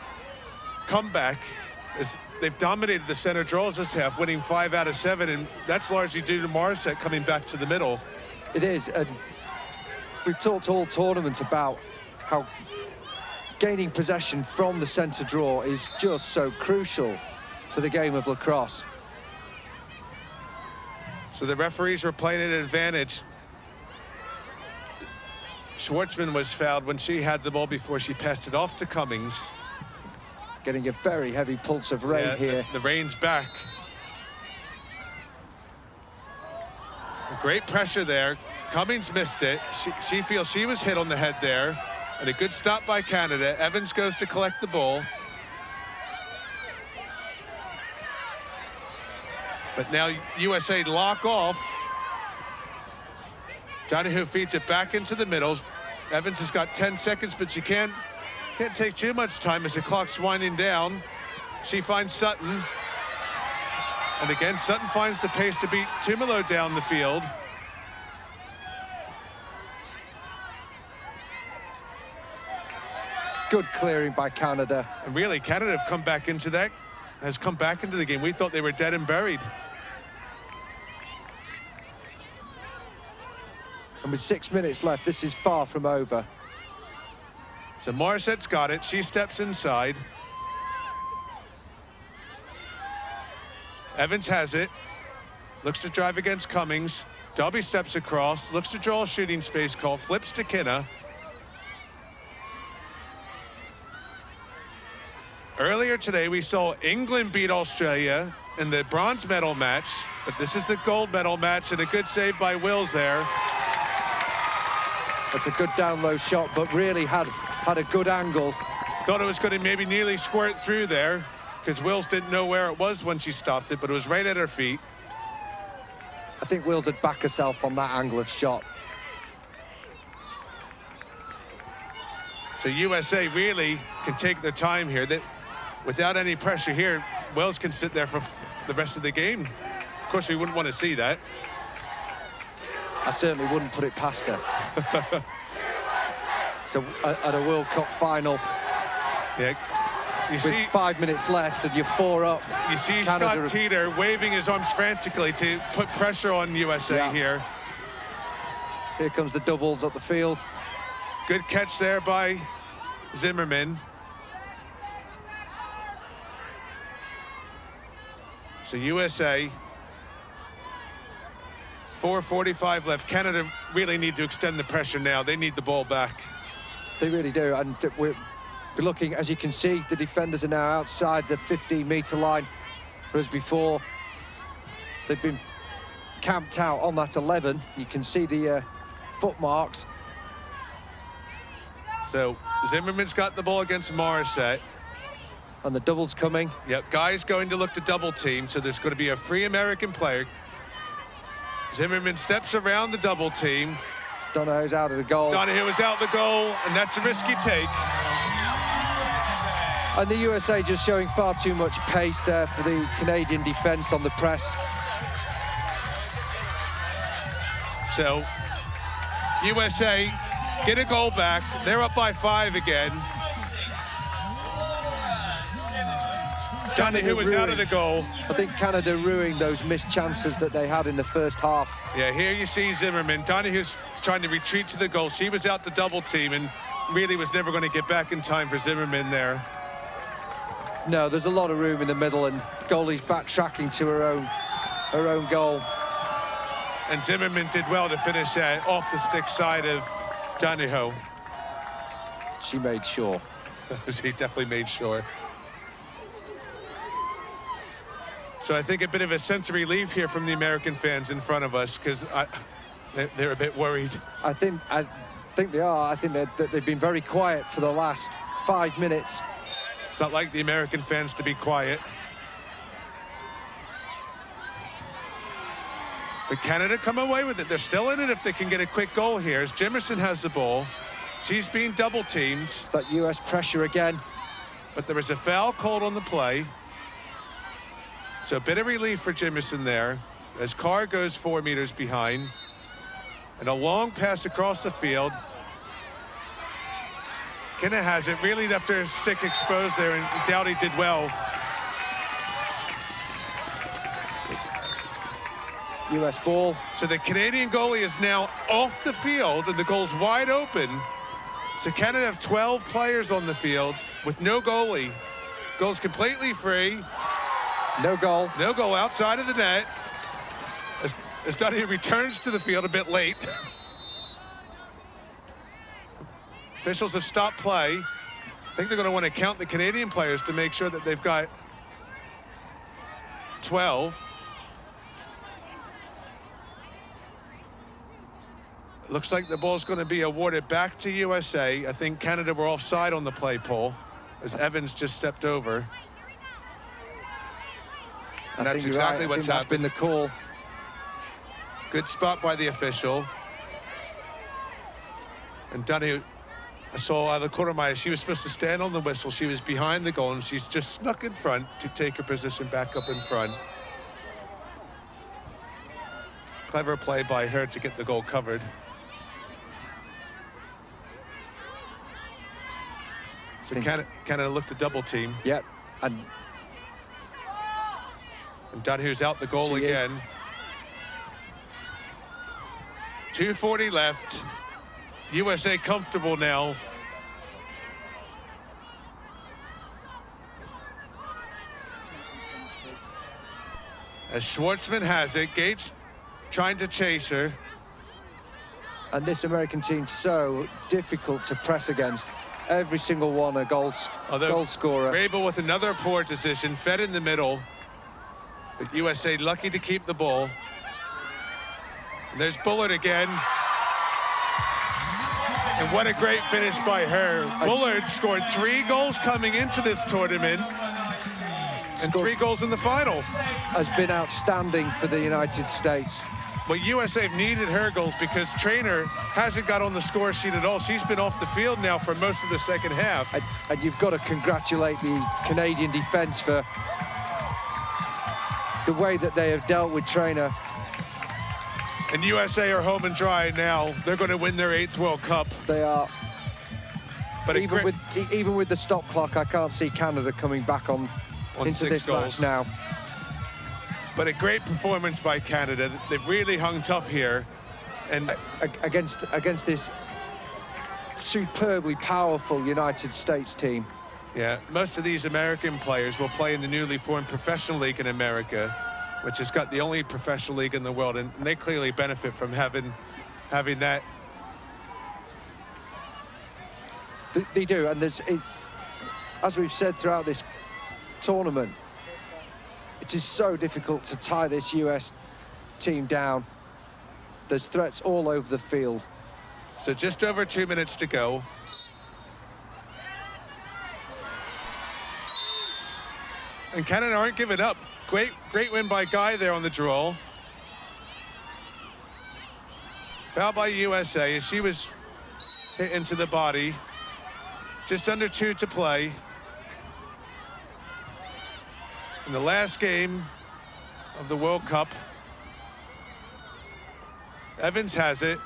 comeback is they've dominated the center draws this half, winning 5 out of 7, and that's largely due to Morissette coming back to the middle. It is, and we've talked all tournament about how gaining possession from the center draw is just so crucial to the game of lacrosse. So the referees were playing an advantage. Schwartzman was fouled when she had the ball before she passed it off to Cummings. Getting a very heavy pulse of rain here. The rain's back. Great pressure there. Cummings missed it. She feels she was hit on the head there. And a good stop by Canada. Evans goes to collect the ball. But now USA lock off. Donahue feeds it back into the middle. Evans has got 10 seconds, but she can't take too much time as the clock's winding down. She finds Sutton. And again, Sutton finds the pace to beat Tumalo down the field. Good clearing by Canada. And really, Canada has come back into the game. We thought they were dead and buried. And with 6 minutes left, this is far from over. So Morissette's got it. She steps inside. Evans has it. Looks to drive against Cummings. Dobby steps across. Looks to draw a shooting space call. Flips to Kinna. Earlier today, we saw England beat Australia in the bronze medal match. But this is the gold medal match, and a good save by Wills there. That's a good down low shot, but really had a good angle. Thought it was going to maybe nearly squirt through there, because Wills didn't know where it was when she stopped it, but it was right at her feet. I think Wills would back herself on that angle of shot. So USA really can take the time here. That without any pressure here, Wills can sit there for the rest of the game. Of course, we wouldn't want to see that. I certainly wouldn't put it past her. So at a World Cup final, yeah, you with see 5 minutes left and you're 4 up. You see Canada, Scott Teeter waving his arms frantically to put pressure on USA here. Here comes the doubles up the field. Good catch there by Zimmerman. So USA, 4:45 left. Canada really need to extend the pressure now. They need the ball back. They really do, and we're looking, as you can see, the defenders are now outside the 15-meter line, whereas before they've been camped out on that 11. You can see the foot marks. So Zimmerman's got the ball against Morissette. And the double's coming. Yep, Guy's going to look to double team, so there's going to be a free American player. Zimmerman steps around the double team. Donahue's out of the goal. Donahue is out the goal, and that's a risky take. And the USA just showing far too much pace there for the Canadian defence on the press. So USA get a goal back. They're up by 5 again. Donahue was out of the goal. I think Canada ruined those missed chances that they had in the first half. Yeah, here you see Zimmerman. Donahue's trying to retreat to the goal. She was out to double team and really was never going to get back in time for Zimmerman there. No, there's a lot of room in the middle, and goalie's backtracking to her own goal. And Zimmerman did well to finish off the stick side of Donahue. She made sure. He definitely made sure. So I think a bit of a sense of relief here from the American fans in front of us, because they're a bit worried. I think they are. I think that they've been very quiet for the last 5 minutes. It's not like the American fans to be quiet. But Canada come away with it. They're still in it if they can get a quick goal here. As Jimerson has the ball, she's being double teamed. It's that US pressure again. But there is a foul called on the play. So a bit of relief for Jimerson there as Carr goes 4 meters behind. And a long pass across the field. Kinna has it, really left her stick exposed there, and Doughty did well. US ball. So the Canadian goalie is now off the field and the goal's wide open. So Canada have 12 players on the field with no goalie. Goal's completely free. No goal. No goal outside of the net. As Donahue returns to the field a bit late. Officials have stopped play. I think they're going to want to count the Canadian players to make sure that they've got 12. It looks like the ball's going to be awarded back to USA. I think Canada were offside on the play, Paul, as Evans just stepped over. And that's exactly what's happened. That's been the call. Good spot by the official. And Donahue, I saw the corner of my eye, she was supposed to stand on the whistle. She was behind the goal, and she's just snuck in front to take her position back up in front. Clever play by her to get the goal covered. So Canada looked to double team. Yep, and Donahue's out the goal again. 2:40 left. USA comfortable now. As Schwartzman has it, Gates trying to chase her. And this American team so difficult to press against. Every single one a goal scorer. Rabel with another poor decision, fed in the middle. But USA lucky to keep the ball. And there's Bullard again. And what a great finish by her. Bullard scored 3 goals coming into this tournament. And 3 goals in the final. Has been outstanding for the United States. Well, USA have needed her goals because Traynor hasn't got on the score sheet at all. She's been off the field now for most of the second half. And you've got to congratulate the Canadian defense for the way that they have dealt with Traynor. And USA are home and dry now. They're going to win their 8th World Cup. They are. But even with the stop clock, I can't see Canada coming back into this match now. But a great performance by Canada. They've really hung tough here. And against this superbly powerful United States team. Yeah, most of these American players will play in the newly formed professional league in America, which has got the only professional league in the world, and they clearly benefit from having that. They do, and as we've said throughout this tournament, it is so difficult to tie this US team down. There's threats all over the field. So just over 2 minutes to go. And Canada aren't giving up. Great win by Guy there on the draw. Foul by USA as she was hit into the body. Just under 2 to play. In the last game of the World Cup. Evans has it.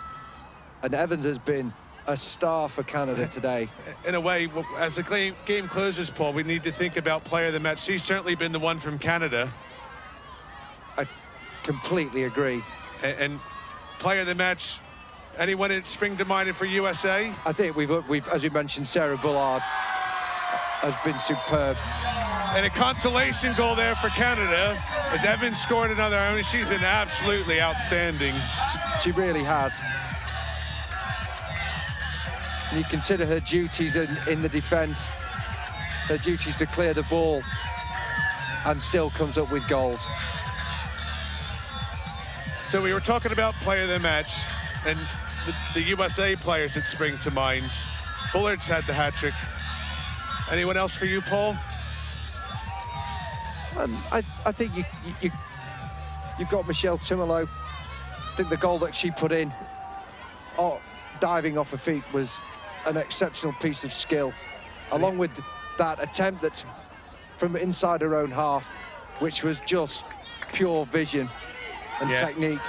And Evans has been a star for Canada today. In a way, as the game closes, Paul, we need to think about player of the match. She's certainly been the one from Canada. I completely agree. And player of the match, anyone that spring to mind for USA? I think we've as we mentioned, Sarah Bullard has been superb. And a consolation goal there for Canada as Evans scored another. I mean, she's been absolutely outstanding. She really has. And you consider her duties in the defence, her duties to clear the ball, and still comes up with goals. So we were talking about player of the match, and the USA players that spring to mind. Bullard's had the hat-trick. Anyone else for you, Paul? I think you've got Michelle Timmerlow. I think the goal that she put in, diving off her feet, was an exceptional piece of skill, along with that attempt that's from inside her own half, which was just pure vision and technique.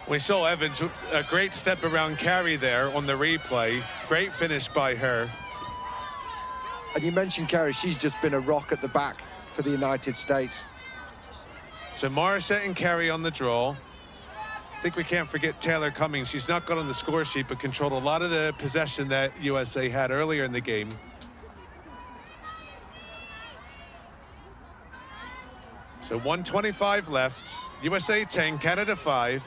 We saw Evans, a great step around carry there on the replay. Great finish by her. And you mentioned Carey, she's just been a rock at the back for the United States. So Morissette and Carey on the draw. I think we can't forget Taylor Cummings. She's not got on the score sheet, but controlled a lot of the possession that USA had earlier in the game. So 1:25 left. USA 10, Canada 5.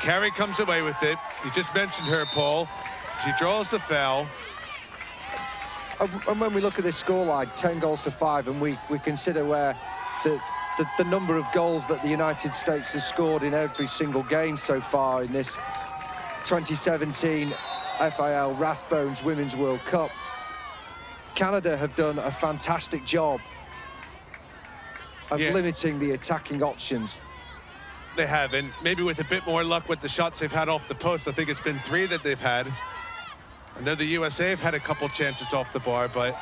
Carey comes away with it. You just mentioned her, Paul. She draws the foul. And when we look at this scoreline, 10 goals to 5, and we consider where the number of goals that the United States has scored in every single game so far in this 2017 FIL Rathbones Women's World Cup, Canada have done a fantastic job of limiting the attacking options. They have, and maybe with a bit more luck with the shots they've had off the post. I think it's been 3 that they've had. I know the USA have had a couple chances off the bar, but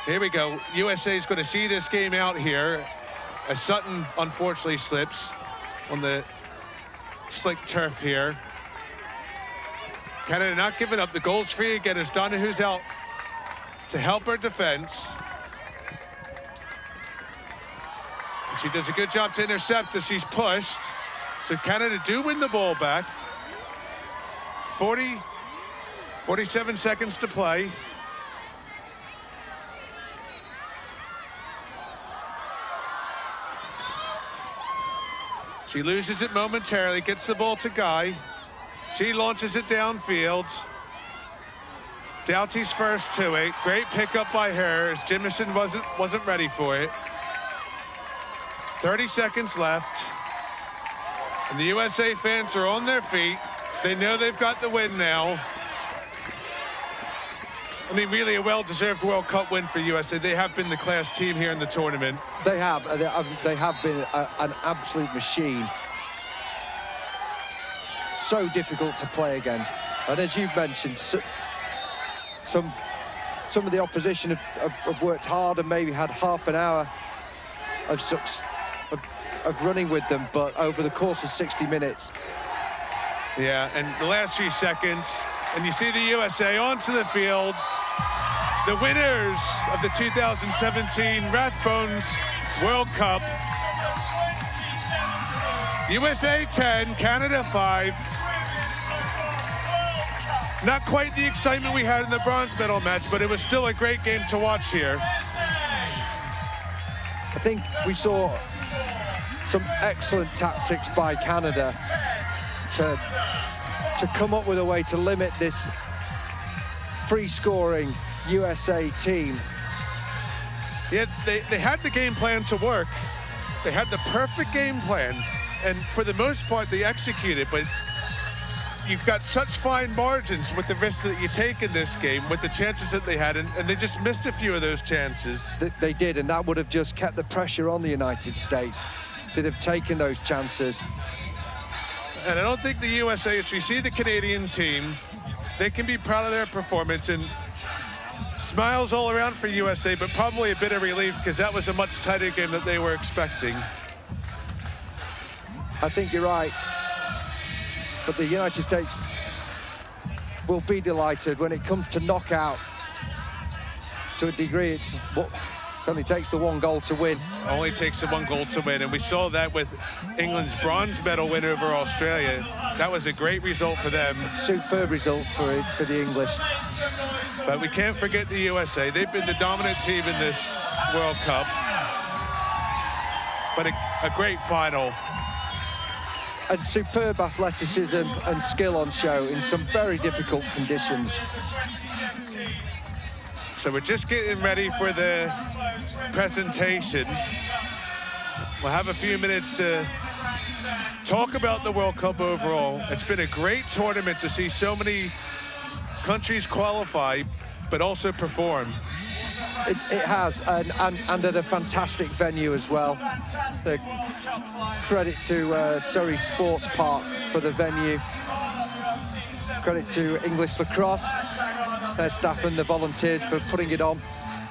here we go. USA is going to see this game out here as Sutton unfortunately slips on the slick turf here. Canada not giving up. The goal's free again as Donahue's out to help her defense. And she does a good job to intercept as she's pushed. So Canada do win the ball back. 47 seconds to play. She loses it momentarily, gets the ball to Guy. She launches it downfield. Doughty's first to it. Great pickup by her as Jimison wasn't ready for it. 30 seconds left. And the USA fans are on their feet. They know they've got the win now. I mean, really a well-deserved World Cup win for USA. They have been the class team here in the tournament. They have been an absolute machine. So difficult to play against. And as you've mentioned, some of the opposition have worked hard and maybe had half an hour of running with them, but over the course of 60 minutes. Yeah, and the last few seconds, and you see the USA onto the field. The winners of the 2017 Rathbones World Cup. USA 10, Canada 5. Not quite the excitement we had in the bronze medal match, but it was still a great game to watch here. I think we saw some excellent tactics by Canada to come up with a way to limit this free-scoring USA team. Yeah, they had the game plan to work. They had the perfect game plan, and for the most part, they executed, but you've got such fine margins with the risks that you take in this game, with the chances that they had, and they just missed a few of those chances. They did, and that would have just kept the pressure on the United States. They'd have taken those chances. And I don't think the USA, as we see the Canadian team, they can be proud of their performance, and smiles all around for USA, but probably a bit of relief because that was a much tighter game than they were expecting. I think you're right. But the United States will be delighted when it comes to knockout. To a degree, it only takes the 1 goal to win. Only takes the 1 goal to win, and we saw that with England's bronze medal win over Australia. That was a great result for them. Superb result for the English. But we can't forget the USA. They've been the dominant team in this World Cup. But a great final. And superb athleticism and skill on show in some very difficult conditions. So we're just getting ready for the presentation. We'll have a few minutes to talk about the World Cup overall. It's been a great tournament to see so many countries qualify, but also perform. It has, and at a fantastic venue as well. The credit to Surrey Sports Park for the venue. Credit to English Lacrosse, their staff and the volunteers for putting it on.